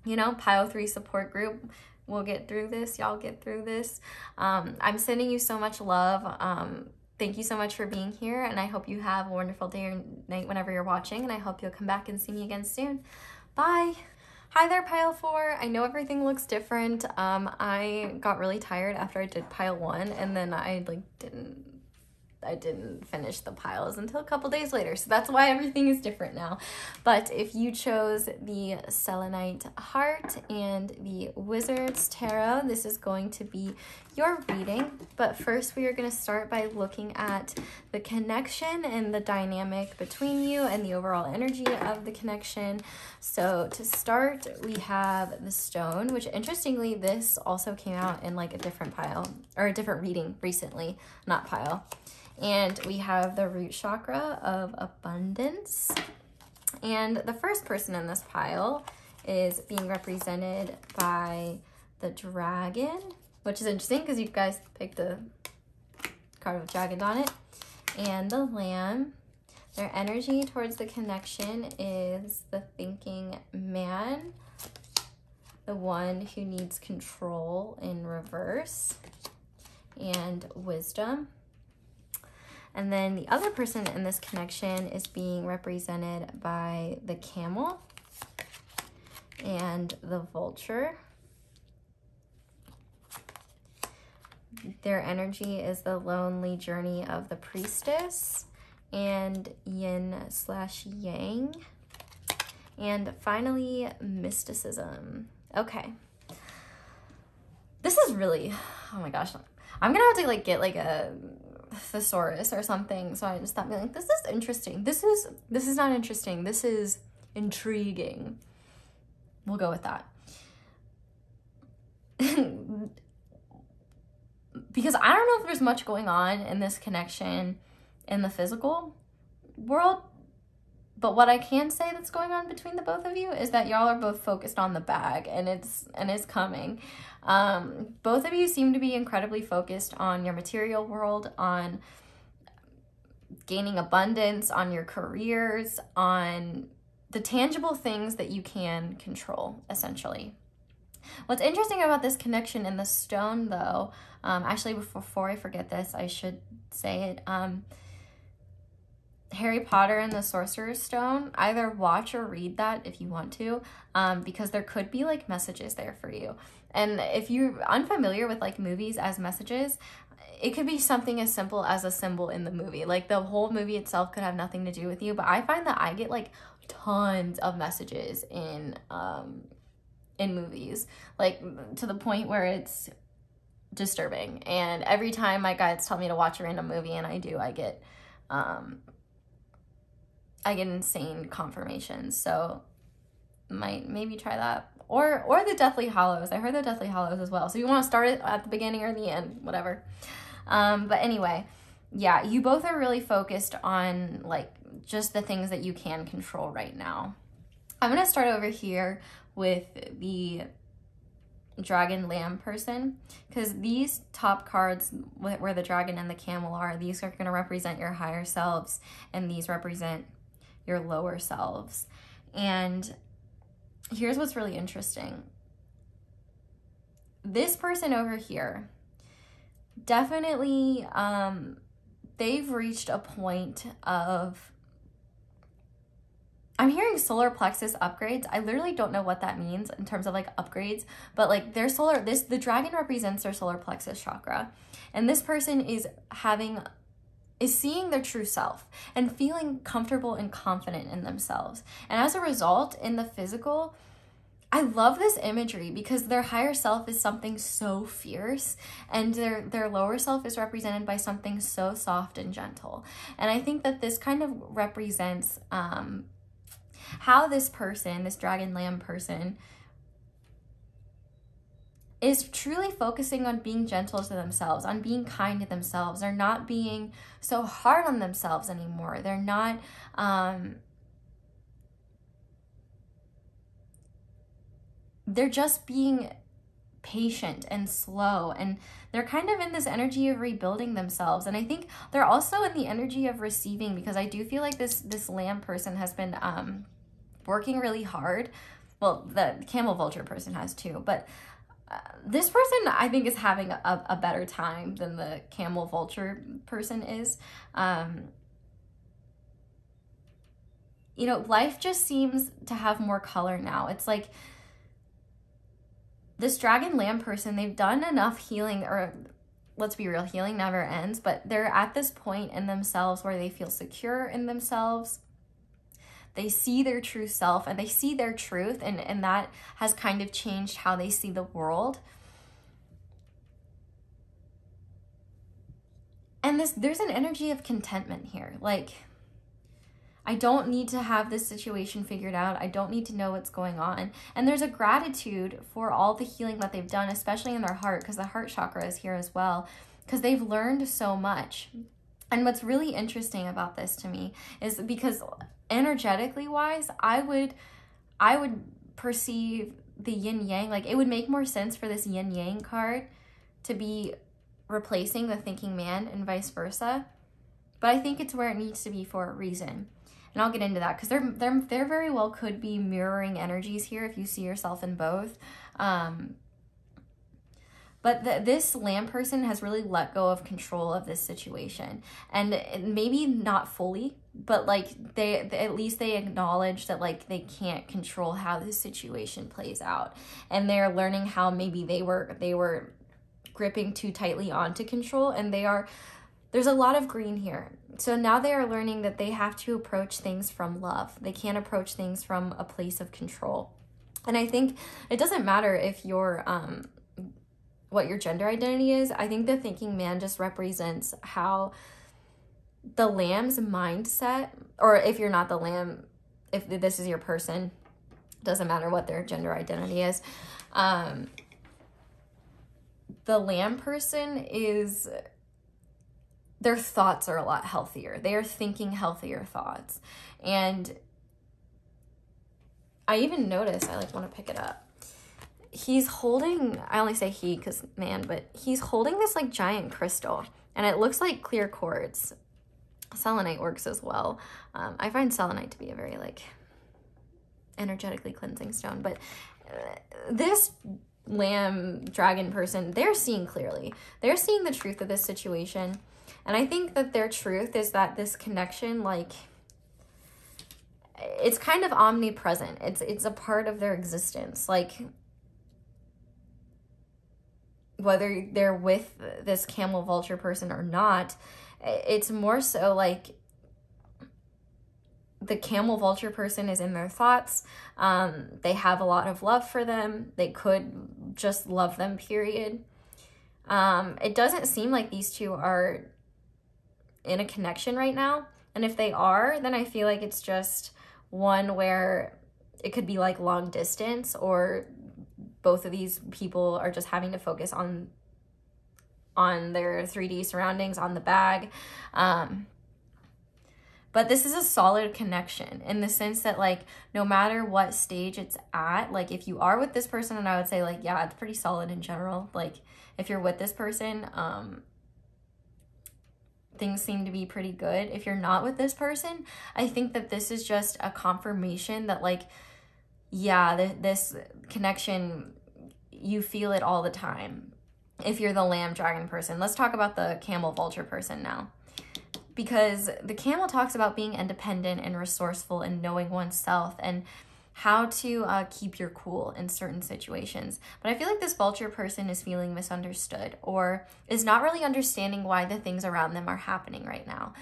You know, pile 3 support group. We'll get through this. Y'all get through this. I'm sending you so much love. Thank you so much for being here, and I hope you have a wonderful day or night whenever you're watching, and I hope you'll come back and see me again soon. Bye. Hi there, pile 4. I know everything looks different. I got really tired after I did pile 1, and then I didn't finish the piles until a couple days later, so that's why everything is different now. But if you chose the Selenite Heart and the Wizard's Tarot, this is going to be your reading. But first, we are going to start by looking at the connection and the dynamic between you and the overall energy of the connection. So to start, we have the Stone, which interestingly, this also came out in like a different pile, or a different reading recently, not pile. And we have the Root Chakra of Abundance. And the first person in this pile is being represented by the Dragon, which is interesting because you guys picked the card with dragons on it. And the Lamb. Their energy towards the connection is the Thinking Man, the one who needs control in reverse, and Wisdom. And then the other person in this connection is being represented by the Camel and the Vulture. Their energy is the lonely journey of the Priestess and Yin/Yang. And finally, Mysticism. Okay. This is really, oh my gosh. I'm gonna have to like get like a thesaurus or something, so I just thought, like, this is interesting. This is not interesting. This is intriguing. We'll go with that. Because I don't know if there's much going on in this connection in the physical world, But what I can say that's going on between the both of you is that y'all are both focused on the bag, and it's coming. Both of you seem to be incredibly focused on your material world, on gaining abundance, on your careers, on the tangible things that you can control, essentially. What's interesting about this connection in the stone, though, actually, before I forget this, I should say it. Harry Potter and the Sorcerer's Stone, either watch or read that if you want to, because there could be like messages there for you. And if you're unfamiliar with like movies as messages, it could be something as simple as a symbol in the movie. Like the whole movie itself could have nothing to do with you, but I find that I get like tons of messages in movies, like to the point where it's disturbing. And every time my guides tell me to watch a random movie, and I do, I get insane confirmations. So maybe try that, or the Deathly Hallows. I heard the Deathly Hallows as well. So you want to start it at the beginning or the end, whatever. But anyway, yeah, you both are really focused on like just the things that you can control right now. I'm gonna start over here with the Dragon Lamb person, because these top cards where the dragon and the camel are, these are going to represent your higher selves, and these represent your lower selves. And here's what's really interesting. This person over here, definitely, they've reached a point of, I'm hearing solar plexus upgrades. I literally don't know what that means in terms of like upgrades, but like their the dragon represents their solar plexus chakra. And this person is seeing their true self and feeling comfortable and confident in themselves. And as a result, in the physical, I love this imagery because their higher self is something so fierce, and their lower self is represented by something so soft and gentle. And I think that this kind of represents how this person, this Dragon Lamb person, is truly focusing on being gentle to themselves, on being kind to themselves. They're not being so hard on themselves anymore. They're not, they're just being patient and slow, and they're kind of in this energy of rebuilding themselves. And I think they're also in the energy of receiving, because I do feel like this lamb person has been working really hard. Well, the camel vulture person has too, but this person I think is having a better time than the camel vulture person is. You know, life just seems to have more color now. It's like this Dragon Lamb person, they've done enough healing, or let's be real, healing never ends, but they're at this point in themselves where they feel secure in themselves. They see their true self and they see their truth, and that has kind of changed how they see the world. And there's an energy of contentment here. Like, I don't need to have this situation figured out. I don't need to know what's going on. And there's a gratitude for all the healing that they've done, especially in their heart, because the heart chakra is here as well, because they've learned so much. And what's really interesting about this to me is because energetically wise, I would perceive the yin yang, like it would make more sense for this yin yang card to be replacing the thinking man and vice versa. But I think it's where it needs to be for a reason. And I'll get into that, because there very well could be mirroring energies here if you see yourself in both. But this lamb person has really let go of control of this situation. And maybe not fully, but like they at least they acknowledge that like they can't control how this situation plays out. And they're learning how maybe they were gripping too tightly onto control, and there's a lot of green here. So now they are learning that they have to approach things from love. They can't approach things from a place of control. And I think it doesn't matter if you're what your gender identity is. I think the thinking man just represents how the lamb's mindset, or if you're not the lamb, if this is your person, doesn't matter what their gender identity is. The lamb person is, their thoughts are a lot healthier. They are thinking healthier thoughts. And I even noticed, I like want to pick it up. He's holding, I only say he because man, but he's holding this like giant crystal, and it looks like clear quartz. Selenite works as well. I find selenite to be a very like energetically cleansing stone, but this lamb dragon person, they're seeing clearly. They're seeing the truth of this situation. And I think that their truth is that this connection, like, it's kind of omnipresent. It's a part of their existence. Like, whether they're with this camel vulture person or not, it's more so like the camel vulture person is in their thoughts. They have a lot of love for them. They could just love them, period. It doesn't seem like these two are in a connection right now. And if they are, then I feel like it's just one where it could be like long distance, or both of these people are just having to focus on their 3D surroundings, on the bag. But this is a solid connection in the sense that, like, no matter what stage it's at, like, if you are with this person, and I would say, like, yeah, it's pretty solid in general. Like, if you're with this person, things seem to be pretty good. If you're not with this person, I think that this is just a confirmation that, like, yeah, this connection, you feel it all the time. If you're the lamb dragon person. Let's talk about the camel vulture person now. Because the camel talks about being independent and resourceful and knowing oneself and how to keep your cool in certain situations. But I feel like this vulture person is feeling misunderstood, or is not really understanding why the things around them are happening right now.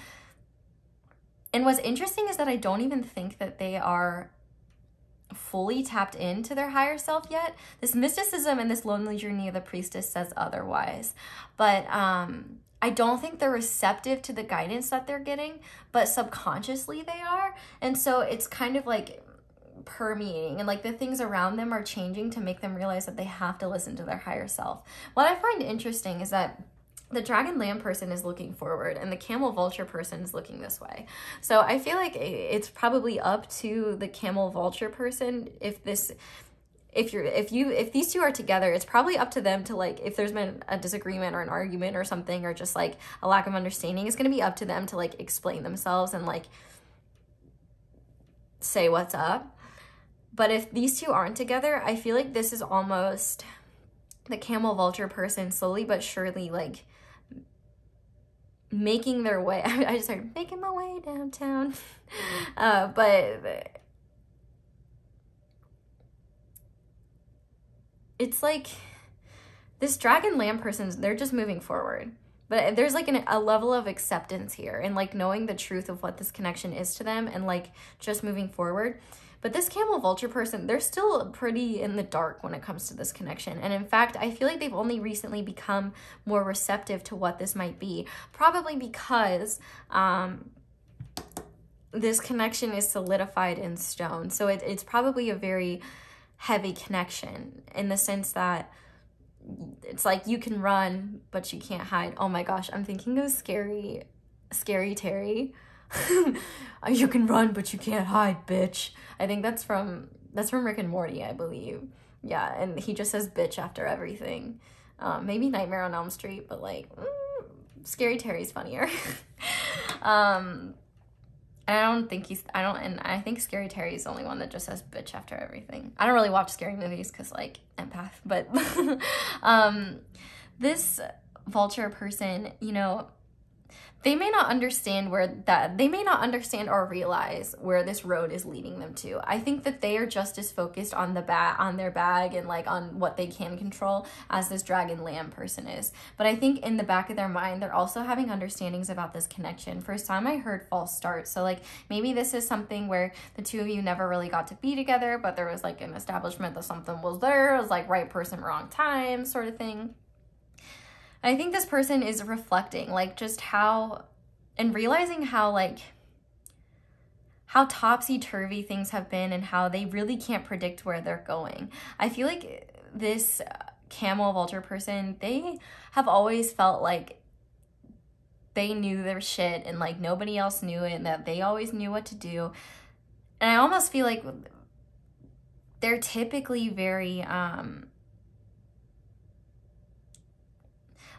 And what's interesting is that I don't even think that they are fully tapped into their higher self yet. This mysticism and this lonely journey of the priestess says otherwise. But I don't think they're receptive to the guidance that they're getting, but subconsciously they are. And so it's kind of like permeating, and like the things around them are changing to make them realize that they have to listen to their higher self. What I find interesting is that the dragon lamb person is looking forward and the camel vulture person is looking this way. So I feel like it's probably up to the camel vulture person, if these two are together, it's probably up to them to, like, if there's been a disagreement or an argument or something, or just like a lack of understanding, it's going to be up to them to like explain themselves and like say what's up. But if these two aren't together, I feel like this is almost the camel vulture person slowly but surely like making their way. I just started making my way downtown. But it's like this dragon lamb person, they're just moving forward. But there's like a level of acceptance here, and like knowing the truth of what this connection is to them, and like just moving forward. But this camel vulture person, they're still pretty in the dark when it comes to this connection. And in fact, I feel like they've only recently become more receptive to what this might be. Probably because this connection is solidified in stone. So it's probably a very heavy connection, in the sense that it's like you can run, but you can't hide. Oh my gosh, I'm thinking of Scary Terry. You can run, but you can't hide, bitch. I think that's from Rick and Morty, I believe. Yeah, and he just says bitch after everything. Maybe Nightmare on Elm Street, but like, Scary Terry's funnier. And I think Scary Terry's the only one that just says bitch after everything. I don't really watch scary movies because, like, empath, but this vulture person, you know, they may not understand or realize where this road is leading them to. I think that they are just as focused on their bag and like on what they can control as this dragon lamb person is. But I think in the back of their mind, they're also having understandings about this connection. First time I heard false start. So like maybe this is something where the two of you never really got to be together, but there was like an establishment that something was there. It was like right person, wrong time sort of thing. I think this person is reflecting, like, just how, and realizing how, like, how topsy-turvy things have been and how they really can't predict where they're going. I feel like this camel vulture person, they have always felt like they knew their shit and, like, nobody else knew it, and that they always knew what to do. And I almost feel like they're typically very,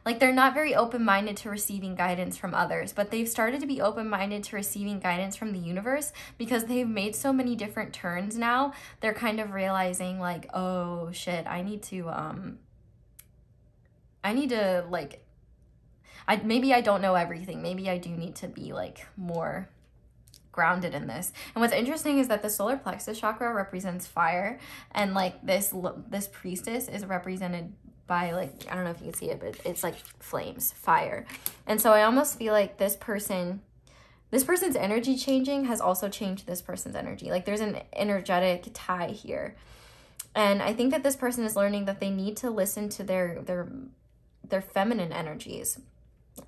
like they're not very open-minded to receiving guidance from others, but they've started to be open-minded to receiving guidance from the universe because they've made so many different turns now. They're kind of realizing like, oh shit, I need to like, maybe I don't know everything. Maybe I do need to be like more grounded in this. And what's interesting is that the solar plexus chakra represents fire, and like this priestess is represented by, like, I don't know if you can see it, but it's like flames, fire. And so I almost feel like this person's energy changing has also changed this person's energy. Like there's an energetic tie here. And I think that this person is learning that they need to listen to their feminine energies.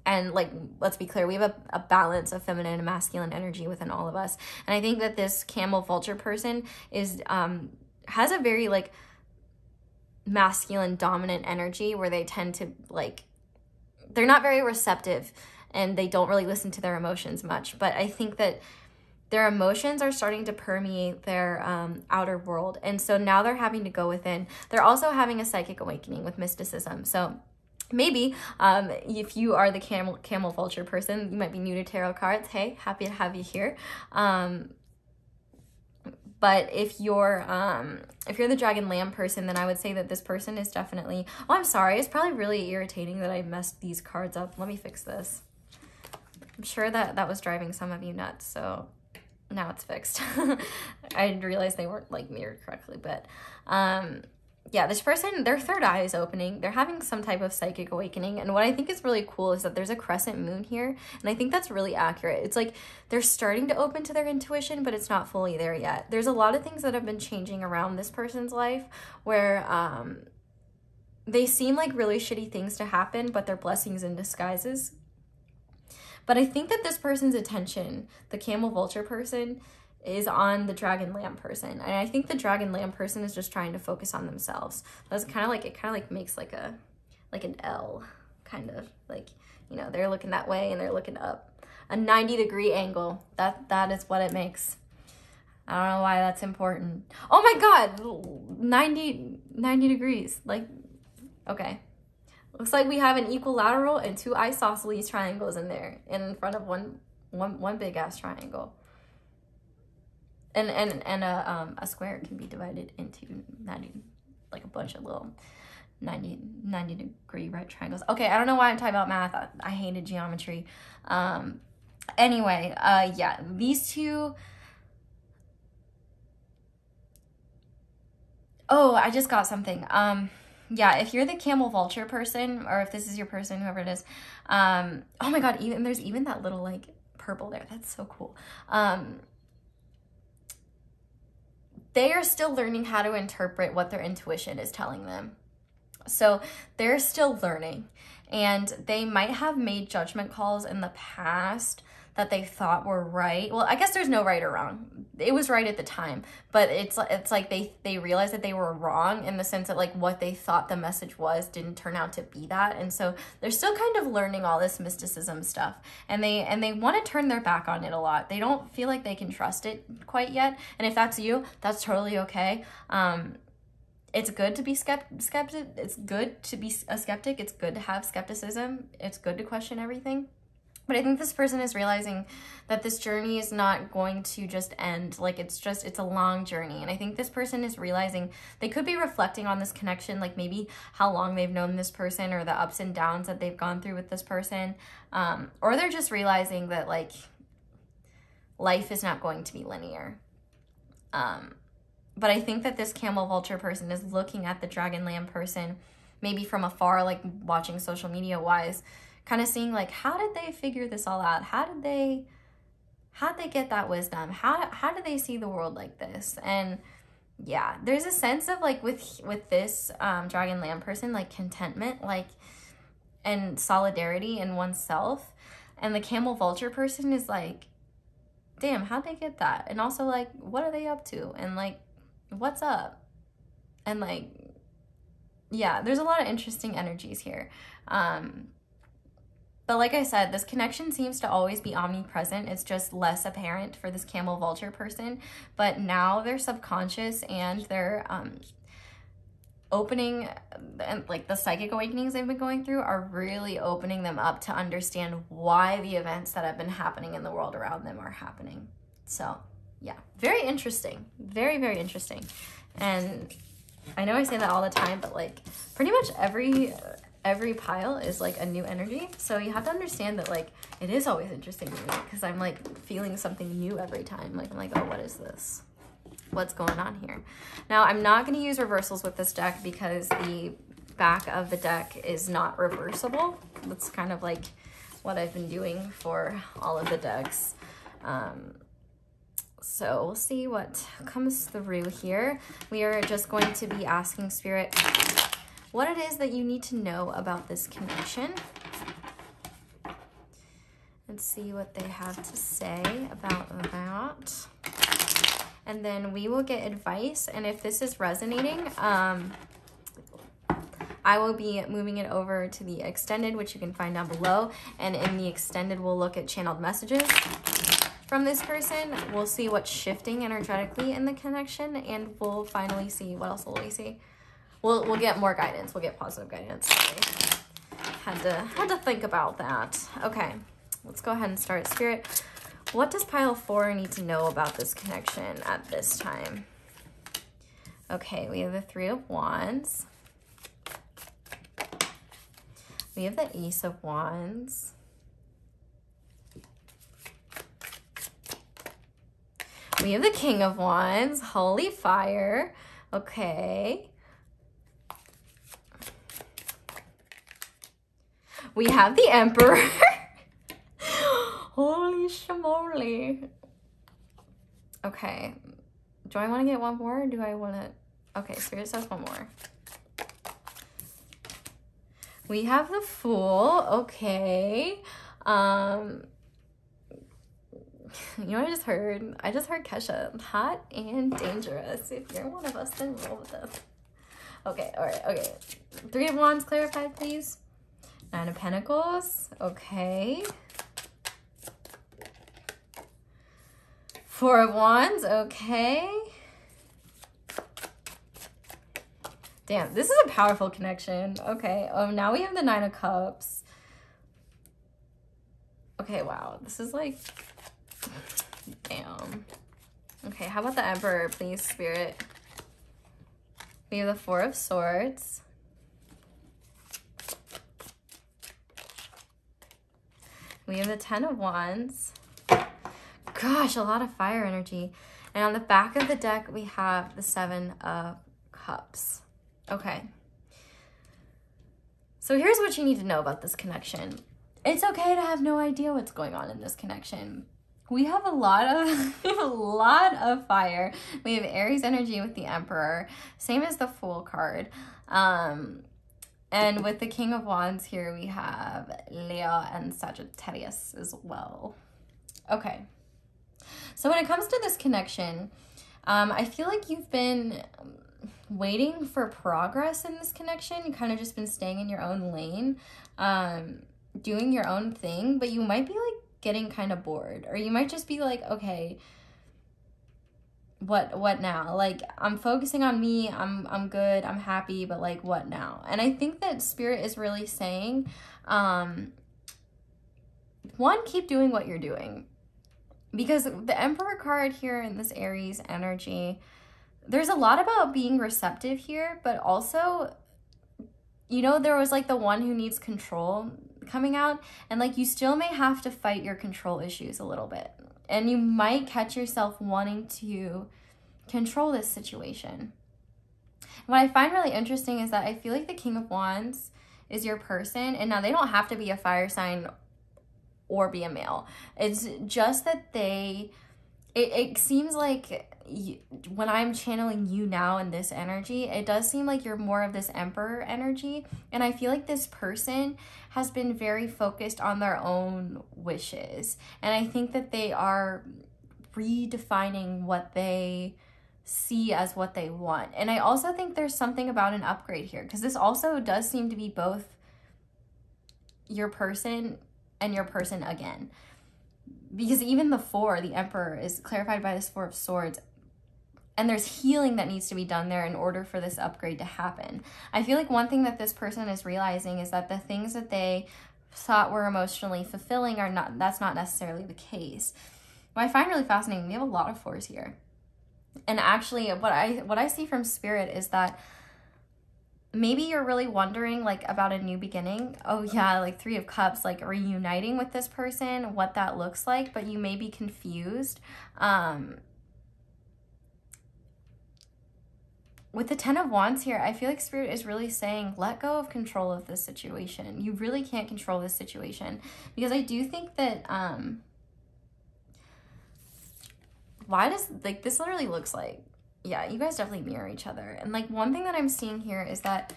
And like, let's be clear, we have a balance of feminine and masculine energy within all of us. And I think that this camel vulture person is has a very like masculine dominant energy, where they tend to like, they're not very receptive and they don't really listen to their emotions much. But I think that their emotions are starting to permeate their outer world. And so now they're having to go within. They're also having a psychic awakening with mysticism. So maybe if you are the camel vulture person, you might be new to tarot cards. Hey, happy to have you here. But if you're the dragon lamb person, then I would say that this person is definitely, oh, I'm sorry. It's probably really irritating that I messed these cards up. Let me fix this. I'm sure that was driving some of you nuts. So now it's fixed. I realized they weren't like mirrored correctly, but yeah, this person, their third eye is opening. They're having some type of psychic awakening. And what I think is really cool is that there's a crescent moon here. And I think that's really accurate. It's like they're starting to open to their intuition, but it's not fully there yet. There's a lot of things that have been changing around this person's life where they seem like really shitty things to happen, but they're blessings in disguises. But I think that this person's attention, the camel vulture person, is on the dragon lamb person. And I think the dragon lamb person is just trying to focus on themselves. That's kind of like, it kind of like makes like an L, kind of like, you know, they're looking that way and they're looking up. A 90-degree angle. That is what it makes. I don't know why that's important. Oh my God, 90 degrees. Like, okay. Looks like we have an equilateral and two isosceles triangles in there, in front of one big ass triangle. And a square can be divided into 90, like a bunch of little 90-degree right triangles. Okay, I don't know why I'm talking about math. I hated geometry. Anyway, yeah, these two. Oh, I just got something. Yeah, if you're the camel vulture person, or if this is your person, whoever it is, oh my God, there's even that little like purple there. That's so cool. They are still learning how to interpret what their intuition is telling them. So they're still learning, and they might have made judgment calls in the past that they thought were right. Well, I guess there's no right or wrong. It was right at the time, but it's like they realized that they were wrong in the sense that like what they thought the message was didn't turn out to be that. And so they're still kind of learning all this mysticism stuff, and they want to turn their back on it a lot. They don't feel like they can trust it quite yet. And if that's you, that's totally okay. It's good to be skeptic. It's good to be a skeptic. It's good to have skepticism. It's good to question everything. But I think this person is realizing that this journey is not going to just end. Like, it's a long journey. And I think this person is realizing they could be reflecting on this connection, like maybe how long they've known this person or the ups and downs that they've gone through with this person. Or they're just realizing that, like, life is not going to be linear. But I think that this camel vulture person is looking at the dragon lamb person, maybe from afar, like watching social media wise, kind of seeing like, how did they figure this all out? How did they get that wisdom? How did they see the world like this? And yeah, there's a sense of like with this dragon lamb person, like contentment, like, and solidarity in oneself. And the camel vulture person is like, damn, how'd they get that? And also like, what are they up to? And like, what's up? And like, yeah, there's a lot of interesting energies here. But like I said, this connection seems to always be omnipresent. It's just less apparent for this camel vulture person. But now their subconscious and their opening, and like the psychic awakenings they've been going through are really opening them up to understand why the events that have been happening in the world around them are happening. So yeah, very interesting. Very, very interesting. And I know I say that all the time, but like pretty much every pile is like a new energy. So you have to understand that like it is always interesting to me because I'm like feeling something new every time. Like I'm like, oh, what is this? What's going on here? Now I'm not going to use reversals with this deck because the back of the deck is not reversible. That's kind of like what I've been doing for all of the decks. So we'll see what comes through here. We are just going to be asking Spirit what it is that you need to know about this connection. And see what they have to say about that. And then we will get advice. And if this is resonating, I will be moving it over to the extended, which you can find down below. And in the extended, we'll look at channeled messages from this person. We'll see what's shifting energetically in the connection, and we'll finally see, what else will we see? We'll get more guidance. We'll get positive guidance. Sorry. Had to think about that. Okay, let's go ahead and start. Spirit, what does pile 4 need to know about this connection at this time? Okay, we have the 3 of Wands. We have the Ace of Wands. We have the King of Wands. Holy fire. Okay. We have the Emperor. Holy shamoly. Okay. Do I want to get one more or do I want to... Okay, Spirit says one more. We have the Fool. Okay. You know what I just heard? I just heard Cashapp. Hot and dangerous. If you're one of us, then roll with us. Okay, all right, okay. 3 of Wands clarified, please. 9 of Pentacles. Okay. 4 of Wands. Okay. Damn, this is a powerful connection. Okay, now we have the 9 of Cups. Okay, wow. This is like... Damn. Okay, how about the Emperor, please, Spirit? We have the 4 of Swords. We have the 10 of Wands. Gosh, a lot of fire energy. And on the back of the deck, we have the 7 of Cups. Okay. So here's what you need to know about this connection. It's okay to have no idea what's going on in this connection. We have a lot of fire. We have Aries energy with the Emperor, same as the Fool card. And with the King of Wands here, we have Leo and Sagittarius as well. Okay. So when it comes to this connection, I feel like you've been waiting for progress in this connection. You kind of just been staying in your own lane, doing your own thing, but you might be like getting kind of bored, or you might just be like, okay, what now? Like, I'm focusing on me, I'm good, I'm happy, but like, what now? And I think that Spirit is really saying, one, keep doing what you're doing, because the Emperor card here in this Aries energy, there's a lot about being receptive here, but also, you know, there was like the one who needs control coming out, and like you still may have to fight your control issues a little bit, and you might catch yourself wanting to control this situation. What I find really interesting is that I feel like the King of Wands is your person, and now they don't have to be a fire sign or be a male. It's just that it seems like when I'm channeling you now in this energy, it does seem like you're more of this Emperor energy. And I feel like this person has been very focused on their own wishes. And I think that they are redefining what they see as what they want. And I also think there's something about an upgrade here, because this also does seem to be both your person and your person again. Because even the 4, the Emperor, is clarified by this 4 of Swords. And there's healing that needs to be done there in order for this upgrade to happen. I feel like one thing that this person is realizing is that the things that they thought were emotionally fulfilling are not, that's not necessarily the case. What I find really fascinating, we have a lot of 4s here. And actually what I see from Spirit is that maybe you're really wondering like about a new beginning. Oh yeah, like 3 of Cups, like reuniting with this person, what that looks like, but you may be confused. With the 10 of Wands here, I feel like Spirit is really saying, let go of control of this situation. You really can't control this situation. Because I do think that, why does, like, this literally looks like, yeah, you guys definitely mirror each other. And, like, one thing that I'm seeing here is that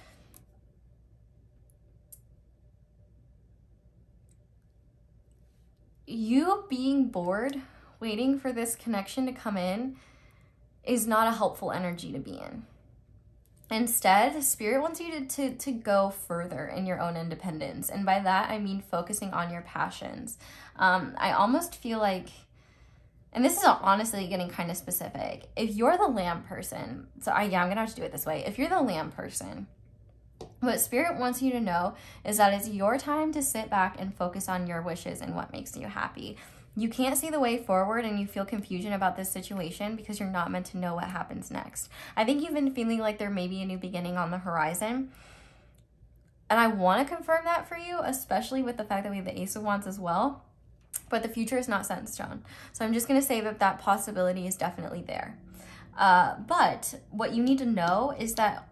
you being bored, waiting for this connection to come in, is not a helpful energy to be in. Instead, Spirit wants you to go further in your own independence. And by that, I mean focusing on your passions. I almost feel like, and this is honestly getting kind of specific, if you're the Lamb person, so I'm going to have to do it this way. If you're the Lamb person, what Spirit wants you to know is that it's your time to sit back and focus on your wishes and what makes you happy. You can't see the way forward and you feel confusion about this situation because you're not meant to know what happens next. I think you've been feeling like there may be a new beginning on the horizon. And I want to confirm that for you, especially with the fact that we have the Ace of Wands as well. But the future is not set in stone. So I'm just going to say that that possibility is definitely there. But what you need to know is that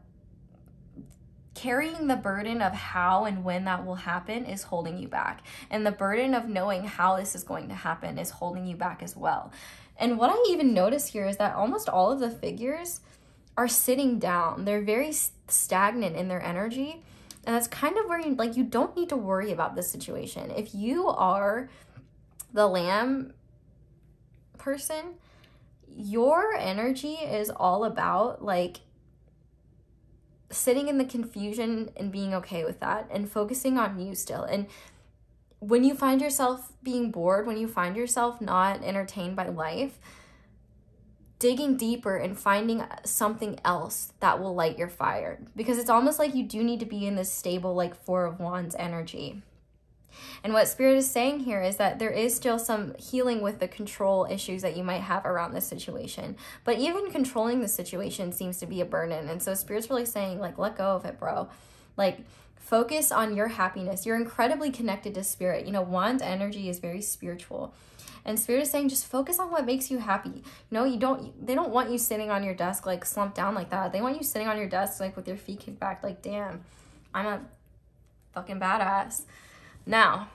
carrying the burden of how and when that will happen is holding you back. And the burden of knowing how this is going to happen is holding you back as well. And what I even notice here is that almost all of the figures are sitting down. They're very stagnant in their energy. And that's kind of where you, like, you don't need to worry about this situation. If you are the Lamb person, your energy is all about, like, sitting in the confusion and being okay with that and focusing on you still. And when you find yourself being bored, when you find yourself not entertained by life, digging deeper and finding something else that will light your fire. Because it's almost like you do need to be in this stable, like, 4 of Wands energy. And what Spirit is saying here is that there is still some healing with the control issues that you might have around this situation. But even controlling the situation seems to be a burden. And so Spirit's really saying, like, let go of it, bro. Like, focus on your happiness. You're incredibly connected to Spirit. You know, Wand energy is very spiritual. And Spirit is saying, just focus on what makes you happy. You know, they don't want you sitting on your desk, like, slumped down like that. They want you sitting on your desk, like, with your feet kicked back, like, damn, I'm a fucking badass. Now,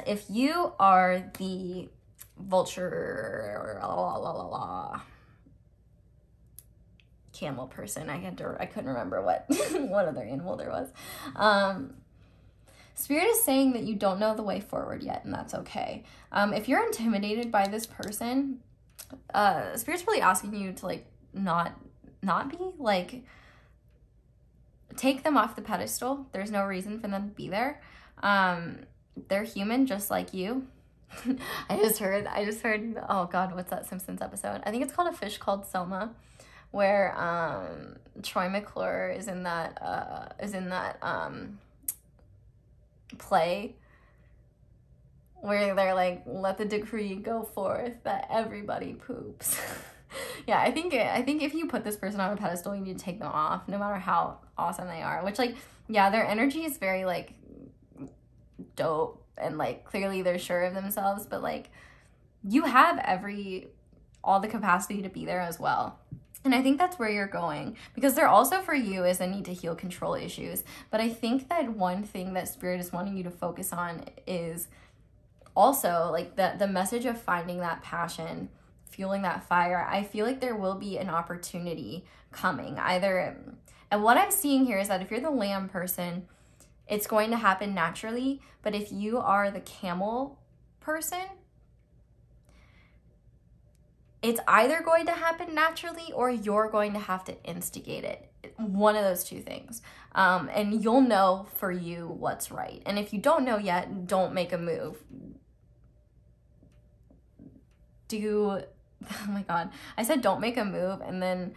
if you are the vulture, camel person, I couldn't remember what what other animal there was. Spirit is saying that you don't know the way forward yet, and that's okay. If you're intimidated by this person, Spirit's really asking you to, like, not be, like, take them off the pedestal. There's no reason for them to be there. They're human just like you. I just heard, oh God, what's that Simpsons episode? I think it's called A Fish Called Selma, where Troy McClure is in that play where they're like, let the decree go forth that everybody poops. Yeah, I think if you put this person on a pedestal, you need to take them off, no matter how awesome they are. Which, like, yeah, their energy is very, like, dope, and, like, clearly they're sure of themselves, but, like, you have all the capacity to be there as well. And I think that's where you're going, because there also for you is a need to heal control issues. But I think that one thing that Spirit is wanting you to focus on is also, like, the message of finding that passion, fueling that fire. I feel like there will be an opportunity coming and what I'm seeing here is that if you're the Lamb person, it's going to happen naturally. But if you are the camel person, it's either going to happen naturally or you're going to have to instigate it. one of those two things. And you'll know for you what's right. And if you don't know yet, don't make a move. Oh my God, I said don't make a move, and then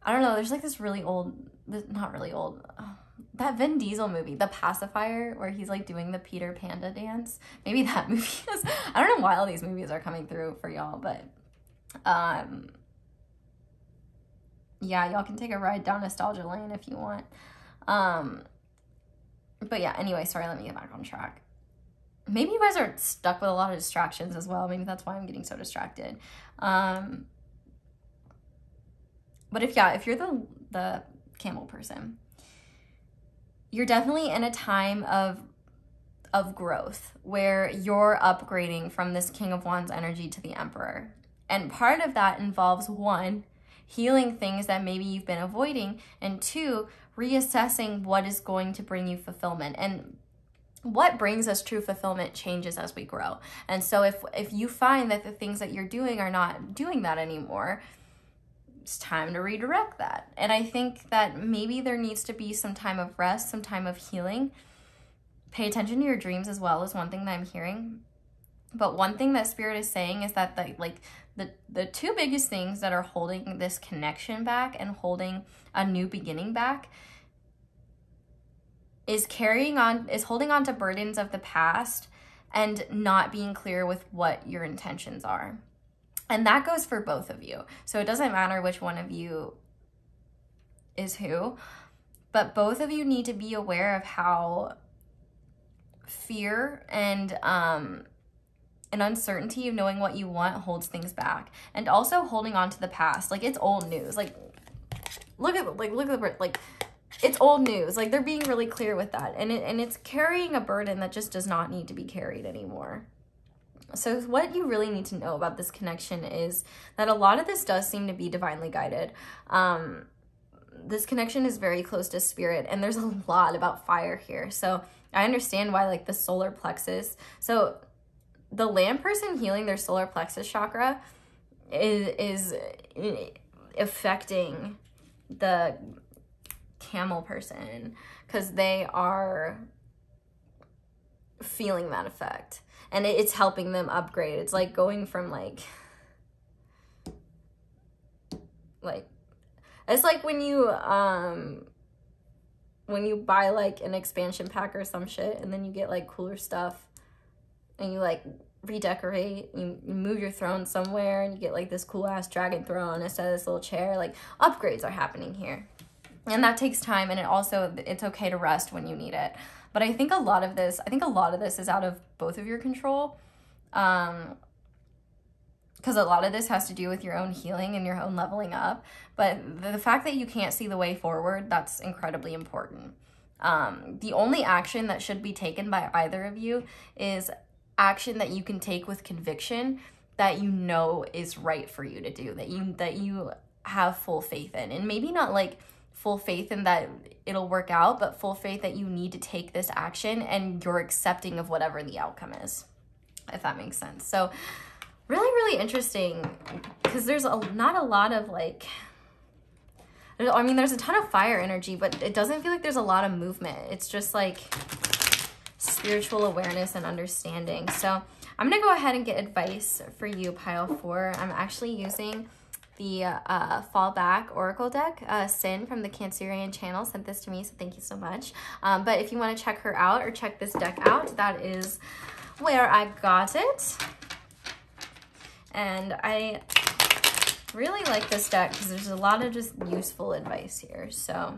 I don't know, there's like this really old, not really old, that Vin Diesel movie, The Pacifier, where he's like doing the Peter Panda dance. Maybe that movie is, I don't know why all these movies are coming through for y'all, but yeah, y'all can take a ride down nostalgia lane if you want. But yeah, anyway, sorry, let me get back on track. Maybe you guys are stuck with a lot of distractions as well. Maybe that's why I'm getting so distracted. But if you're the camel person, you're definitely in a time of growth where you're upgrading from this King of Wands energy to the Emperor. And part of that involves, one, healing things that maybe you've been avoiding, and two, reassessing what is going to bring you fulfillment. And what brings us true fulfillment changes as we grow. And so if you find that the things that you're doing are not doing that anymore, it's time to redirect that. And I think that maybe there needs to be some time of rest, some time of healing. Pay attention to your dreams as well is one thing that I'm hearing. But one thing that Spirit is saying is that the two biggest things that are holding this connection back and holding a new beginning back is holding on to burdens of the past and not being clear with what your intentions are. And that goes for both of you. So it doesn't matter which one of you is who, but both of you need to be aware of how fear and an uncertainty of knowing what you want holds things back. And also holding on to the past. Like, it's old news. Like, look at the it's old news. Like, they're being really clear with that. And it's carrying a burden that just does not need to be carried anymore. So what you really need to know about this connection is that a lot of this does seem to be divinely guided. This connection is very close to Spirit, and there's a lot about fire here. So I understand why, like, the solar plexus. So the land person healing their solar plexus chakra is affecting the camel person because they are feeling that effect, and it's helping them upgrade. It's like going from like it's like when you buy like an expansion pack or some shit, and then you get like cooler stuff, and you like redecorate, you move your throne somewhere, and you get like this cool ass dragon throne instead of this little chair. Like, upgrades are happening here. And that takes time, and it's okay to rest when you need it. But I think a lot of this is out of both of your control. Because a lot of this has to do with your own healing and your own leveling up. But the fact that you can't see the way forward, that's incredibly important. The only action that should be taken by either of you is action that you can take with conviction, that you know is right for you to do, that you have full faith in. And maybe not like full faith in that it'll work out, but full faith that you need to take this action and you're accepting of whatever the outcome is, if that makes sense. So really, really interesting, because there's not a lot of like, I mean, there's a ton of fire energy, but it doesn't feel like there's a lot of movement. It's just like spiritual awareness and understanding. So I'm gonna go ahead and get advice for you, pile 4. I'm actually using the Fallback Oracle deck. Sin from the Cancerian channel sent this to me, so thank you so much. But if you want to check her out or check this deck out, that is where I got it. And I really like this deck because there's a lot of just useful advice here. So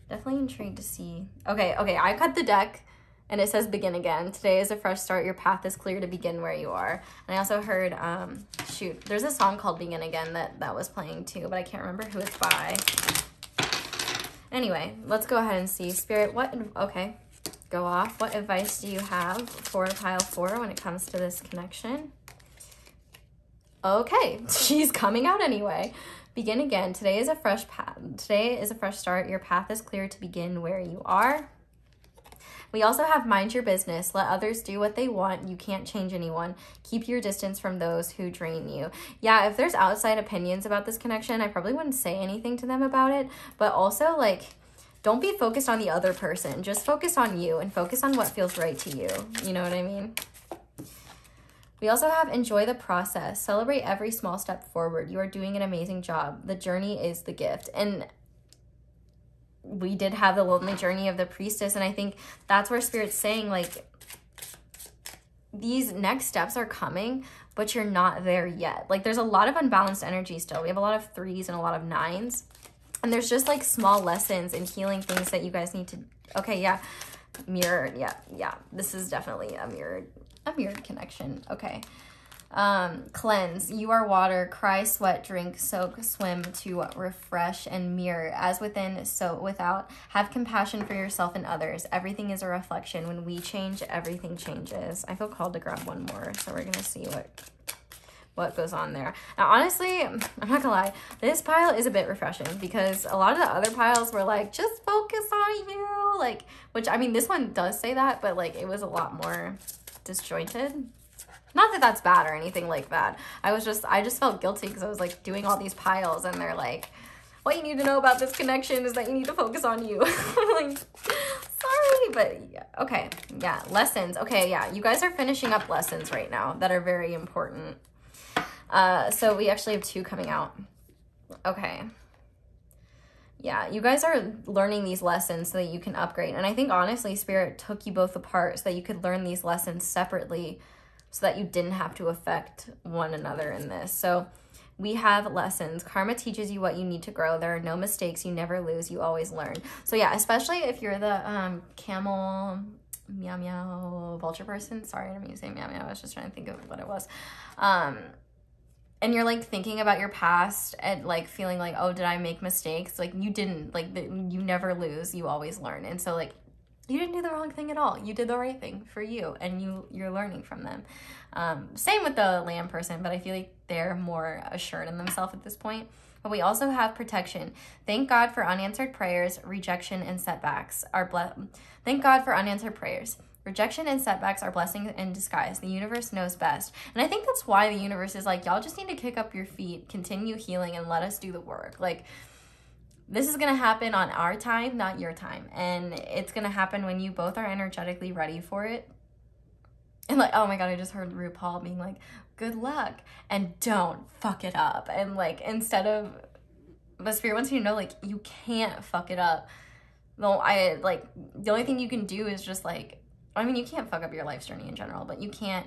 definitely intrigued to see. Okay, I cut the deck. And it says begin again. Today is a fresh start. Your path is clear to begin where you are. And I also heard, there's a song called Begin Again that was playing too, but I can't remember who it's by. Anyway, let's go ahead and see. Spirit, go off. What advice do you have for pile 4 when it comes to this connection? Okay, she's coming out anyway. Begin again. Today is a fresh path. Today is a fresh start. Your path is clear to begin where you are. We also have mind your business. Let others do what they want. You can't change anyone. Keep your distance from those who drain you. Yeah, if there's outside opinions about this connection, I probably wouldn't say anything to them about it. But also, like, don't be focused on the other person. Just focus on you and focus on what feels right to you. You know what I mean? We also have enjoy the process. Celebrate every small step forward. You are doing an amazing job. The journey is the gift. And we did have the lonely journey of the priestess, and I think that's where Spirit's saying, like, these next steps are coming, but you're not there yet. Like, there's a lot of unbalanced energy still. We have a lot of 3s and a lot of 9s, and there's just like small lessons and healing things that you guys need to, okay, yeah, mirrored, yeah, this is definitely a mirrored connection. Okay. Cleanse. You are water. Cry, sweat, drink, soak, swim to refresh and mirror. As within, so without. Have compassion for yourself and others. Everything is a reflection. When we change, everything changes. I feel called to grab one more, so we're gonna see what goes on there. Now, honestly, I'm not gonna lie, this pile is a bit refreshing because a lot of the other piles were like, just focus on you, like, which, I mean, this one does say that, but like, it was a lot more disjointed. Not that that's bad or anything like that. I just felt guilty because I was like doing all these piles and they're like, what you need to know about this connection is that you need to focus on you. I'm like, sorry, but yeah, okay. Yeah, lessons. Okay, yeah, you guys are finishing up lessons right now that are very important. So we actually have 2 coming out. Okay. Yeah, you guys are learning these lessons so that you can upgrade. And I think honestly, Spirit took you both apart so that you could learn these lessons separately, so that you didn't have to affect one another in this. So we have lessons. Karma teaches you what you need to grow. There are no mistakes. You never lose. You always learn. So yeah, especially if you're the camel, meow meow, vulture person. Sorry, I didn't mean to say meow meow. I was just trying to think of what it was. And you're like thinking about your past and like feeling like, oh, did I make mistakes? Like you didn't, like you never lose. You always learn. And so like, you didn't do the wrong thing at all. You did the right thing for you, and you're learning from them. Same with the lamb person, but I feel like they're more assured in themselves at this point. But we also have protection. Thank God for unanswered prayers, rejection, and setbacks. Thank God for unanswered prayers. Rejection and setbacks are blessings in disguise. The universe knows best. And I think that's why the universe is like, y'all just need to kick up your feet, continue healing, and let us do the work. Like, this is going to happen on our time, not your time. And it's going to happen when you both are energetically ready for it. And like, oh my God, I just heard RuPaul being like, good luck and don't fuck it up. And like, instead of, the Spirit wants you to know, like, you can't fuck it up. No, the only thing you can do is just like, I mean, you can't fuck up your life's journey in general, but you can't,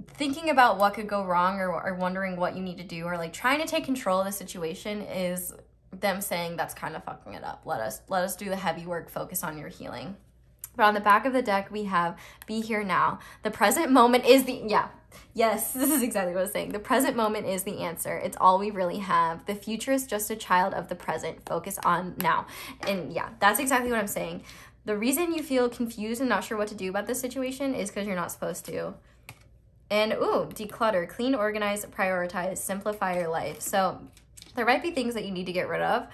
thinking about what could go wrong or wondering what you need to do or like trying to take control of the situation is them saying that's kind of fucking it up. Let us do the heavy work, focus on your healing. But on the back of the deck, we have be here now. The present moment is yes, this is exactly what I was saying. The present moment is the answer. It's all we really have. The future is just a child of the present. Focus on now. And yeah, that's exactly what I'm saying. The reason you feel confused and not sure what to do about this situation is because you're not supposed to. And, ooh, declutter, clean, organize, prioritize, simplify your life. So there might be things that you need to get rid of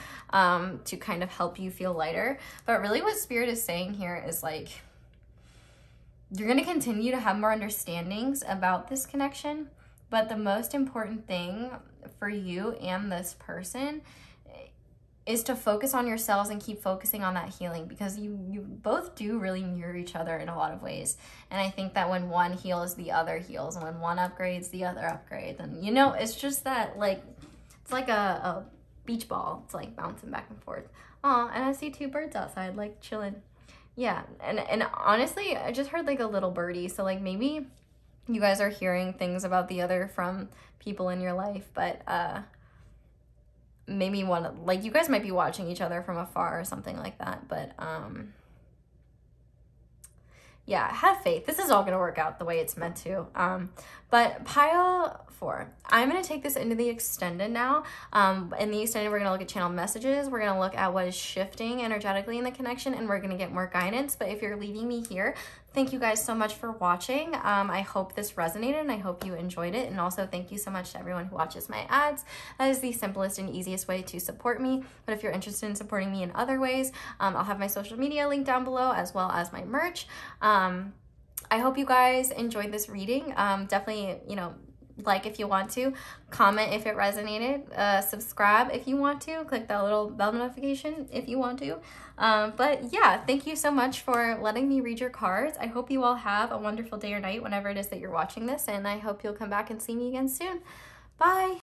to kind of help you feel lighter. But really what Spirit is saying here is like, you're going to continue to have more understandings about this connection. But the most important thing for you and this person is to focus on yourselves and keep focusing on that healing, because you both do really mirror each other in a lot of ways. And I think that when one heals, the other heals, and when one upgrades, the other upgrades. And you know, it's just that, like, it's like a beach ball. It's like bouncing back and forth. Aw, and I see 2 birds outside, like, chilling. Yeah, and honestly, I just heard like a little birdie, so like maybe you guys are hearing things about the other from people in your life, but maybe one, like, you guys might be watching each other from afar or something like that. But yeah, have faith. This is all gonna work out the way it's meant to. But pile 4, I'm gonna take this into the extended now. In the extended, we're gonna look at channel messages, we're gonna look at what is shifting energetically in the connection, and we're gonna get more guidance. But if you're leaving me here, thank you guys so much for watching. I hope this resonated and I hope you enjoyed it. And also thank you so much to everyone who watches my ads. That is the simplest and easiest way to support me. But if you're interested in supporting me in other ways, I'll have my social media linked down below as well as my merch. I hope you guys enjoyed this reading. Definitely, you know, like if you want to, comment if it resonated, subscribe if you want to, click that little bell notification if you want to. But yeah, thank you so much for letting me read your cards. I hope you all have a wonderful day or night whenever it is that you're watching this, and I hope you'll come back and see me again soon. Bye.